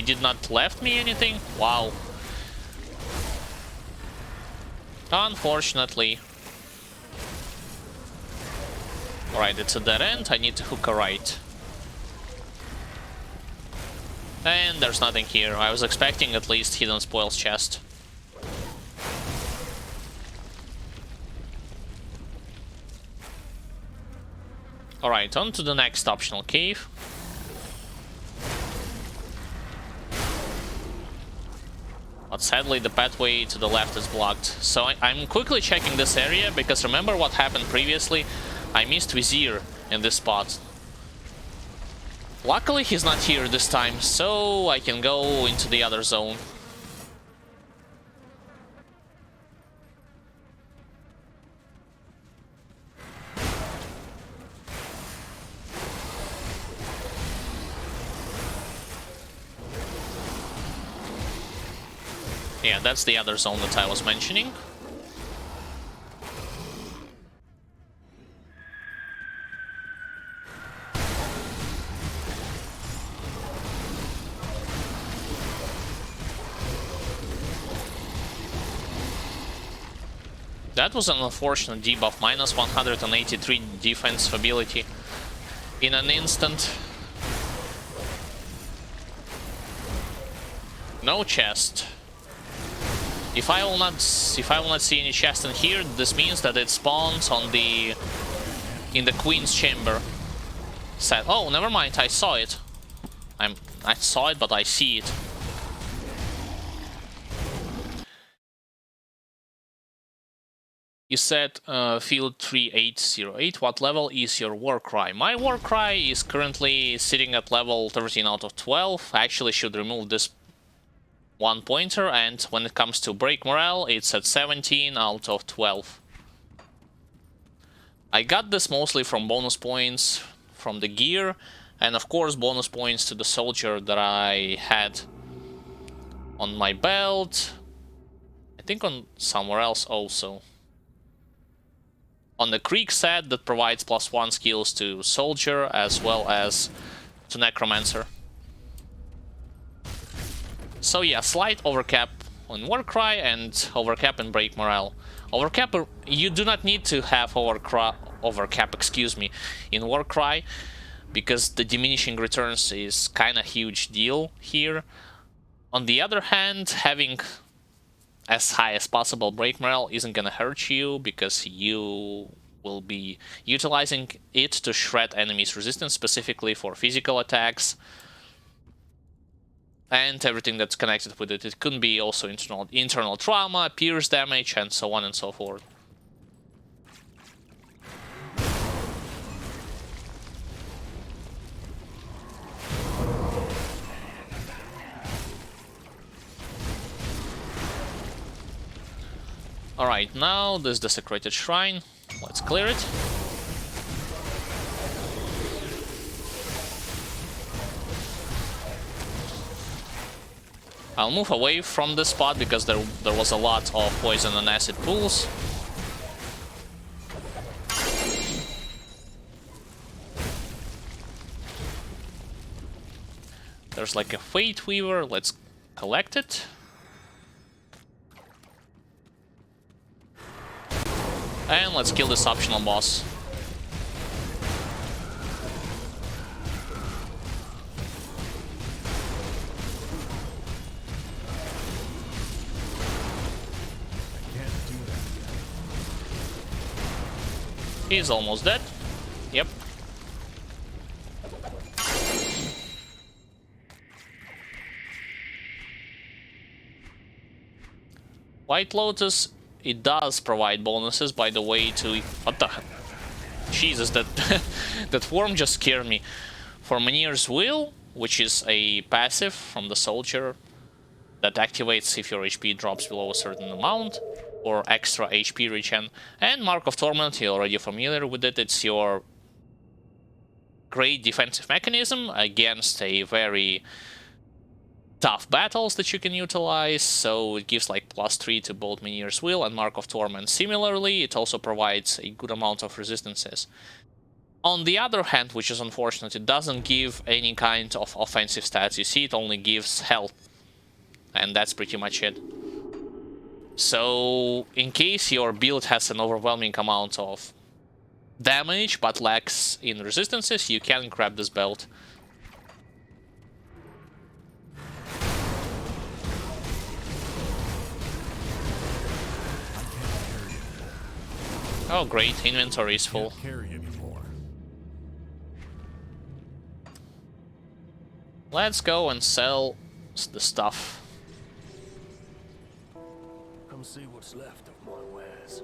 did not left me anything? Wow. Unfortunately. Alright, it's a dead end, I need to hook a right. And there's nothing here. I was expecting at least Hidden Spoils chest. Alright, on to the next optional cave. But sadly the pathway to the left is blocked. So I'm quickly checking this area, because remember what happened previously? I missed Vizier in this spot. Luckily he's not here this time, so I can go into the other zone. Yeah, that's the other zone that I was mentioning. That was an unfortunate debuff, minus 183 defense ability in an instant. No chest. If I will not see any chest in here, this means that it spawns on in the Queen's Chamber. Sad. Oh, never mind, I saw it. I saw it, but I see it. You said field 3808. What level is your war cry? My war cry is currently sitting at level 13 out of 12. I actually should remove this one pointer, and when it comes to break morale, it's at 17 out of 12. I got this mostly from bonus points from the gear, and of course bonus points to the soldier that I had on my belt. I think on somewhere else also. On the Creek set that provides +1 skills to Soldier as well as to Necromancer. So yeah, slight overcap on Warcry and overcap and Break Morale. Overcap, you do not need to have overcap, excuse me, in Warcry, because the diminishing returns is kind of huge deal here. On the other hand, having as high as possible break morale isn't gonna hurt you, because you will be utilizing it to shred enemies' resistance, specifically for physical attacks and everything that's connected with it. It could be also internal trauma, pierce damage, and so on and so forth. Alright, now this desecrated shrine. Let's clear it. I'll move away from this spot because there was a lot of poison and acid pools. There's like a Fate Weaver, let's collect it. And let's kill this optional boss. He's almost dead. Yep. White Lotus, it does provide bonuses, by the way, to... What the... Jesus, that that worm just scared me. For Manier's Will, which is a passive from the soldier that activates if your HP drops below a certain amount, or extra HP regen. And Mark of Torment, you're already familiar with it. It's your great defensive mechanism against a very tough battles that you can utilize, so it gives like +3 to both Manier's Will and Mark of Torment. Similarly, it also provides a good amount of resistances. On the other hand, which is unfortunate, it doesn't give any kind of offensive stats. You see, it only gives health, and that's pretty much it. So, in case your build has an overwhelming amount of damage but lacks in resistances, you can grab this belt. Oh great, inventory is full. Can't carry anymore. Let's go and sell the stuff. Come see what's left of my wares.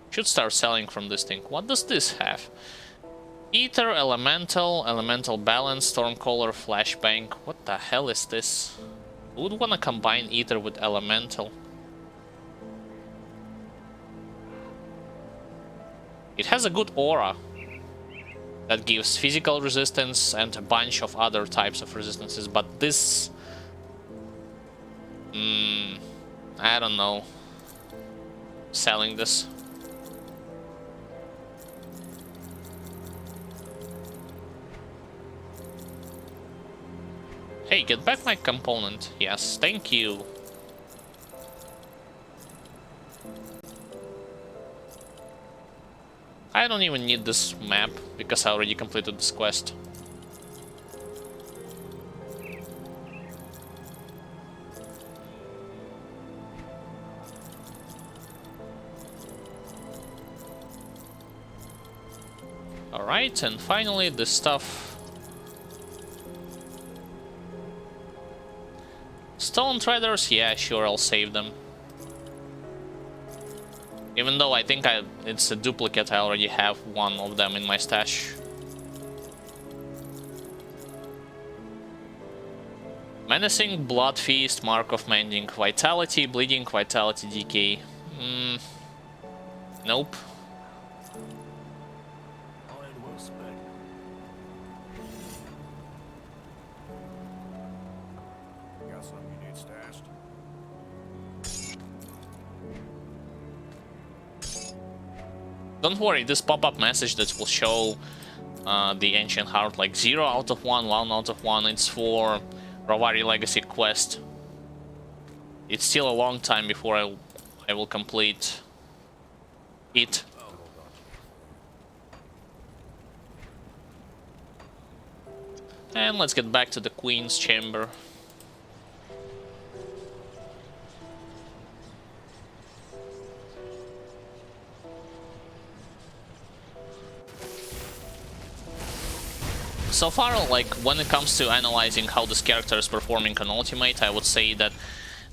Should start selling from this thing. What does this have? Ether, Elemental Balance, Stormcaller, Flashbang. What the hell is this? Who would want to combine Ether with Elemental? It has a good aura that gives physical resistance and a bunch of other types of resistances, but this... I don't know. Selling this. Hey, get back my component. Yes, thank you. I don't even need this map, because I already completed this quest. Alright, and finally this stuff. Stone Treaders, yeah, sure, I'll save them. Even though I think it's a duplicate, I already have one of them in my stash. Menacing, Blood Feast, Mark of Mending, Vitality, Bleeding, Vitality, Decay. Nope. Iron well spent. Got something you need stashed? Don't worry, this pop-up message that will show the Ancient Heart, like 0 out of 1, 1 out of 1, it's for Ravari Legacy quest. It's still a long time before I I will complete it. And let's get back to the Queen's chamber. So far, like, when it comes to analyzing how this character is performing on Ultimate, I would say that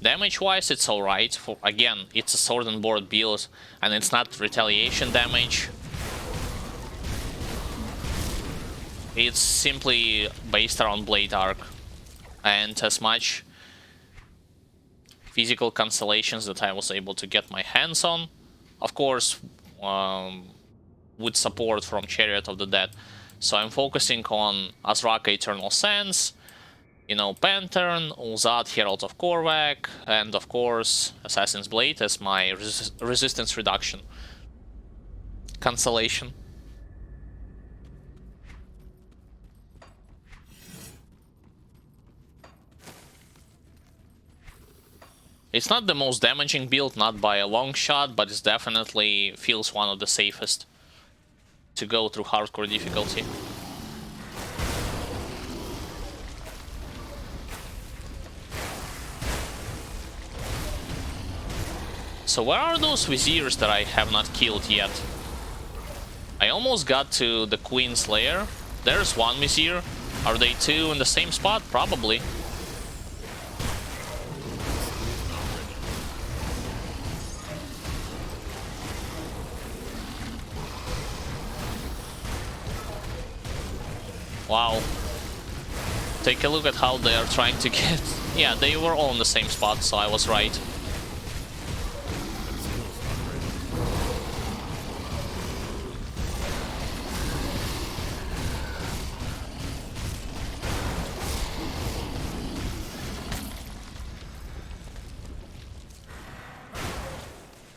damage-wise, it's alright. Again, it's a sword and board build, and it's not retaliation damage. It's simply based around Blade Arc, and as much physical constellations that I was able to get my hands on, of course, with support from Chariot of the Dead. So I'm focusing on Azraka Eternal Sands, you know, Pantern, Ulzad Herald of Korvac, and of course Assassin's Blade as my resistance reduction constellation. It's not the most damaging build, not by a long shot, but it definitely feels one of the safest to go through hardcore difficulty. So where are those Viziers that I have not killed yet? I almost got to the Queen's lair. There's one Vizier. Are they two in the same spot? Probably. Wow. Take a look at how they are trying to get... Yeah, they were all in the same spot, so I was right.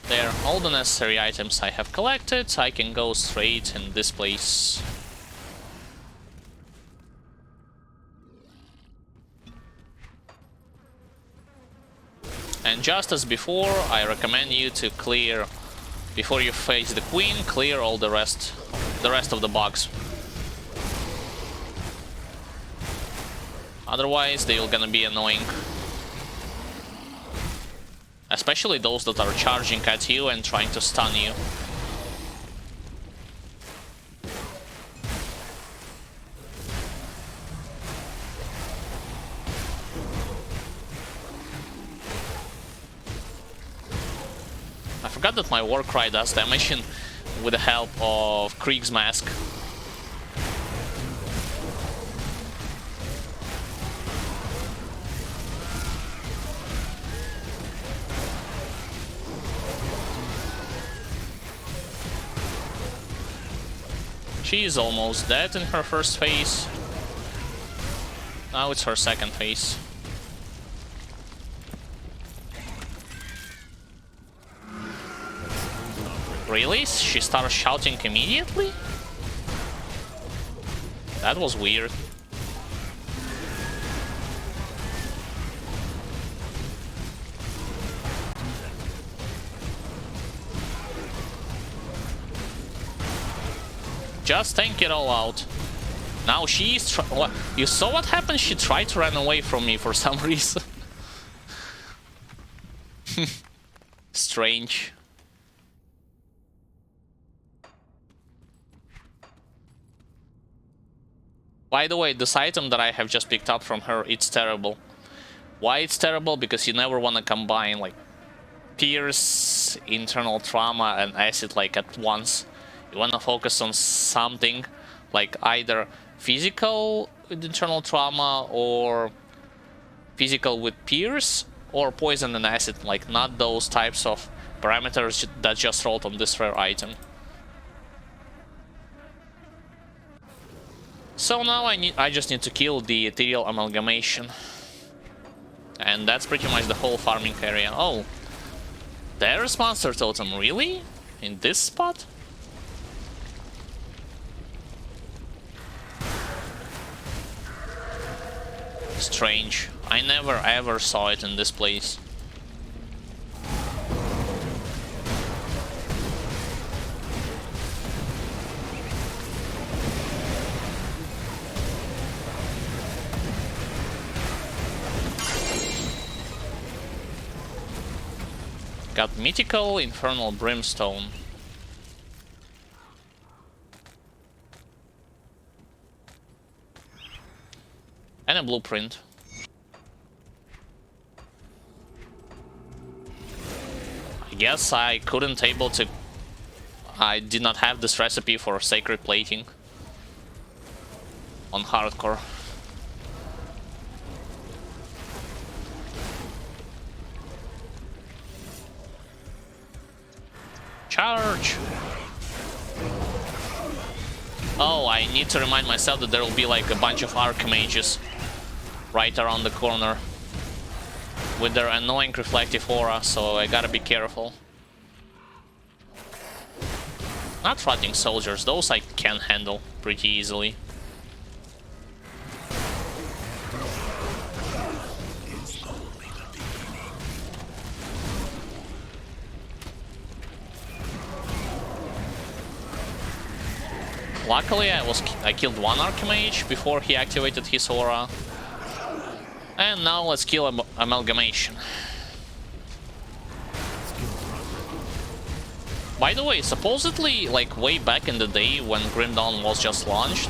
There, all the necessary items I have collected. I can go straight in this place. And just as before, I recommend you to clear, before you face the Queen, clear all the rest of the bugs. Otherwise, they are gonna be annoying. Especially those that are charging at you and trying to stun you. I forgot that my Warcry does damage with the help of Krieg's Mask. She is almost dead in her first phase. Now it's her second phase. Really? She started shouting immediately? That was weird. Just tank it all out. Now she's what? You saw what happened? She tried to run away from me for some reason. Strange. By the way, this item that I have just picked up from her, it's terrible. Why it's terrible? Because you never want to combine like Pierce, Internal Trauma, and Acid like at once. You want to focus on something like either physical with Internal Trauma or physical with Pierce or Poison and Acid, like not those types of parameters that just rolled on this rare item. So now I just need to kill the Ethereal Amalgamation. And that's pretty much the whole farming area. Oh, there's Monster Totem, really? In this spot? Strange. I never ever saw it in this place. Got Mythical Infernal Brimstone. And a blueprint. I guess I couldn't able to... I did not have this recipe for sacred plating on hardcore. Charge! Oh, I need to remind myself that there will be like a bunch of archmages right around the corner with their annoying reflective aura, so I gotta be careful. Not fighting soldiers, those I can handle pretty easily. Luckily, I killed one Archmage before he activated his aura. And now let's kill Amalgamation. By the way, supposedly, like way back in the day when Grim Dawn was just launched,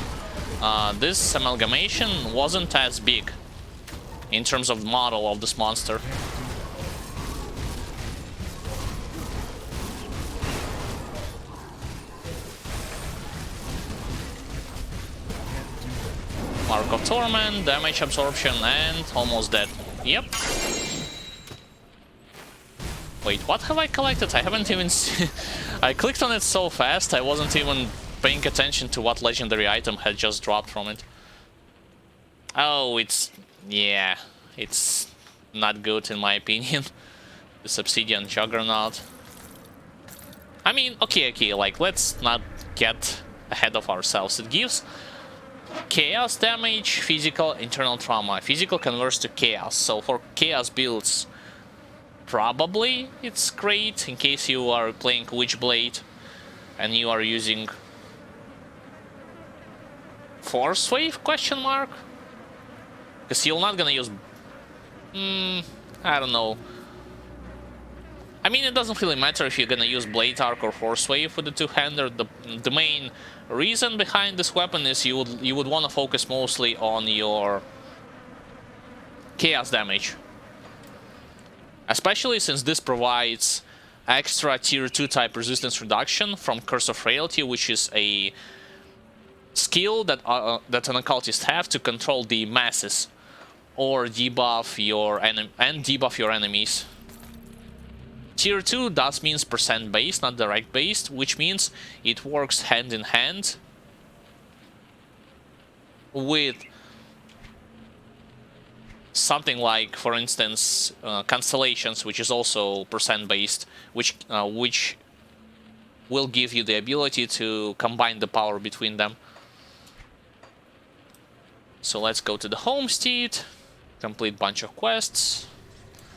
this Amalgamation wasn't as big in terms of model of this monster. Mark of Torment, damage absorption, and almost dead. Yep. Wait, what have I collected? I haven't even seen... I clicked on it so fast, I wasn't even paying attention to what legendary item had just dropped from it. Oh, it's... yeah, it's not good in my opinion. This Obsidian Juggernaut. I mean, okay, like, let's not get ahead of ourselves. It gives chaos damage, physical, internal trauma. Physical converts to chaos, so for chaos builds, probably it's great in case you are playing Witchblade and you are using Force Wave, question mark? Because you're not gonna use... I don't know. I mean, it doesn't really matter if you're gonna use Blade Arc or Force Wave with the two-hander. The main reason behind this weapon is you would want to focus mostly on your chaos damage. Especially since this provides extra tier 2 type resistance reduction from Curse of Frailty, which is a skill that an occultist have to control the masses or debuff your enemies. Tier 2 does means percent based, not direct based, which means it works hand in hand with something like, for instance, Constellations, which is also percent based, which will give you the ability to combine the power between them. So let's go to the homestead, complete bunch of quests,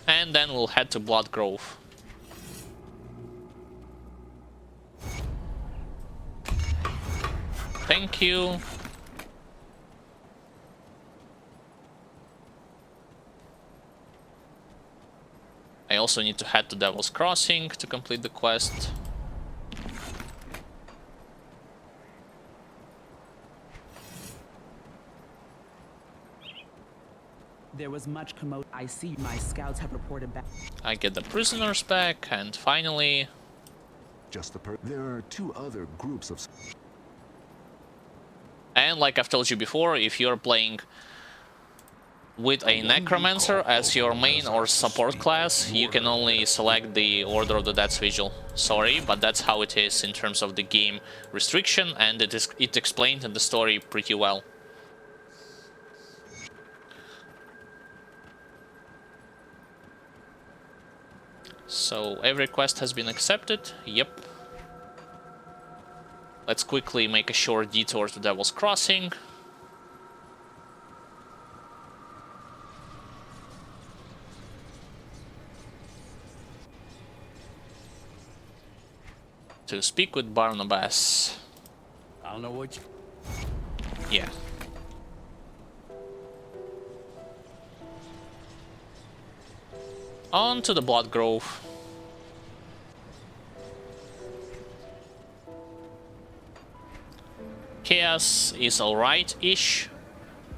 and then we'll head to Blood Grove. Thank you. I also need to head to Devil's Crossing to complete the quest. There was much commotion. I see my scouts have reported back. I get the prisoners back, and finally... Just there are two other groups of... And like I've told you before, if you're playing with a Necromancer as your main or support class, you can only select the Order of the Death's Vigil. Sorry, but that's how it is in terms of the game restriction, and it explained in the story pretty well. So every quest has been accepted. Yep. Let's quickly make a short detour to Devil's Crossing. To speak with Barnabas. I don't know what you... Yeah. On to the Blood Grove. Chaos is alright-ish.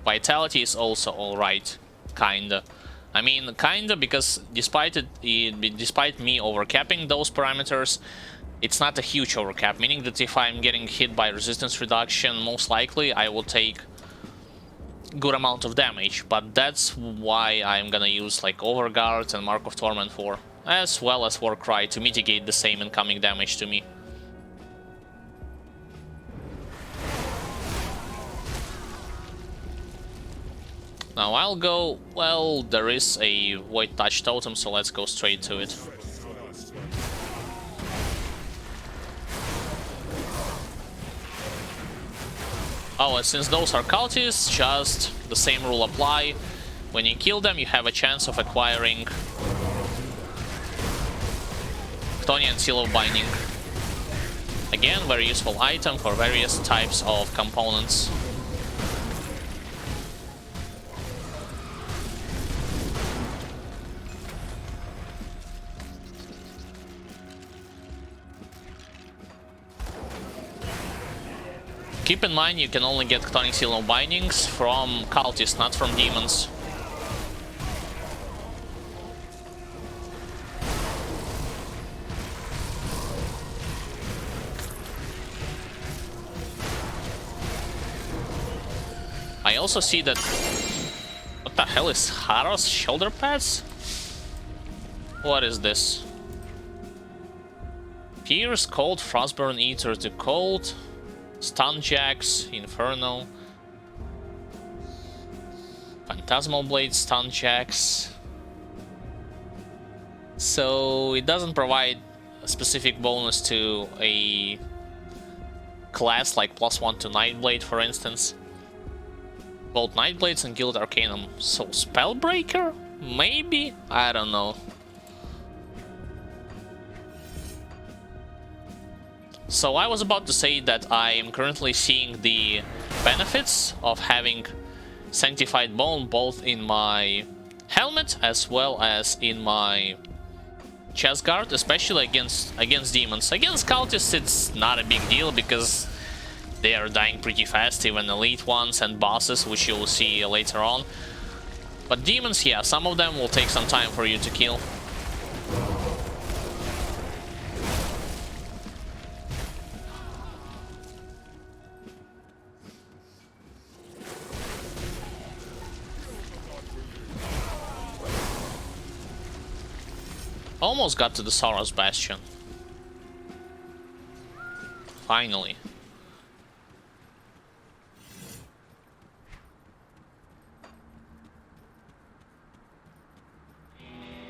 Vitality is also alright, kinda. I mean, kinda, because despite me overcapping those parameters, it's not a huge overcap, meaning that if I'm getting hit by resistance reduction, most likely I will take good amount of damage, but that's why I'm gonna use like Overguard and Mark of Torment for, as well as Warcry to mitigate the same incoming damage to me. Now I'll go, well, there is a Void Touch totem, so let's go straight to it. Oh, and since those are cultists, just the same rule apply. When you kill them, you have a chance of acquiring Chthonian Seal of Binding. Again, very useful item for various types of components. Keep in mind, you can only get Chthonic Seal of Bindings from cultists, not from demons. I also see that... What the hell is Haros shoulder pads? What is this? Pierce, Cold, Frostburn, Eater to Cold, Stun Jacks, Inferno, Phantasmal Blade, Stun Jacks. So it doesn't provide a specific bonus to a class like +1 to Nightblade, for instance. Both Nightblades and Guild Arcanum. So Spellbreaker? Maybe? I don't know. So I was about to say that I am currently seeing the benefits of having Sanctified Bone both in my helmet as well as in my chest guard, especially against demons. Against cultists it's not a big deal because they are dying pretty fast, even elite ones and bosses, which you will see later on. But demons, yeah, some of them will take some time for you to kill. Almost got to the Soros Bastion. Finally.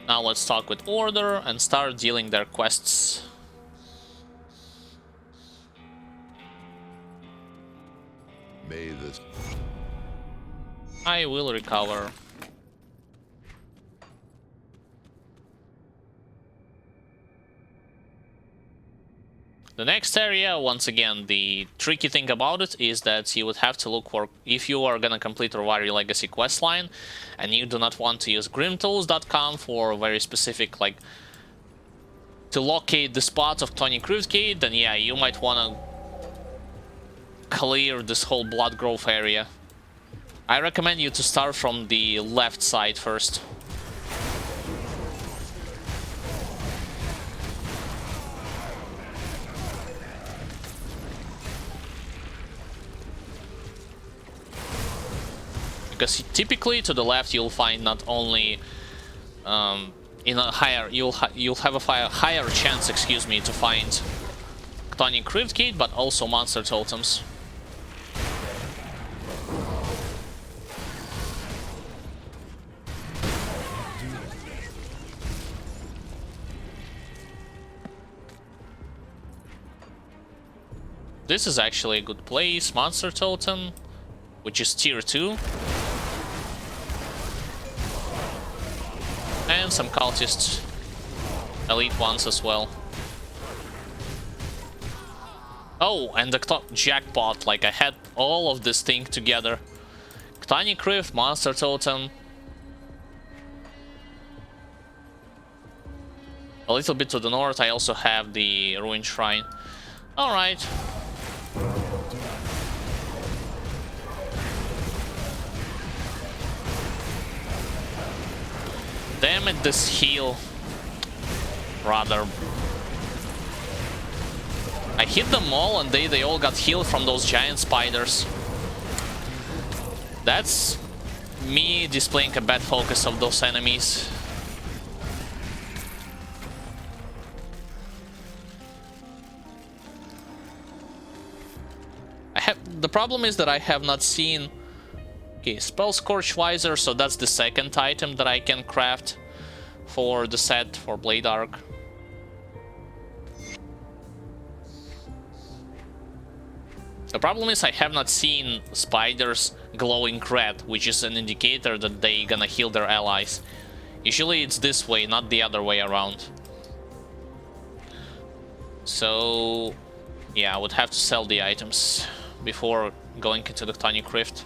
Now let's talk with Order and start dealing their quests. May this... I will recover. The next area, once again, the tricky thing about it is that you would have to look for, if you are gonna complete Orvari Legacy questline, and you do not want to use grimtools.com for very specific, like, to locate the spot of Chthonic Riftgate, then yeah, you might wanna clear this whole Blood Grove area. I recommend you to start from the left side first. Because typically to the left you'll find not only in a higher you'll have a higher chance, excuse me, to find Chthonic Riftgate, but also monster totems. This is actually a good place, monster totem, which is tier 2. And some cultists, elite ones as well. Oh, and the jackpot, like I had all of this thing together. Chthonic Rift, monster totem. A little bit to the north I also have the Ruined Shrine. Alright. damn it, this heal. Rather. I hit them all and they all got healed from those giant spiders. That's me displaying a bad focus of those enemies. The problem is that I have not seen... Okay, Spell Scorch Visor, so that's the second item that I can craft for the set for Blade Arc. The problem is I have not seen spiders glowing red, which is an indicator that they gonna heal their allies. Usually it's this way, not the other way around. So yeah, I would have to sell the items before going into the Tonic Rift.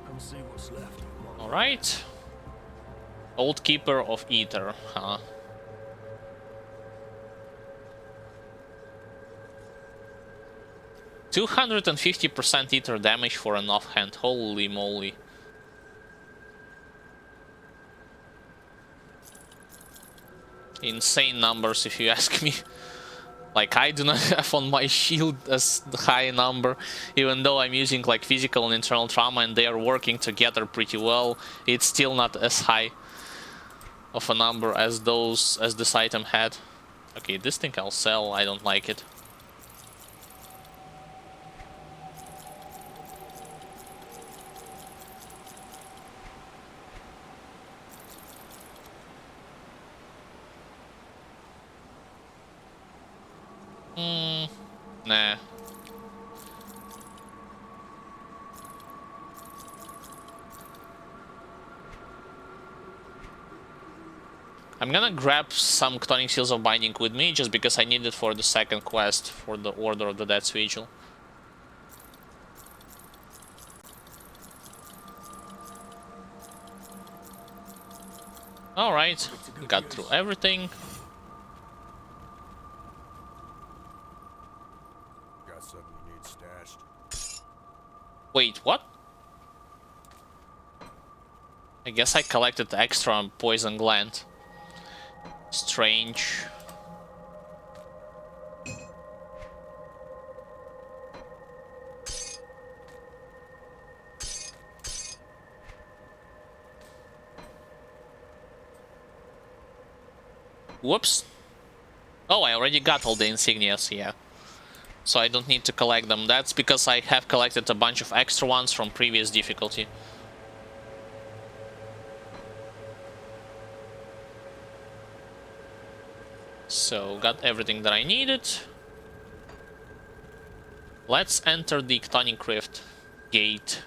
Come see what's left. Alright. Old Keeper of Ether, huh? %250% ether damage for an offhand. Holy moly. Insane numbers, if you ask me. Like, I do not have on my shield as high a number, even though I'm using like physical and internal trauma and they are working together pretty well. It's still not as high of a number as this item had. Okay, this thing I'll sell. I don't like it. Nah. I'm gonna grab some Chthonic Seals of Binding with me, just because I need it for the second quest, for the Order of the Death's Vigil. Alright, got through everything. Got something you need stashed? Wait, what? I guess I collected extra poison gland. Strange. Whoops. Oh, I already got all the insignias, yeah. So I don't need to collect them. That's because I have collected a bunch of extra ones from previous difficulty. So, got everything that I needed. Let's enter the Chthonic Rift gate.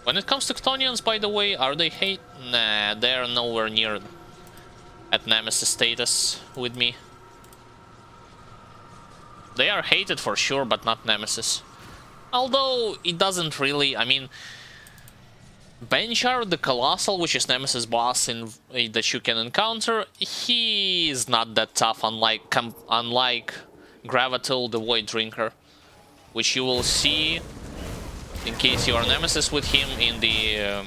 When it comes to Chthonians, by the way, are they hate? Nah, they're nowhere near at Nemesis status with me. They are hated for sure, but not Nemesis. Although, it doesn't really, I mean... Benjar, the Colossal, which is Nemesis boss that you can encounter, he is not that tough, unlike Gravatul, the Void Drinker, which you will see in case you are Nemesis with him in the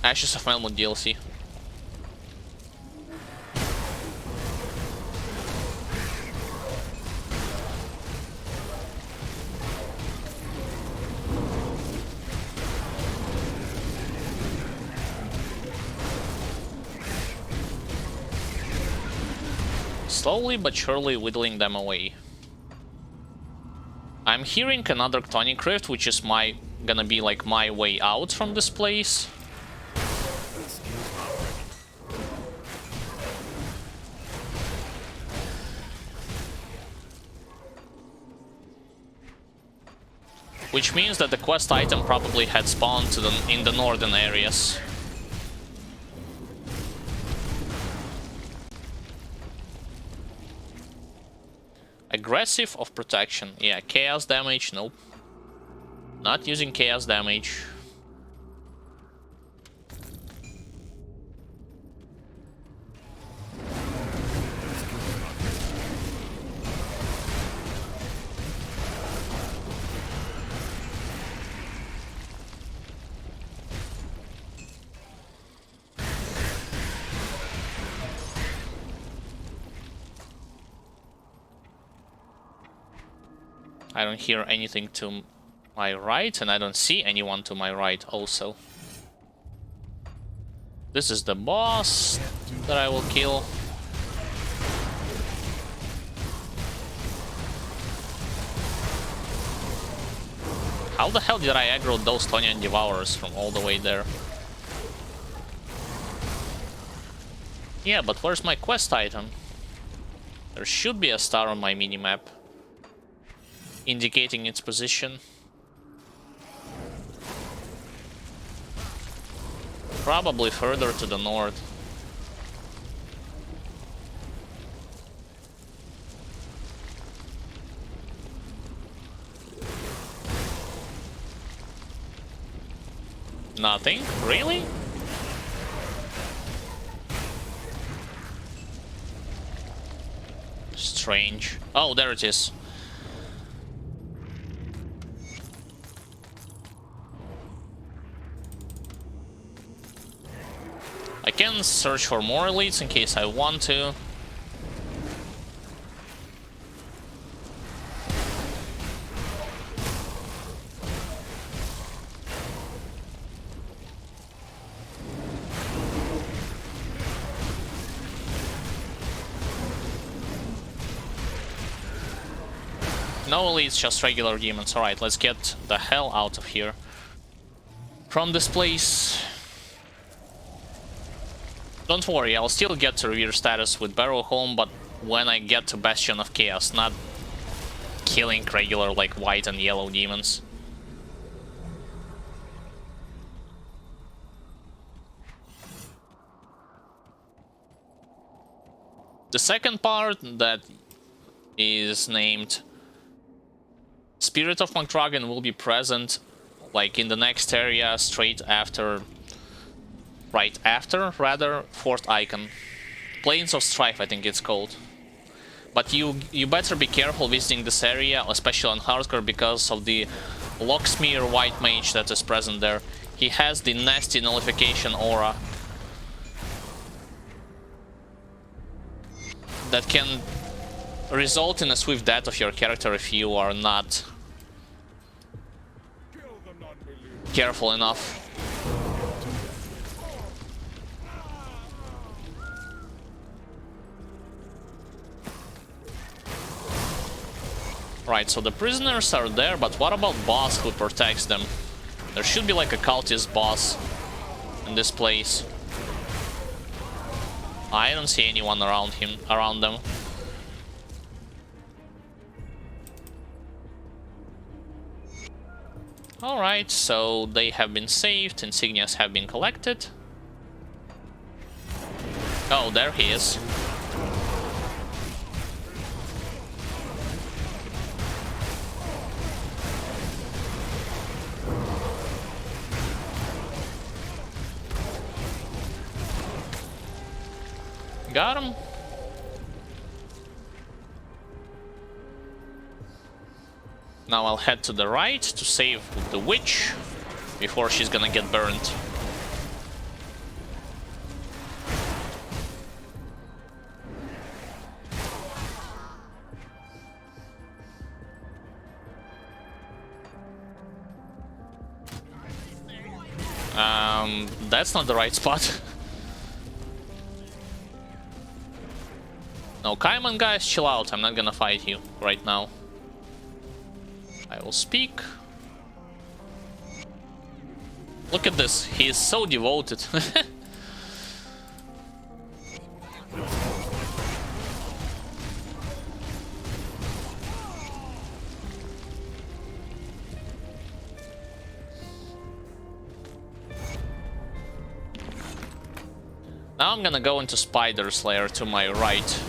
Ashes of Melmoth DLC. Slowly but surely whittling them away. I'm hearing another Chthonic Rift, which is gonna be like my way out from this place. Which means that the quest item probably had spawned in the northern areas. Aggressive of protection. Yeah, chaos damage, nope. Not using chaos damage. I don't hear anything to my right, and I don't see anyone to my right also. This is the boss that I will kill. How the hell did I aggro those Tonyan Devourers from all the way there? Yeah, but where's my quest item? There should be a star on my minimap indicating its position. Probably further to the north. Nothing? Really? Strange. Oh, there it is. I can search for more elites in case I want to. No elites, just regular demons. Alright, let's get the hell out of here. From this place. Don't worry, I'll still get to revere status with Barrowholm, but when I get to Bastion of Chaos, not killing regular like white and yellow demons. The second part that is named Spirit of Magdragon will be present like in the next area straight after, right after rather, Fourth Icon. Plains of Strife I think it's called. But you better be careful visiting this area, especially on hardcore, because of the Locksmere White Mage that is present there. He has the nasty nullification aura that can result in a swift death of your character if you are not careful enough. Right, so the prisoners are there, but what about boss who protects them? There should be like a cultist boss in this place. I don't see anyone around them. Alright, so they have been saved, insignias have been collected. Oh, there he is. Got him. Now I'll head to the right to save the witch before she's gonna get burned. That's not the right spot. No, Kaiman guys, chill out. I'm not gonna fight you right now. I will speak. Look at this, he is so devoted. Now I'm gonna go into Spider's lair to my right.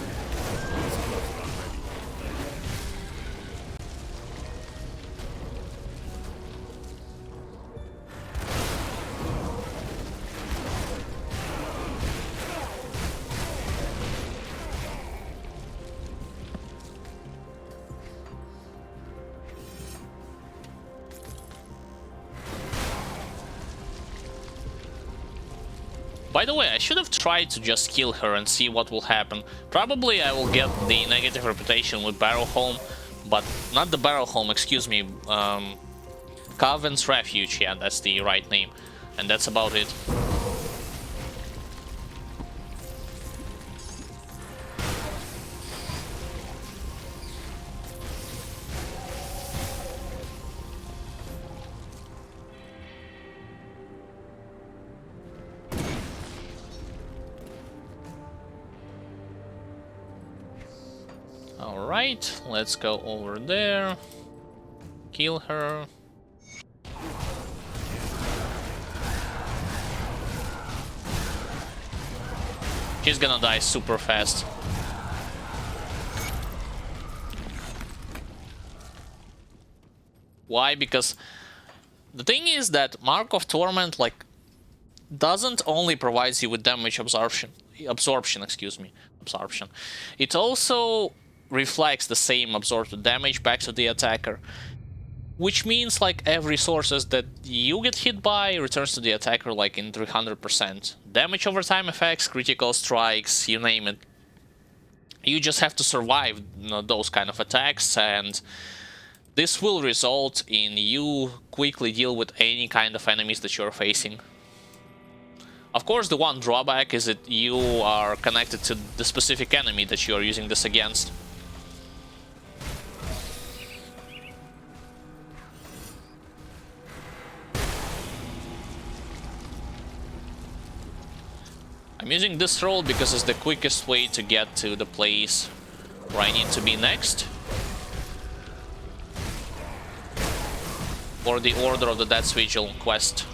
By the way, I should have tried to just kill her and see what will happen. Probably I will get the negative reputation with Barrowholm, but not the Barrel Home, excuse me. Coven's Refuge, yeah, that's the right name. And that's about it. Alright, let's go over there. Kill her. She's gonna die super fast. Why? Because the thing is that Mark of Torment, like, doesn't only provide you with damage absorption. It also reflects the same absorbed damage back to the attacker. Which means, like, every sources that you get hit by returns to the attacker, like, in 300%. Damage over time effects, critical strikes, you name it. You just have to survive, you know, those kind of attacks, and this will result in you quickly deal with any kind of enemies that you're facing. Of course, the one drawback is that you are connected to the specific enemy that you are using this against. I'm using this roll because it's the quickest way to get to the place where I need to be next. For the Order of the Death's Vigil quest.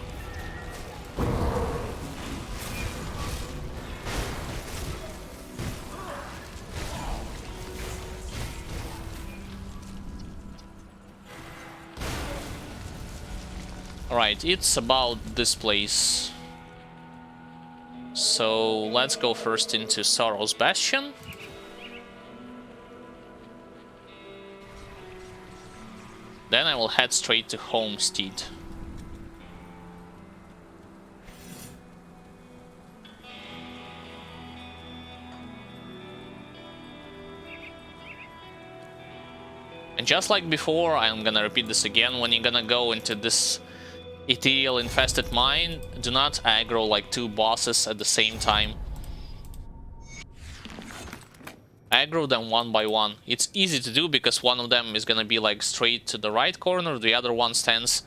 Alright, it's about this place. So let's go first into Sorrow's Bastion. Then I will head straight to Homestead. And just like before, I'm gonna repeat this again, when you're gonna go into this ethereal infested mine, do not aggro like two bosses at the same time. Aggro them one by one. It's easy to do because one of them is gonna be like straight to the right corner, the other one stands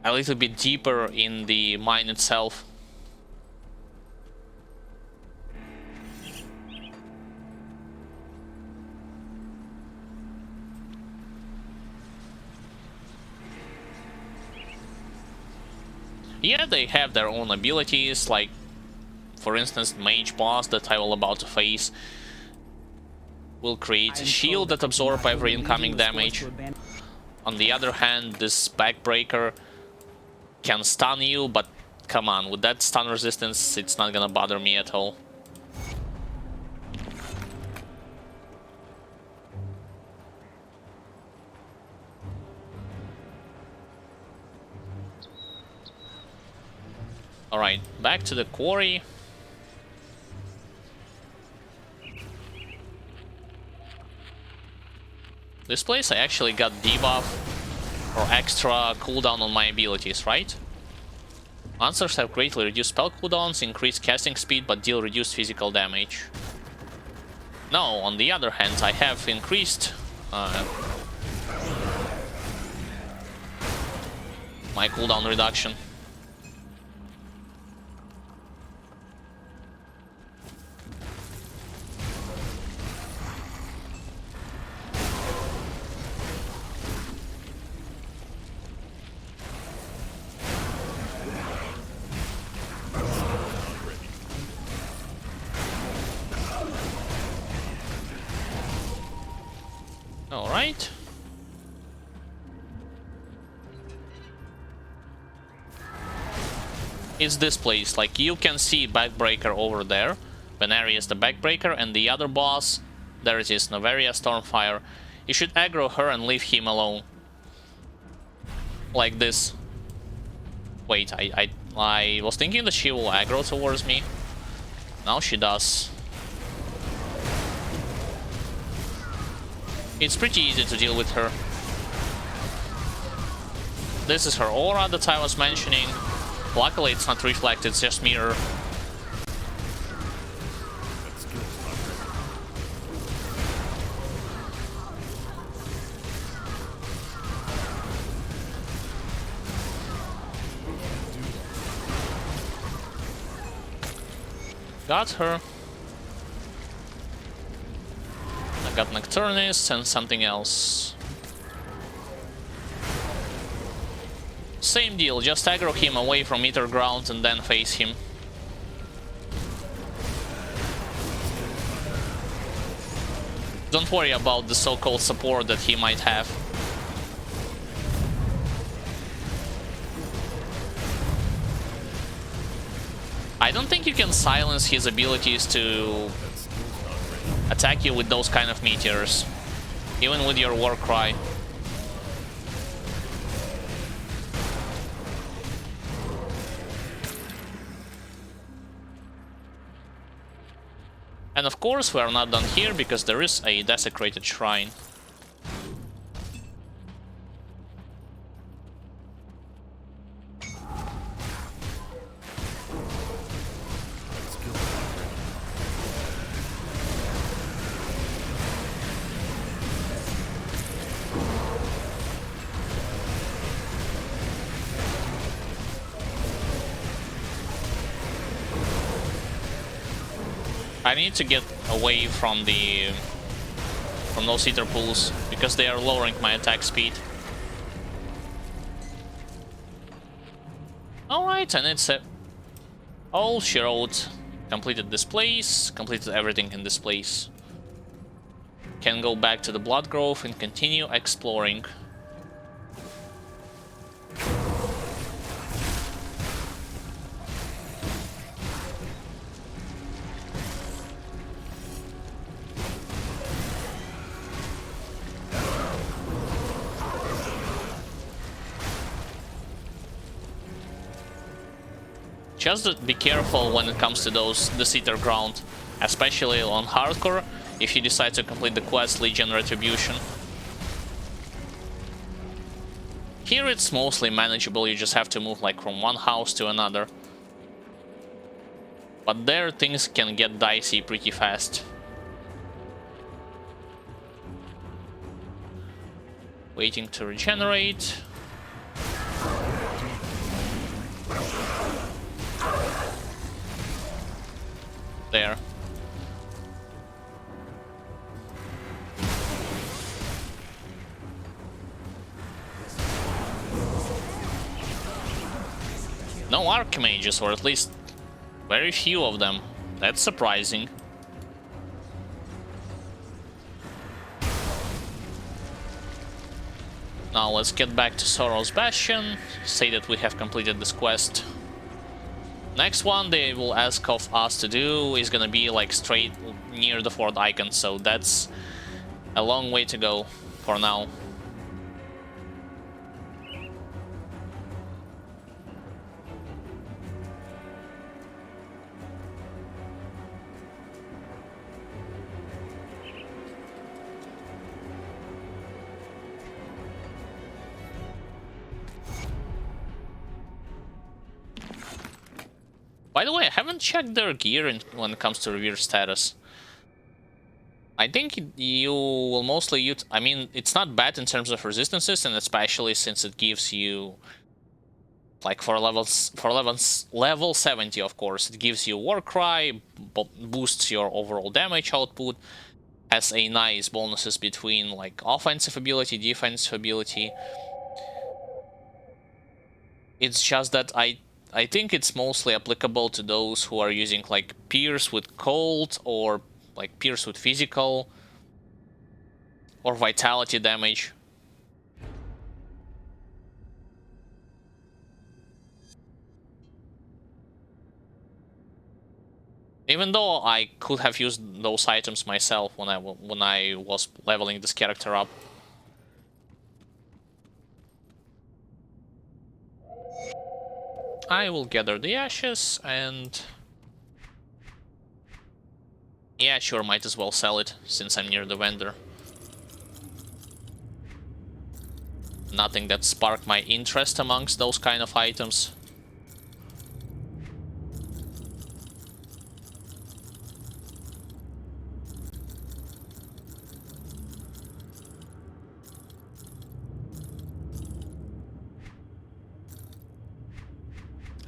a little bit deeper in the mine itself. Yeah, they have their own abilities, like, for instance, Mage Boss that I will about to face will create a shield that absorbs every incoming damage. On the other hand, this Backbreaker can stun you, but come on, with that stun resistance, it's not gonna bother me at all. Alright, back to the quarry. This place I actually got debuff or extra cooldown on my abilities, right? Answers have greatly reduced spell cooldowns, increased casting speed, but deal reduced physical damage. No, on the other hand, I have increased my cooldown reduction. Alright. It's this place, like you can see Backbreaker over there. Venari is the Backbreaker, and the other boss, there it is, Noveria Stormfire. You should aggro her and leave him alone. Like this. Wait, I was thinking that she will aggro towards me. Now she does. It's pretty easy to deal with her. This is her aura that I was mentioning. Luckily it's not reflected, it's just mirror. Got her. I got Nocturnus and something else. Same deal, just aggro him away from meter ground and then face him. Don't worry about the so-called support that he might have. I don't think you can silence his abilities to attack you with those kind of meteors, even with your war cry. And of course we are not done here, because there is a desecrated shrine. I need to get away from those ether pools, because they are lowering my attack speed. Alright, and it's all she wrote. Completed this place, completed everything in this place. Can go back to the Blood Grove and continue exploring. Just be careful when it comes to this ether ground, especially on hardcore, if you decide to complete the quest Legion Retribution. Here it's mostly manageable, you just have to move like from one house to another. But there things can get dicey pretty fast. Waiting to regenerate. There. No Archmages, or at least very few of them. That's surprising. Now let's get back to Sorrow's Bastion, say that we have completed this quest. Next one they will ask of us to do is gonna be like straight near the Fort Icon, so that's a long way to go for now. By the way, I haven't checked their gear when it comes to revere status. I think you will mostly use... I mean, it's not bad in terms of resistances, and especially since it gives you... Like for level 70, of course, it gives you Warcry, boosts your overall damage output, has a nice bonuses between like offensive ability, defensive ability. It's just that I think it's mostly applicable to those who are using like Pierce with Cold, or like Pierce with Physical, or Vitality damage. Even though I could have used those items myself when I was leveling this character up. I will gather the ashes and... Yeah, sure, might as well sell it, since I'm near the vendor. nothing that sparked my interest amongst those kind of items.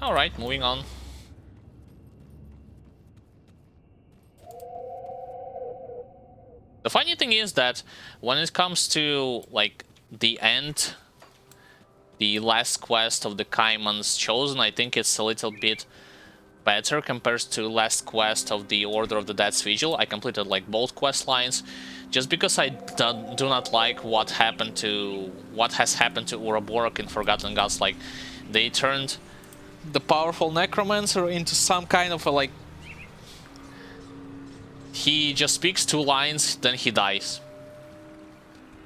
Alright, moving on. The funny thing is that when it comes to, like, the end, the last quest of the Kaiman's Chosen, I think it's a little bit better compared to last quest of the Order of the Dead's Vigil. I completed, like, both quest lines, just because I do not like what has happened to Ouroboros in Forgotten Gods. Like, they turned the powerful necromancer into some kind of a, like, he just speaks 2 lines, then he dies.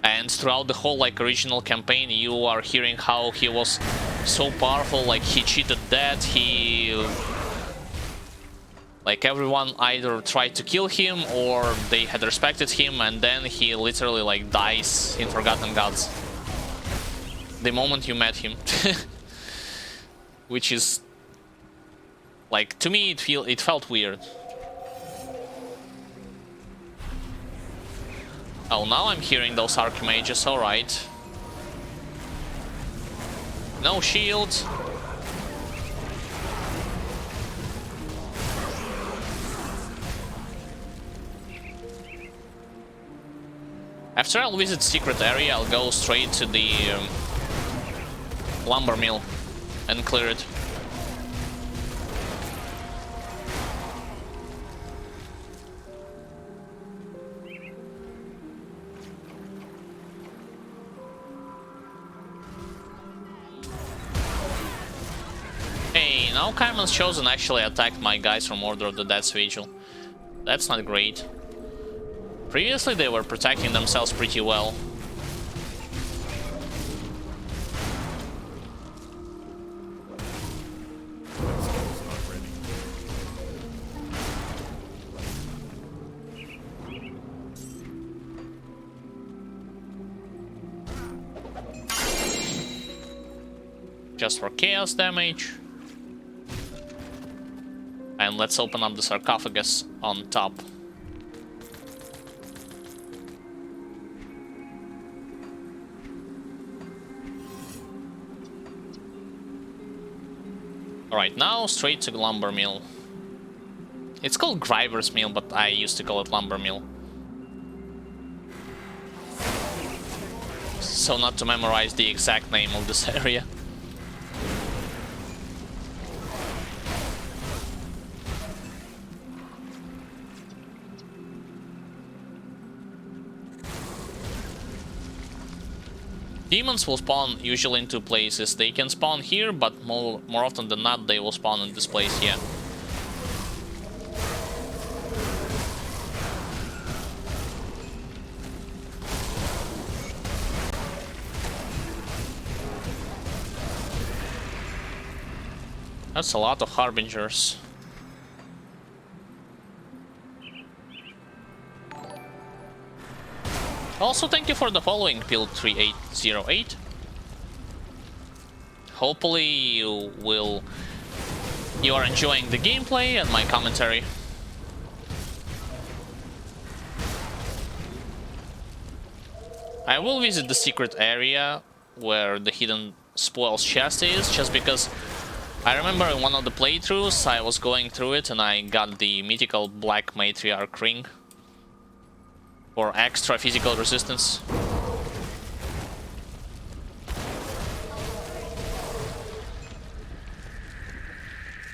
And throughout the whole, like, original campaign, you are hearing how he was so powerful, like, he cheated death, he... like, everyone either tried to kill him, or they had respected him, and then he literally, like, dies in Forgotten Gods the moment you met him. Which is... like, to me, it felt weird. Oh, now I'm hearing those Archmages, alright. No shield. After I'll visit secret area, I'll go straight to the lumber mill and clear it. Hey, now Kaiman's Chosen actually attacked my guys from Order of the Dead's Vigil. That's not great. Previously they were protecting themselves pretty well. Just for chaos damage. And let's open up the sarcophagus on top. Alright, now straight to the lumber mill. It's called Griver's Mill, but I used to call it lumber mill. So not to memorize the exact name of this area. Demons will spawn usually in 2 places. They can spawn here, but more often than not they will spawn in this place here. That's a lot of Harbingers. Also, thank you for the following, Pil3808. Hopefully you are enjoying the gameplay and my commentary. I will visit the secret area where the hidden spoils chest is, just because I remember in one of the playthroughs I was going through it and I got the mythical black matriarch ring for extra physical resistance.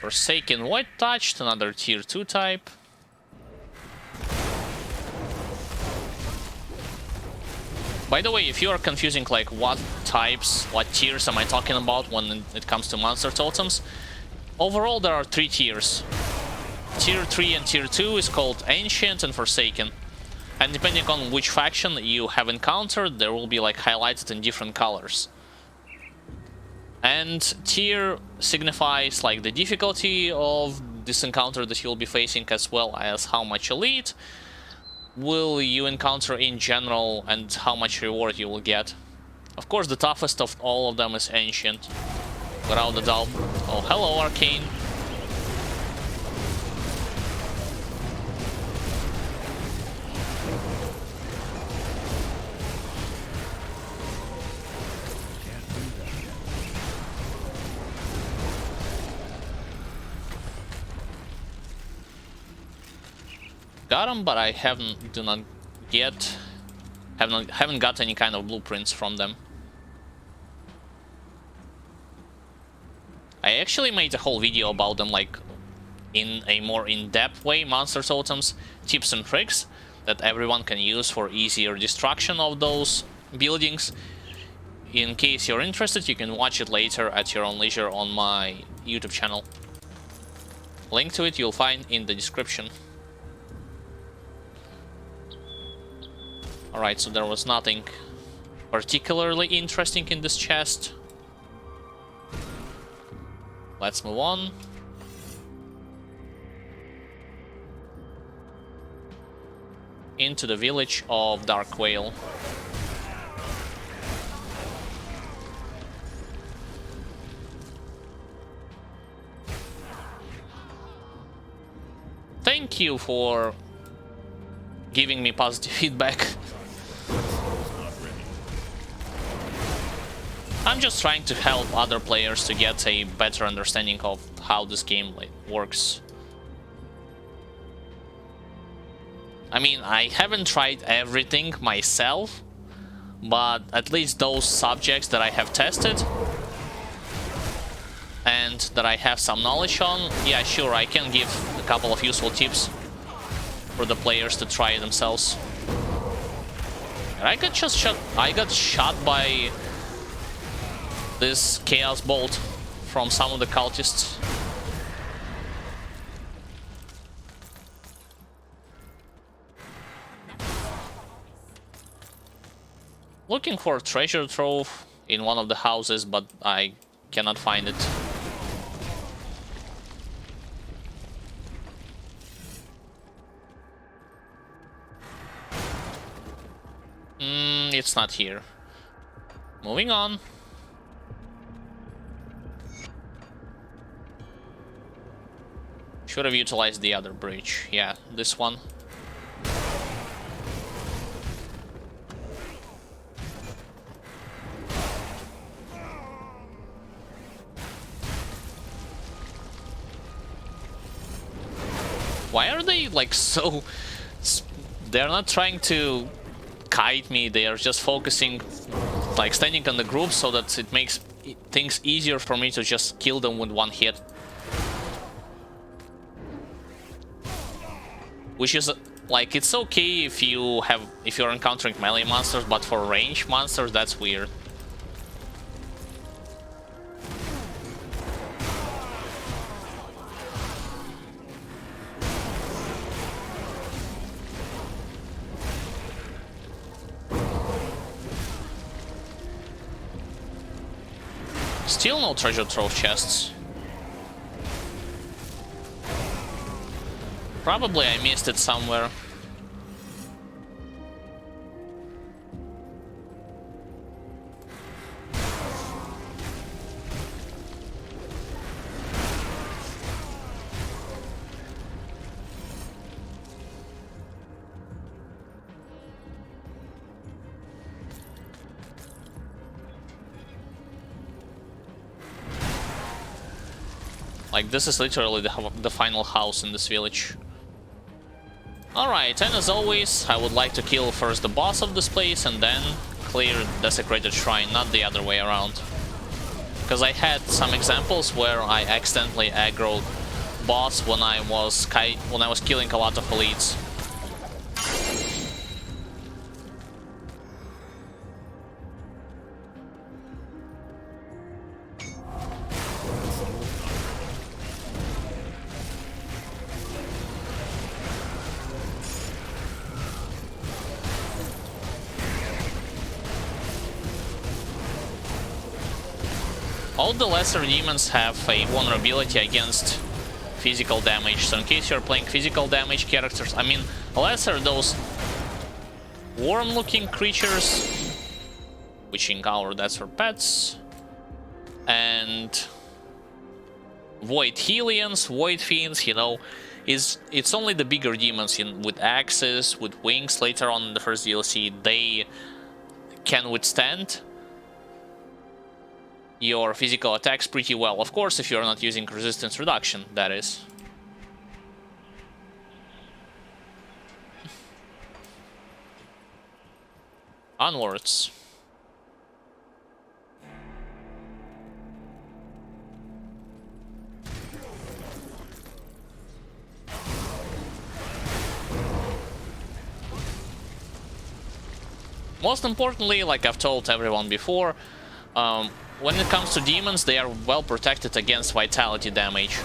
Forsaken Void Touched, another tier 2 type. By the way, if you are confusing like what types, what tiers am I talking about when it comes to monster totems, overall there are 3 tiers. Tier 3 and Tier 2 is called Ancient and Forsaken. And depending on which faction you have encountered, there will be like highlighted in different colors. And tier signifies like the difficulty of this encounter that you'll be facing, as well as how much elite will you encounter in general and how much reward you will get. Of course, the toughest of all of them is Ancient, without a doubt. Oh, hello, Arcane. Got them, but I haven't got any kind of blueprints from them. I actually made a whole video about them, like in a more in-depth way, monster totems, tips and tricks that everyone can use for easier destruction of those buildings. In case you're interested, you can watch it later at your own leisure on my YouTube channel. Link to it you'll find in the description. Alright, so there was nothing particularly interesting in this chest. Let's move on. Into the village of Dark Whale. Thank you for giving me positive feedback. I'm just trying to help other players to get a better understanding of how this game works. I mean, I haven't tried everything myself, but at least those subjects that I have tested and that I have some knowledge on, yeah, sure, I can give a couple of useful tips for the players to try it themselves. And I got shot by this chaos bolt from some of the cultists. Looking for a treasure trove in one of the houses, but I cannot find it. It's not here. Moving on. Should have utilized the other bridge. Yeah, this one. Why are they like so... They're not trying to kite me, they are just focusing, like standing on the group so that it makes things easier for me to just kill them with one hit. Which is like, it's okay if you're encountering melee monsters, but for range monsters that's weird. Still no treasure trove chests. Probably I missed it somewhere. Like, this is literally the final house in this village. Alright, and as always, I would like to kill first the boss of this place and then clear Desecrated Shrine, not the other way around. Because I had some examples where I accidentally aggroed boss when I was killing a lot of elites. All the lesser demons have a vulnerability against physical damage, so in case you're playing physical damage characters, I mean, lesser those worm-looking creatures, Witching Hour, that's for pets. And Void Hellions, Void Fiends, you know, it's only the bigger demons with axes, with wings later on in the first DLC, they can withstand your physical attacks pretty well. Of course, if you're not using resistance reduction, that is. Onwards. Most importantly, like I've told everyone before, when it comes to demons, they are well protected against vitality damage.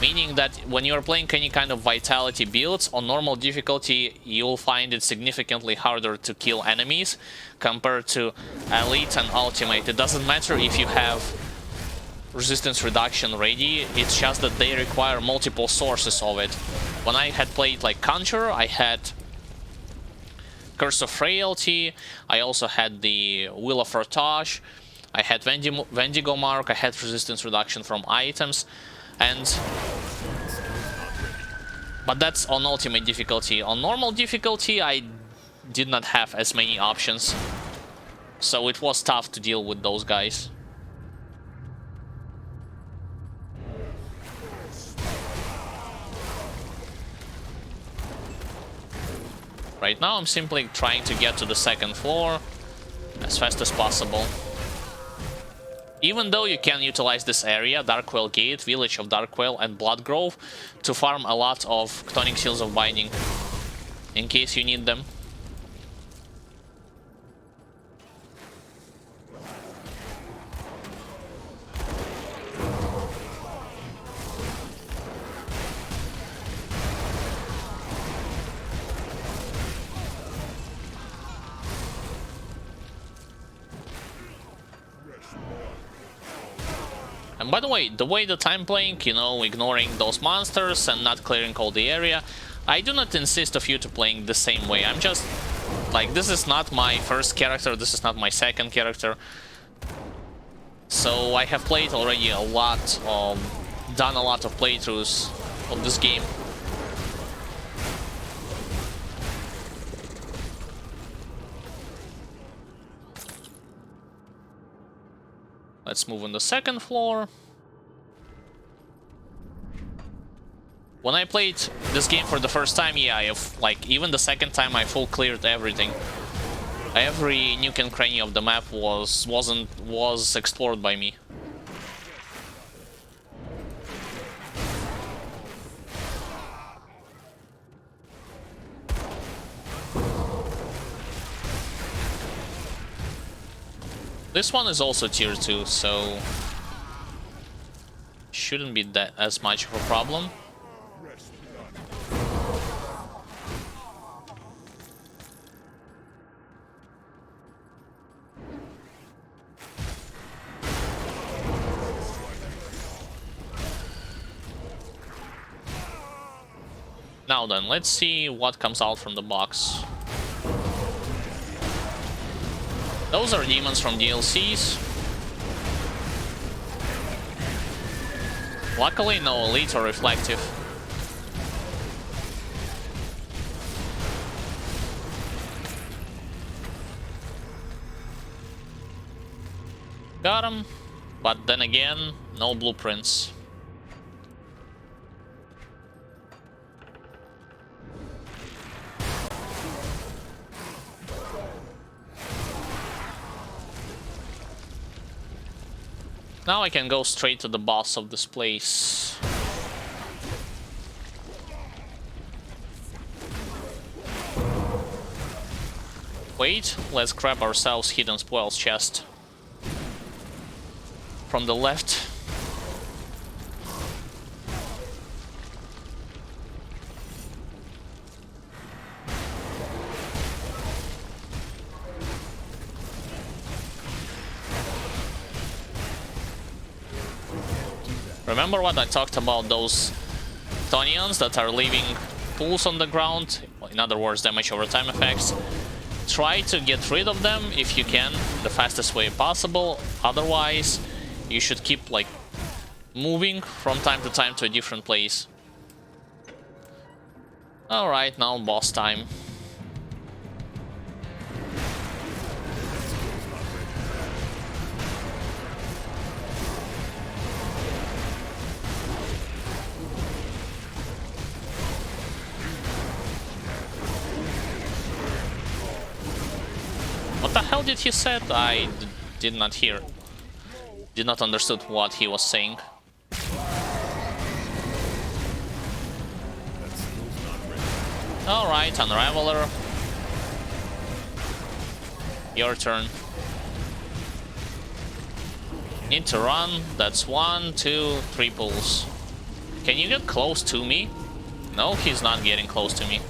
Meaning that when you're playing any kind of vitality builds, on normal difficulty, you'll find it significantly harder to kill enemies compared to Elite and Ultimate. It doesn't matter if you have resistance reduction ready, it's just that they require multiple sources of it. When I had played like Conjurer, I had Curse of Frailty, I also had the Will of Rotage, I had Vendigo Mark, I had resistance reduction from items, but that's on ultimate difficulty. On normal difficulty, I did not have as many options, so it was tough to deal with those guys. Right now I'm simply trying to get to the second floor as fast as possible. Even though you can utilize this area, Darkweil Gate, Village of Darkweil and Bloodgrove, to farm a lot of Chthonic Seals of Binding, in case you need them. And by the way that I'm playing, you know, ignoring those monsters and not clearing all the area, I do not insist of you to playing the same way. I'm just, like, this is not my first character, this is not my second character. So I have played already a lot, done a lot of playthroughs of this game. Let's move on the second floor. When I played this game for the first time, yeah, like even the second time I full cleared everything. Every nook and cranny of the map was explored by me. This one is also tier 2, so shouldn't be that as much of a problem. Now then, let's see what comes out from the box. Those are demons from DLCs. Luckily, no elite or reflective. Got him, but then again, no blueprints. Now I can go straight to the boss of this place. Wait, let's grab ourselves Hidden Spoils chest. From the left. Remember what I talked about, those Chthonians that are leaving pools on the ground, in other words, damage over time effects? try to get rid of them if you can, the fastest way possible. Otherwise, you should keep like moving from time to time to a different place. Alright, now boss time. What the hell did he said? I did not hear. Did not understood what he was saying. Alright, Unraveler. Your turn. Need to run. That's 1, 2, 3 pulls. Can you get close to me? No, he's not getting close to me.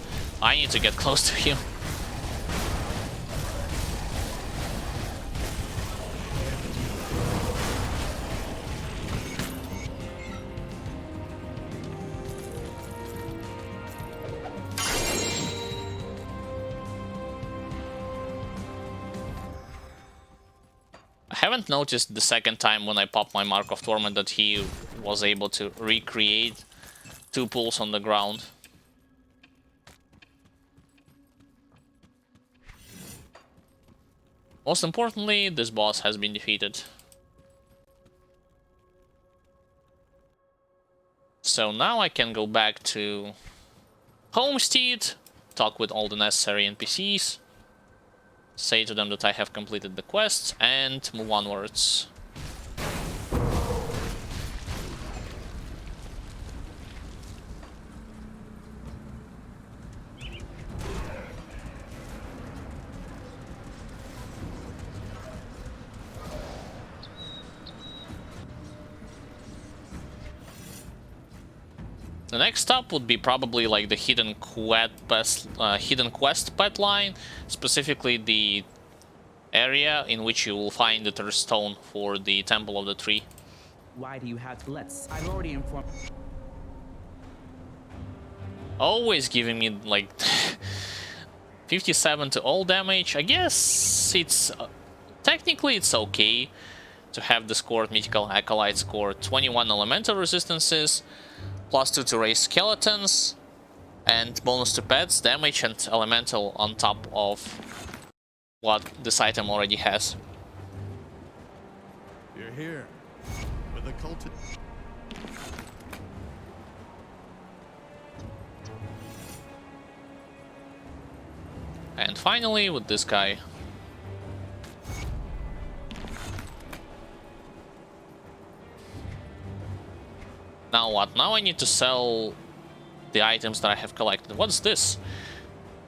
I need to get close to him. I haven't noticed the second time when I popped my Mark of Torment that he was able to recreate 2 pulls on the ground. Most importantly, this boss has been defeated. So now I can go back to Homestead, talk with all the necessary NPCs, say to them that I have completed the quests, and move onwards. The next stop would be probably like the hidden quest pet line, specifically the area in which you will find the third stone for the Temple of the Tree. Why do you have to? I've already informed. Always giving me like 57 to all damage. I guess it's technically it's okay to have the scored Mythical Acolyte score 21 elemental resistances, +2 to raise skeletons, and bonus to pets, damage, and elemental on top of what this item already has. You're here. With the cult. And finally, with this guy. Now what? Now I need to sell the items that I have collected. What's this?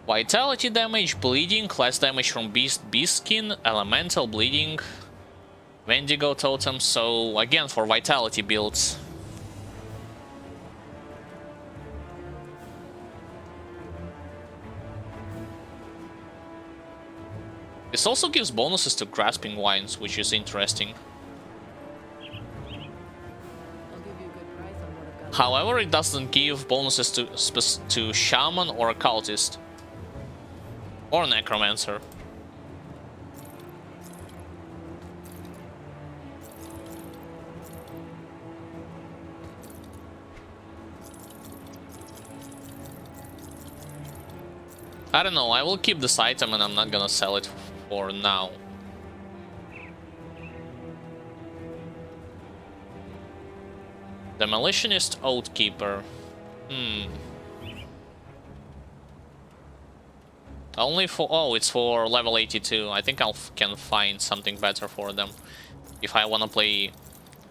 Vitality damage, bleeding, less damage from beast skin, elemental bleeding, Wendigo totem. So again, for vitality builds. This also gives bonuses to grasping wines, which is interesting. However, it doesn't give bonuses to Shaman or Occultist. Or Necromancer. I don't know, I will keep this item and I'm not gonna sell it for now. Demolitionist Oathkeeper. Only for... oh, it's for level 82. I think I can find something better for them. If I want to play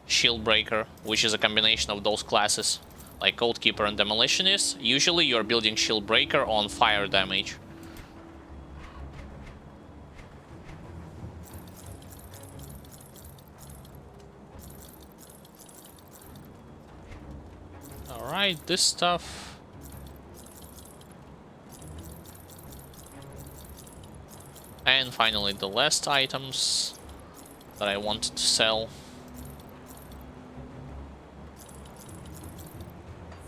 Shieldbreaker, which is a combination of those classes, like Oathkeeper and Demolitionist. Usually you're building Shieldbreaker on fire damage. Alright, this stuff. And finally the last items that I wanted to sell.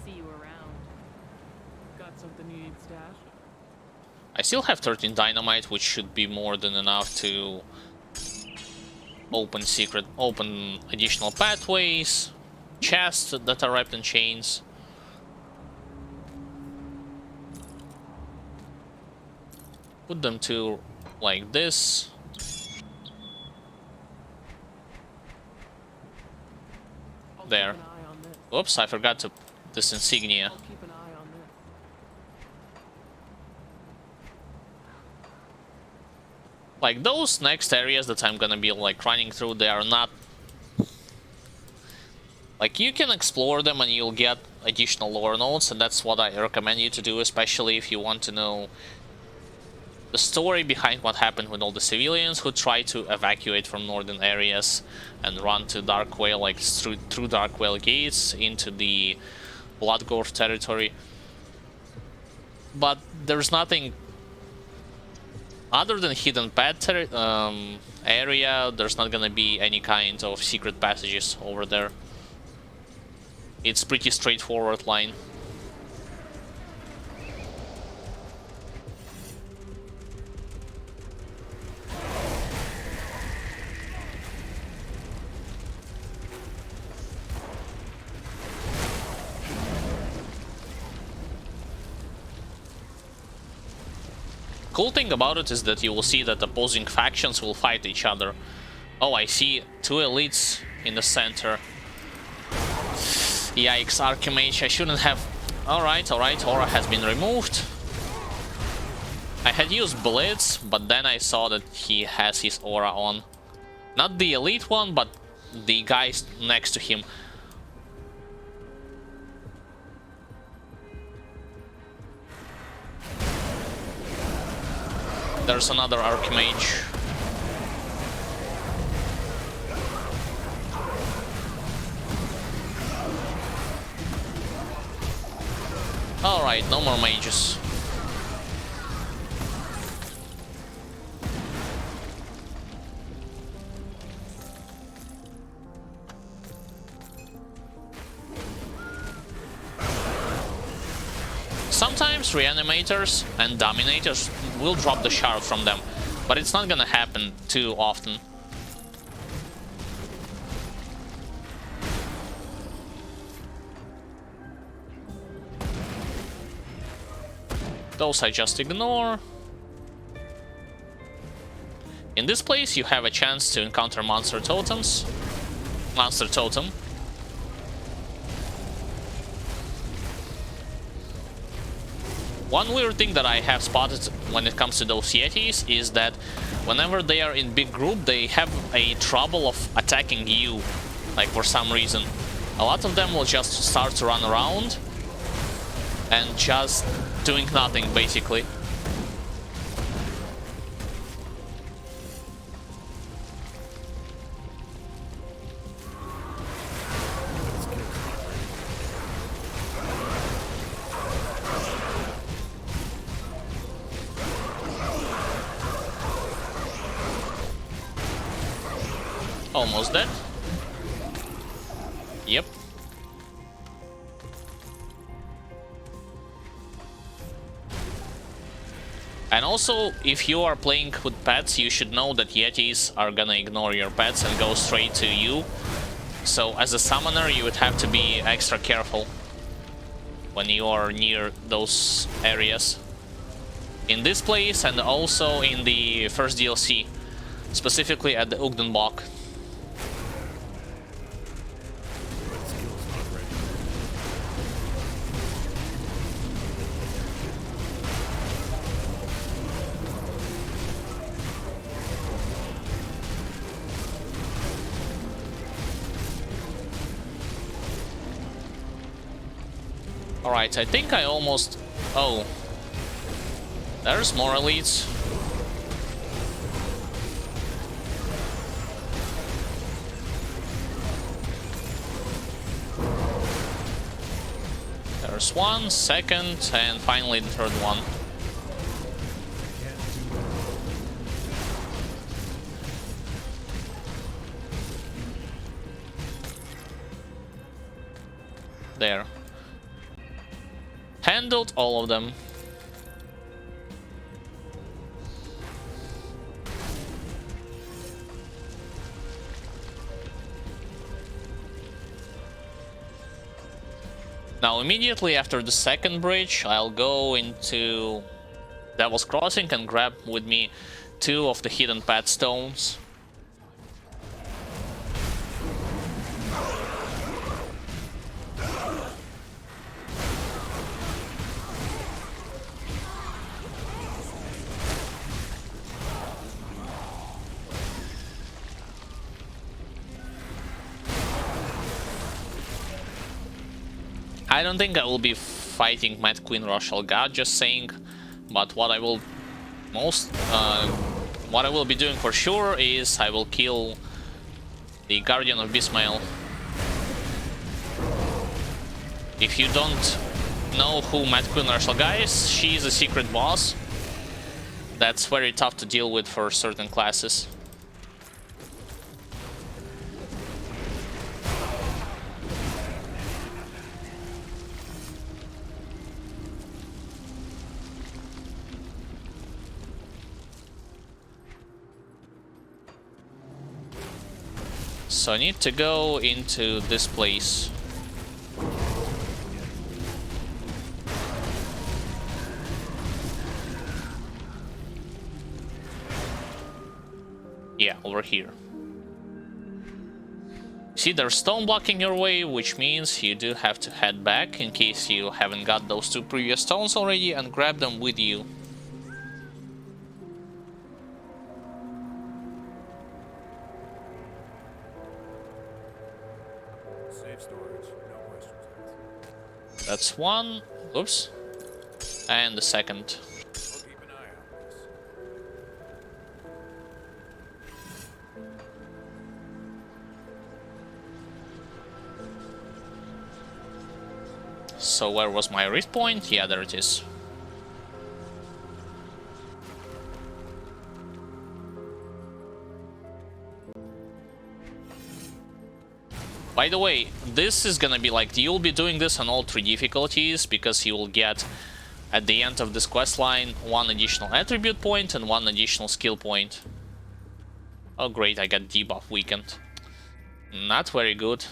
See you around. Got something you need stashed? I still have 13 dynamite, which should be more than enough to open additional pathways, chests that are wrapped in chains. Put them to like this. There. Oops, I forgot to put this insignia. Like those next areas that I'm gonna be like running through, they are not like, you can explore them and you'll get additional lore notes, and that's what I recommend you to do, especially if you want to know the story behind what happened with all the civilians who tried to evacuate from northern areas and run to Darkwale, like through Darkwale gates into the Bloodgorge territory. But there's nothing other than hidden path area. There's not gonna be any kind of secret passages over there. It's pretty straightforward line. Cool thing about it is that you will see that opposing factions will fight each other. Oh, I see 2 elites in the center. Yikes, Archimage, I shouldn't have... Alright, aura has been removed. I had used Blitz, but then I saw that he has his aura on. Not the elite one, but the guys next to him. There's another Archimage. Alright, no more mages. Sometimes reanimators and dominators will drop the shard from them, but it's not gonna happen too often. Those I just ignore. In this place you have a chance to encounter monster totems. Monster totem. One weird thing that I have spotted when it comes to those Yetis is that whenever they are in big group, they have a trouble of attacking you, like for some reason. A lot of them will just start to run around and just doing nothing, basically. Almost dead. Yep. And also, if you are playing with pets, you should know that Yetis are gonna ignore your pets and go straight to you. So as a summoner, you would have to be extra careful when you are near those areas. In this place and also in the first DLC, specifically at the Ugden block. Alright, I think I almost... Oh. There's more elites. There's one, second, and finally the third one. There. Handled all of them. Now, immediately after the second bridge, I'll go into Devil's Crossing and grab with me 2 of the hidden path stones. I don't think I will be fighting Mad Queen Rochelle God, just saying, but what I will be doing for sure is I will kill the Guardian of Bismael. If you don't know who Mad Queen Rochelle God is, she is a secret boss that's very tough to deal with for certain classes. So I need to go into this place. Yeah, over here. See, there's stone blocking your way, which means you do have to head back in case you haven't got those 2 previous stones already, and grab them with you. That's one. Oops. And the second. We'll keep an eye out for this. So where was my rift point? Yeah, there it is. By the way, this is gonna be like, you'll be doing this on all 3 difficulties, because you will get, at the end of this quest line, 1 additional attribute point and 1 additional skill point. Oh great, I got debuff weakened. Not very good.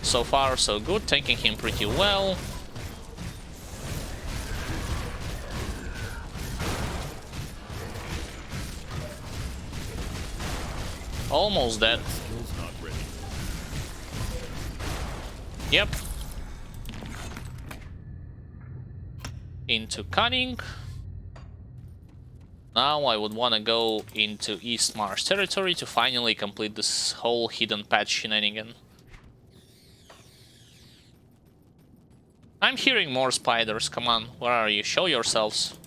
So far, so good, taking him pretty well. Almost dead. Yep. Into Cunning. Now I would want to go into East Marsh territory to finally complete this whole hidden path shenanigan. I'm hearing more spiders, come on, where are you? Show yourselves.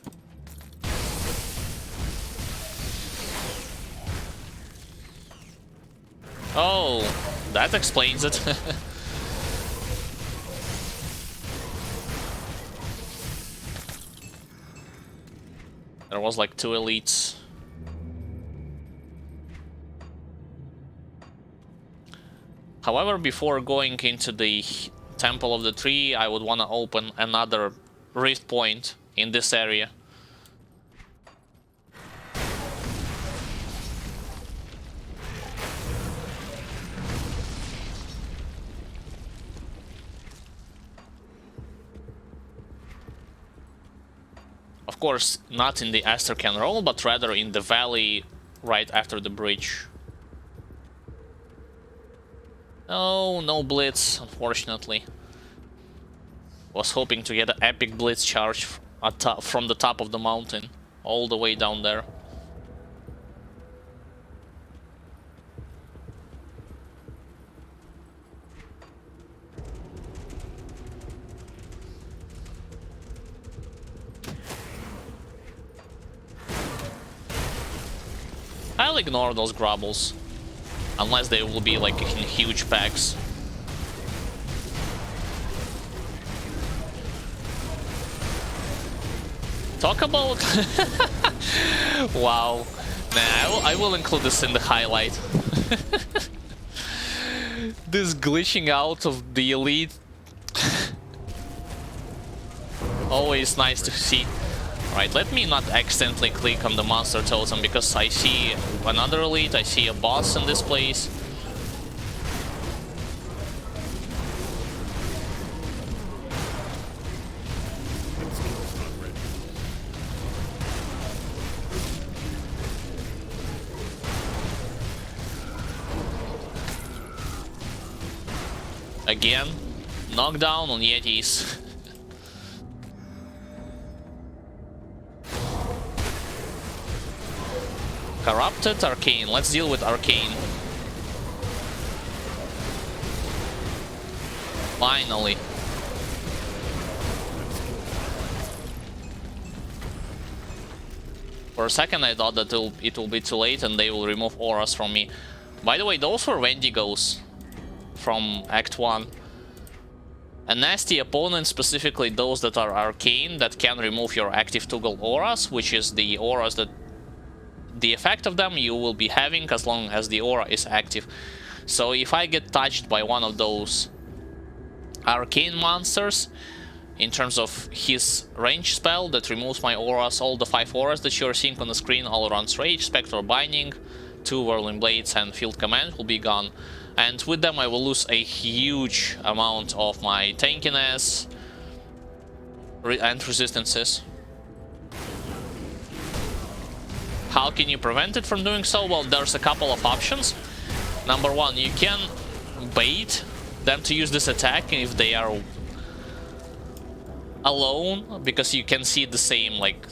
Oh, that explains it. There was like 2 elites. However, before going into the Temple of the Tree, I would want to open another rift point in this area. Of course, not in the Astrakhan Roll, but rather in the valley right after the bridge. Oh, no blitz, unfortunately. Was hoping to get an epic blitz charge from the top of the mountain, all the way down there. I'll ignore those grubbles. Unless they will be like in huge packs. Talk about... Wow. I will include this in the highlight. This glitching out of the elite. Always nice to see. Right, let me not accidentally click on the monster totem because I see another elite, I see a boss in this place. Again, knockdown on Yetis. Corrupted Arcane. Let's deal with Arcane. Finally. For a second I thought that it will be too late and they will remove auras from me. By the way, those were Wendigos from Act 1. A nasty opponent, specifically those that are arcane, that can remove your active toggle auras, which is the auras that the effect of them you will be having as long as the aura is active. So if I get touched by one of those arcane monsters, in terms of his range spell that removes my auras, all the 5 auras that you're seeing on the screen, all around Rage, Spectral Binding, 2 Whirling Blades and Field Command will be gone. And with them I will lose a huge amount of my tankiness and resistances. How can you prevent it from doing so? Well, there's a couple of options. Number one, you can bait them to use this attack if they are alone, because you can see the same, like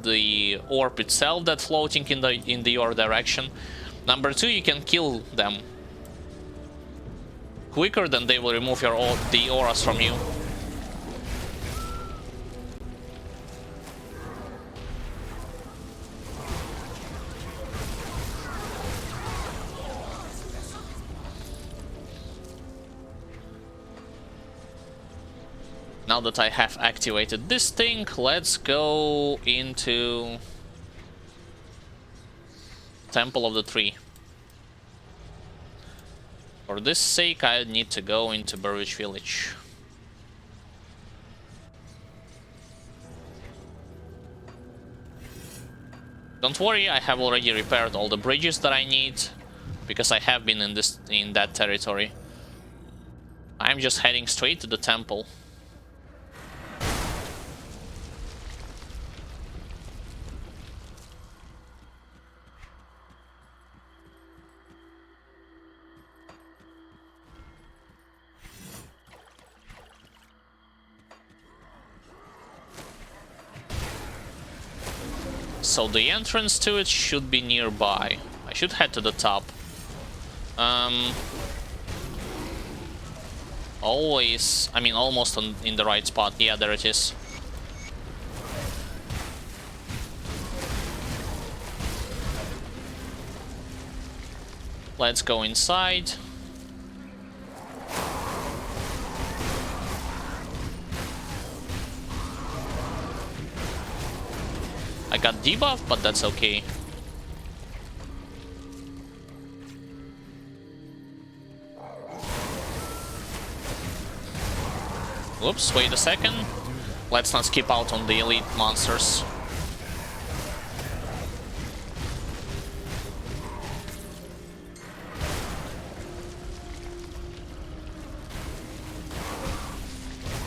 the orb itself that's floating in your direction. Number two, you can kill them quicker than they will remove the auras from you. Now that I have activated this thing, let's go into Temple of the Tree. For this sake, I need to go into Burridge Village. Don't worry, I have already repaired all the bridges that I need, because I have been in that territory. I'm just heading straight to the temple. So the entrance to it should be nearby. I should head to the top. Always, I mean, almost in the right spot. Yeah, there it is. Let's go inside. I got debuff, but that's okay. Whoops, wait a second. Let's not skip out on the elite monsters.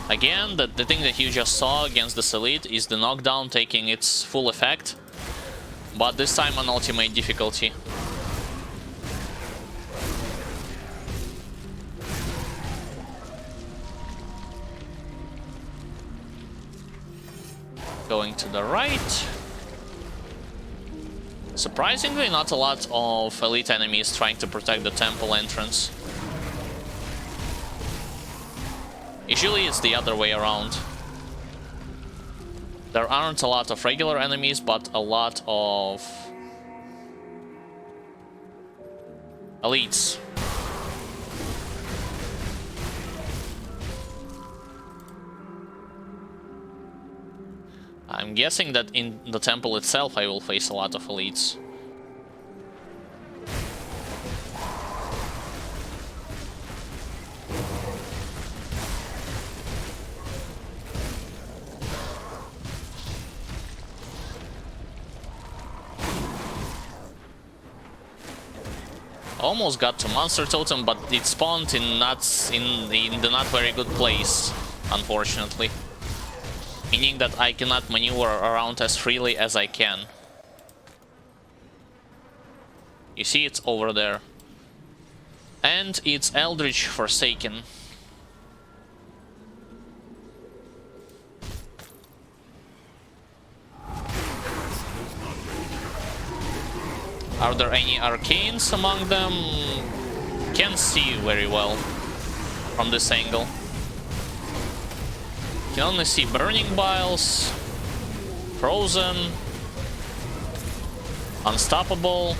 Again, the thing that you just saw against this elite is the knockdown taking its full effect, but this time on ultimate difficulty. Going to the right. Surprisingly, not a lot of elite enemies trying to protect the temple entrance. Usually it's the other way around. There aren't a lot of regular enemies, but a lot of elites. I'm guessing that in the temple itself I will face a lot of elites. almost got to Monster Totem, but it spawned in the not very good place, unfortunately. Meaning that I cannot maneuver around as freely as I can. You see, it's over there. And it's Eldritch Forsaken. Are there any arcanes among them? Can't see very well from this angle. Can only see Burning Biles, Frozen, Unstoppable.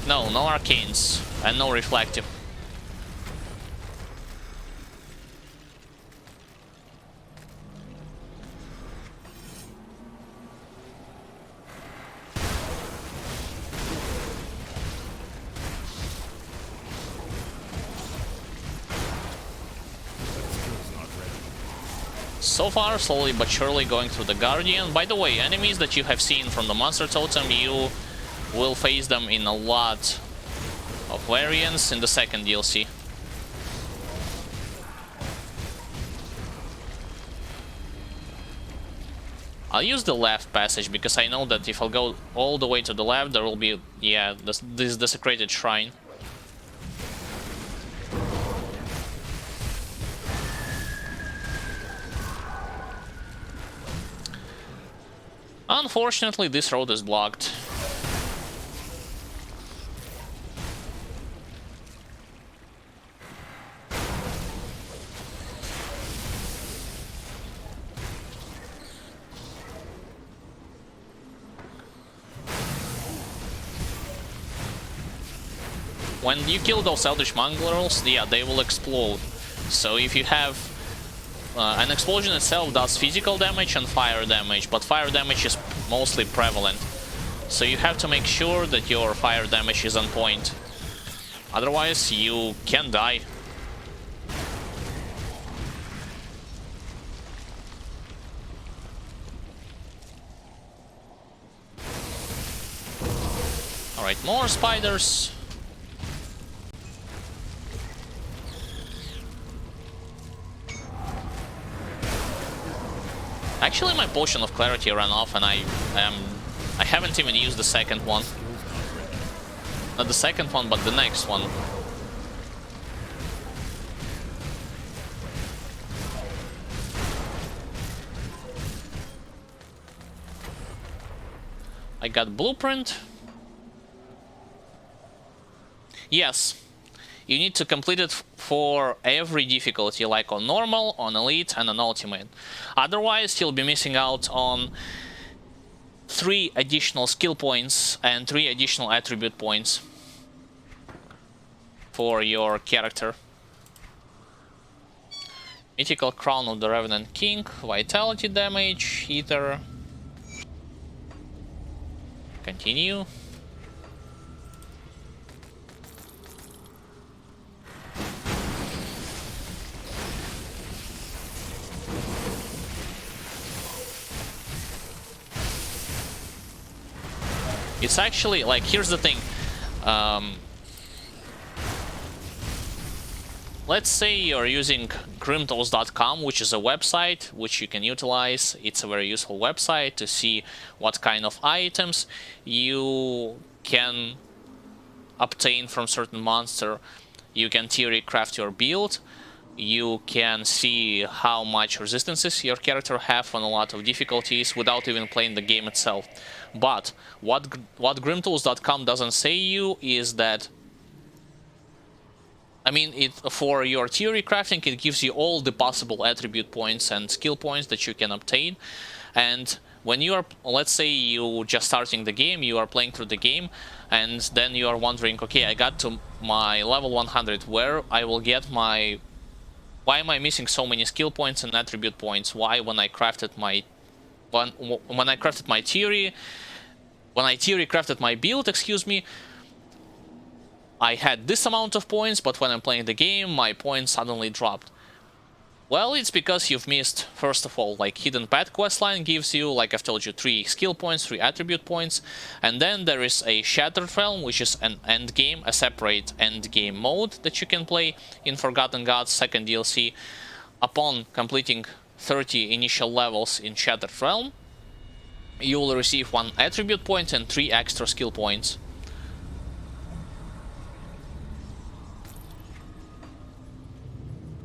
No arcanes, and no reflective. So far, slowly but surely going through the Guardian. By the way, enemies that you have seen from the Monster Totem, you will face them in a lot of variants in the second DLC. I'll use the left passage because I know that if I'll go all the way to the left, there will be, yeah, this desecrated shrine. Unfortunately, this road is blocked. When you kill those Eldritch Mongrels, yeah, they will explode. So if you have an explosion itself does physical damage and fire damage, but fire damage is mostly prevalent. So you have to make sure that your fire damage is on point. Otherwise, you can die. Alright, more spiders. Actually, my potion of clarity ran off, and I haven't even used the second one. Not the second one, but the next one. I got blueprint. Yes. You need to complete it for every difficulty, like on normal, on elite, and on ultimate. Otherwise, you'll be missing out on 3 additional skill points and 3 additional attribute points for your character. Mythical Crown of the Revenant King, Vitality damage, Ether. Continue. It's actually, like, here's the thing. Let's say you're using grimtools.com, which is a website which you can utilize. It's a very useful website to see what kind of items you can obtain from certain monster. You can theory craft your build. You can see how much resistances your character have on a lot of difficulties without even playing the game itself. But what grimtools.com doesn't say you is that, I mean, for your theory crafting, it gives you all the possible attribute points and skill points that you can obtain. And when you are, let's say you just starting the game, you are playing through the game, and then you are wondering, okay, I got to my level 100, where I will get my... Why am I missing so many skill points and attribute points? Why, when I crafted my theory, when I theory crafted my build, excuse me, I had this amount of points, but when I'm playing the game, my points suddenly dropped. Well, it's because you've missed, first of all, like Hidden Path questline gives you, like I've told you, 3 skill points, 3 attribute points, and then there is a Shattered Realm, which is an endgame, a separate endgame mode that you can play in Forgotten Gods 2nd DLC. Upon completing 30 initial levels in Shattered Realm, you will receive 1 attribute point and 3 extra skill points.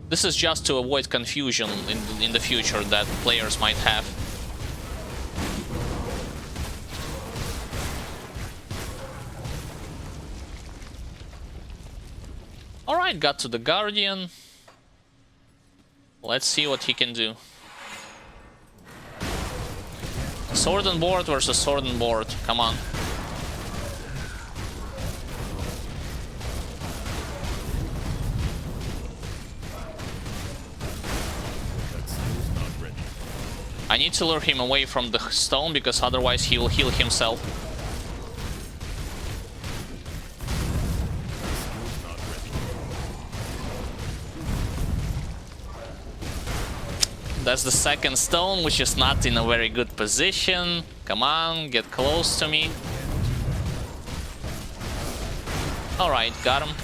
This is just to avoid confusion in the future that players might have. Alright, got to the Guardian. Let's see what he can do. Sword and board versus sword and board. Come on. I need to lure him away from the stone, because otherwise he will heal himself. That's the 2nd stone, which is not in a very good position. Come on, get close to me. Alright, got him.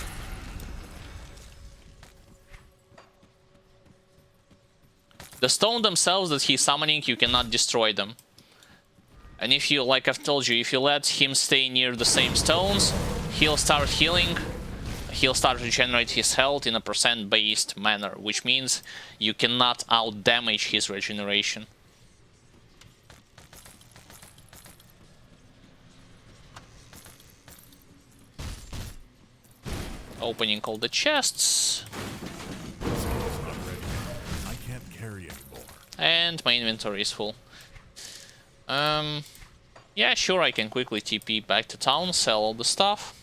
The stone themselves that he's summoning, you cannot destroy them. And if you, like I've told you, if you let him stay near the same stones, he'll start healing. He'll start to regenerate his health in a percent-based manner, which means you cannot out-damage his regeneration. Opening all the chests. And my inventory is full. Yeah, sure, I can quickly TP back to town, sell all the stuff.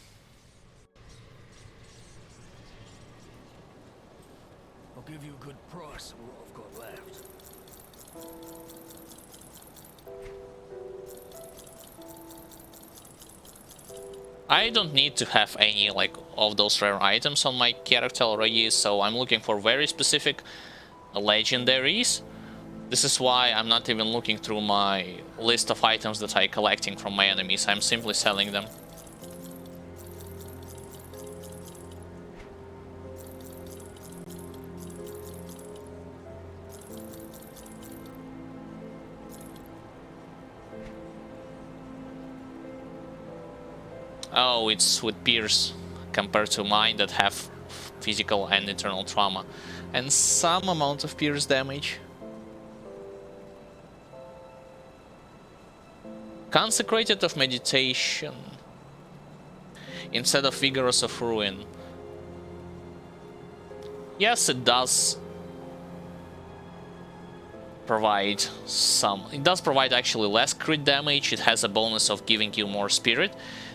I'll give you a good price for what I've got left. I don't need to have any, like, of those rare items on my character already, so I'm looking for very specific legendaries. This is why I'm not even looking through my list of items that I'm collecting from my enemies. I'm simply selling them. Oh, it's with Pierce compared to mine that have physical and internal trauma. And some amount of Pierce damage. Consecrated of Meditation instead of Vigorous of Ruin. Yes, it does provide some. It does provide actually less crit damage. It has a bonus of giving you more spirit,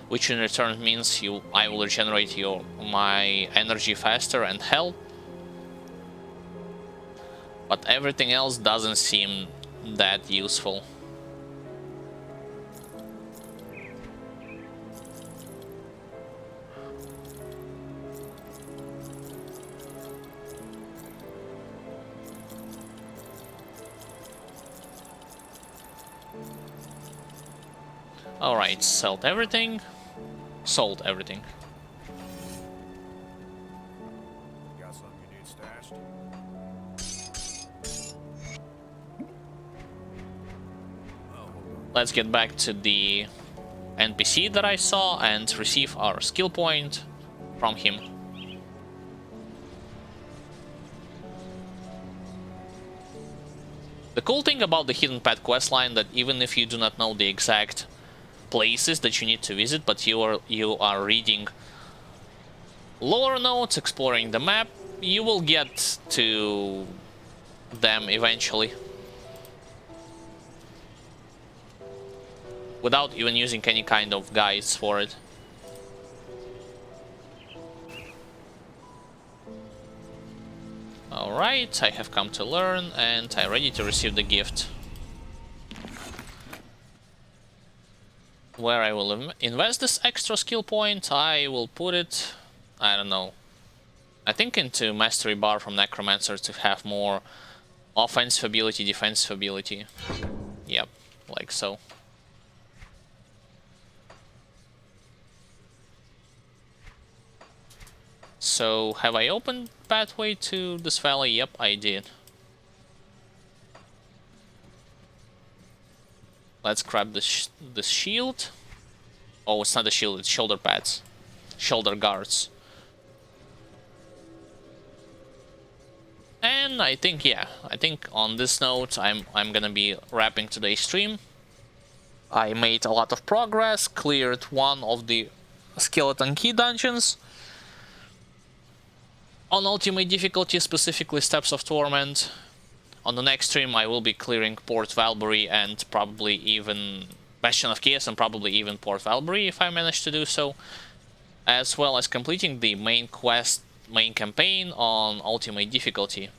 which in return means I will regenerate my energy faster and health. But everything else doesn't seem that useful. Alright, sold everything. Sold everything. Got something you need stashed? Let's get back to the NPC that I saw and receive our skill point from him. The cool thing about the Hidden Path questline that even if you do not know the exact places that you need to visit, but you are reading lore notes, exploring the map, you will get to them eventually. Without even using any kind of guides for it. Alright, I have come to learn and I'm ready to receive the gift. Where I will invest this extra skill point, I will put it, I don't know, I think into Mastery Bar from Necromancer to have more offensive ability, defensive ability. Yep, like so. So, have I opened pathway to this valley? Yep, I did. Let's grab this shield. Oh, it's not a shield, it's shoulder pads. Shoulder guards. And I think, yeah, I think on this note, I'm gonna be wrapping today's stream. I made a lot of progress, cleared one of the skeleton key dungeons. On ultimate difficulty, specifically Steps of Torment. On the next stream, I will be clearing Port Valbury and probably even Bastion of Chaos and probably even Port Valbury if I manage to do so. As well as completing the main quest, main campaign on ultimate difficulty.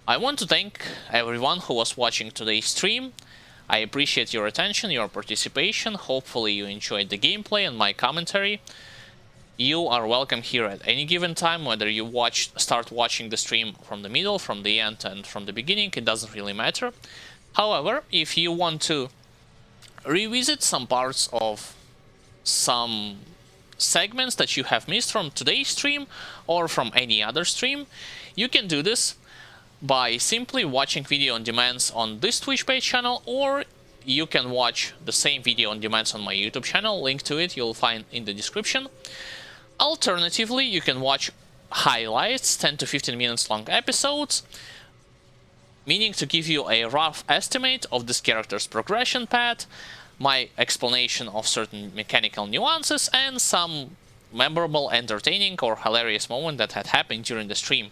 I want to thank everyone who was watching today's stream. I appreciate your attention, your participation. Hopefully you enjoyed the gameplay and my commentary. You are welcome here at any given time, whether you start watching the stream from the middle, from the end, and from the beginning, it doesn't really matter. However, if you want to revisit some parts of some segments that you have missed from today's stream or from any other stream, you can do this by simply watching video on demands on this Twitch page channel, or you can watch the same video on demands on my YouTube channel. Link to it you'll find in the description. Alternatively, you can watch highlights, 10 to 15 minutes long episodes, meaning to give you a rough estimate of this character's progression path, my explanation of certain mechanical nuances, and some memorable, entertaining, or hilarious moment that had happened during the stream.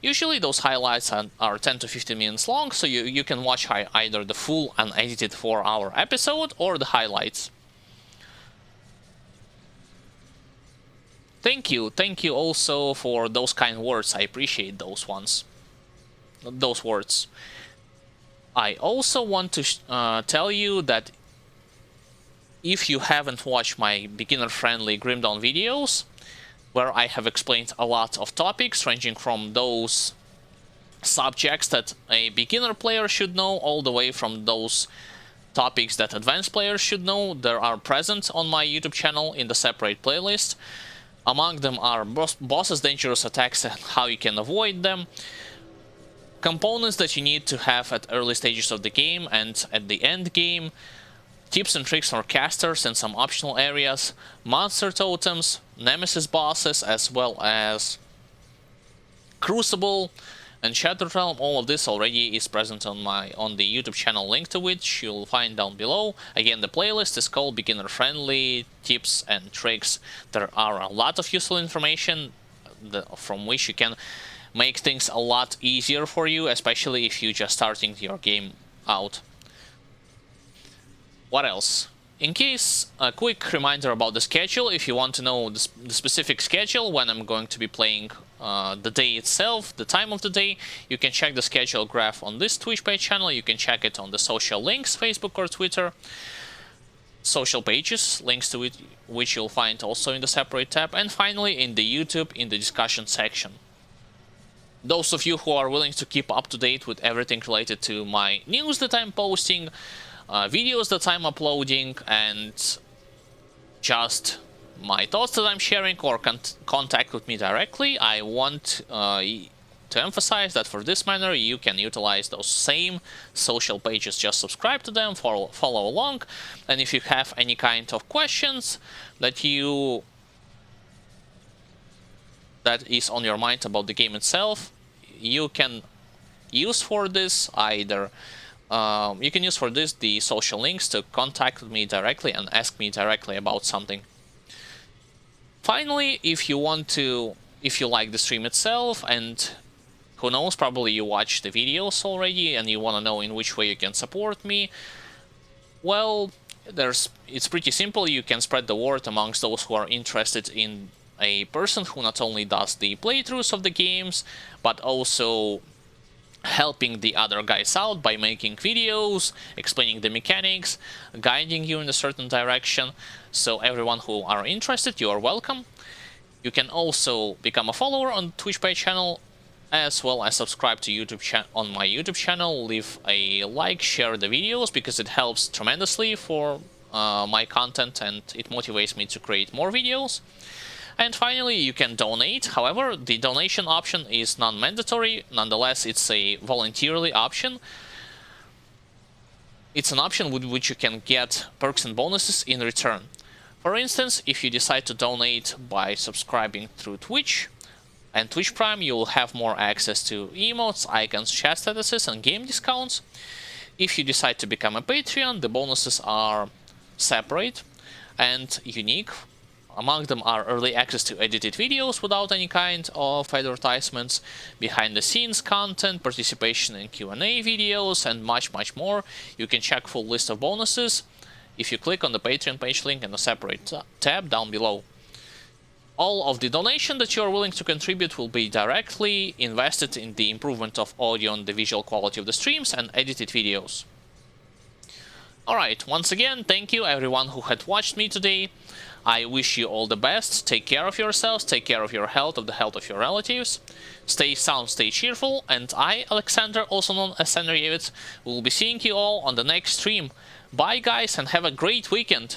Usually those highlights are 10 to 15 minutes long, so you can watch either the full unedited 4-hour episode or the highlights. Thank you also for those kind words, I appreciate those words. I also want to tell you that if you haven't watched my beginner-friendly Grim Dawn videos, where I have explained a lot of topics ranging from those subjects that a beginner player should know, all the way from those topics that advanced players should know, they are present on my YouTube channel in the separate playlist. Among them are bosses, dangerous attacks, and how you can avoid them, components that you need to have at early stages of the game and at the end game, tips and tricks for casters and some optional areas, monster totems, nemesis bosses, as well as Crucible and Shattered Realm. All of this already is present on the YouTube channel, link to which you'll find down below. Again, the playlist is called Beginner Friendly Tips and Tricks. There are a lot of useful information from which you can make things a lot easier for you, especially if you're just starting your game out. What else? In case, a quick reminder about the schedule. If you want to know the specific schedule when I'm going to be playing the day itself, the time of the day, you can check the schedule graph on this Twitch page channel. You can check it on the social links, Facebook or Twitter. Social pages, links to it, which you'll find also in the separate tab. And finally, in the YouTube, in the discussion section. Those of you who are willing to keep up to date with everything related to my news that I'm posting, videos that I'm uploading, and just my thoughts that I'm sharing, or contact with me directly, I want to emphasize that for this manner you can utilize those same social pages. Just subscribe to them, follow along, and if you have any kind of questions that is on your mind about the game itself, you can use for this the social links to contact me directly and ask me directly about something. Finally, if you like the stream itself, and who knows, probably you watch the videos already and you want to know in which way you can support me, well, it's pretty simple. You can spread the word amongst those who are interested in a person who not only does the playthroughs of the games, but also helping the other guys out by making videos, explaining the mechanics, guiding you in a certain direction. So everyone who are interested, you are welcome. You can also become a follower on the Twitch page channel, as well as subscribe to on my YouTube channel. Leave a like, share the videos, because it helps tremendously for my content and it motivates me to create more videos. And finally, you can donate. However, the donation option is non-mandatory. Nonetheless, it's a voluntarily option. It's an option with which you can get perks and bonuses in return. For instance, if you decide to donate by subscribing through Twitch and Twitch Prime, you will have more access to emotes, icons, chat statuses, and game discounts. If you decide to become a Patreon, the bonuses are separate and unique. Among them are early access to edited videos without any kind of advertisements, behind-the-scenes content, participation in Q&A videos, and much more. You can check full list of bonuses if you click on the Patreon page link in a separate tab down below. All of the donation that you are willing to contribute will be directly invested in the improvement of audio and the visual quality of the streams and edited videos. Alright, once again, thank you everyone who had watched me today. I wish you all the best. Take care of yourselves, take care of your health, of the health of your relatives. Stay sound, stay cheerful, and I, Alexander, also known as Senryevitz, will be seeing you all on the next stream. Bye guys, and have a great weekend!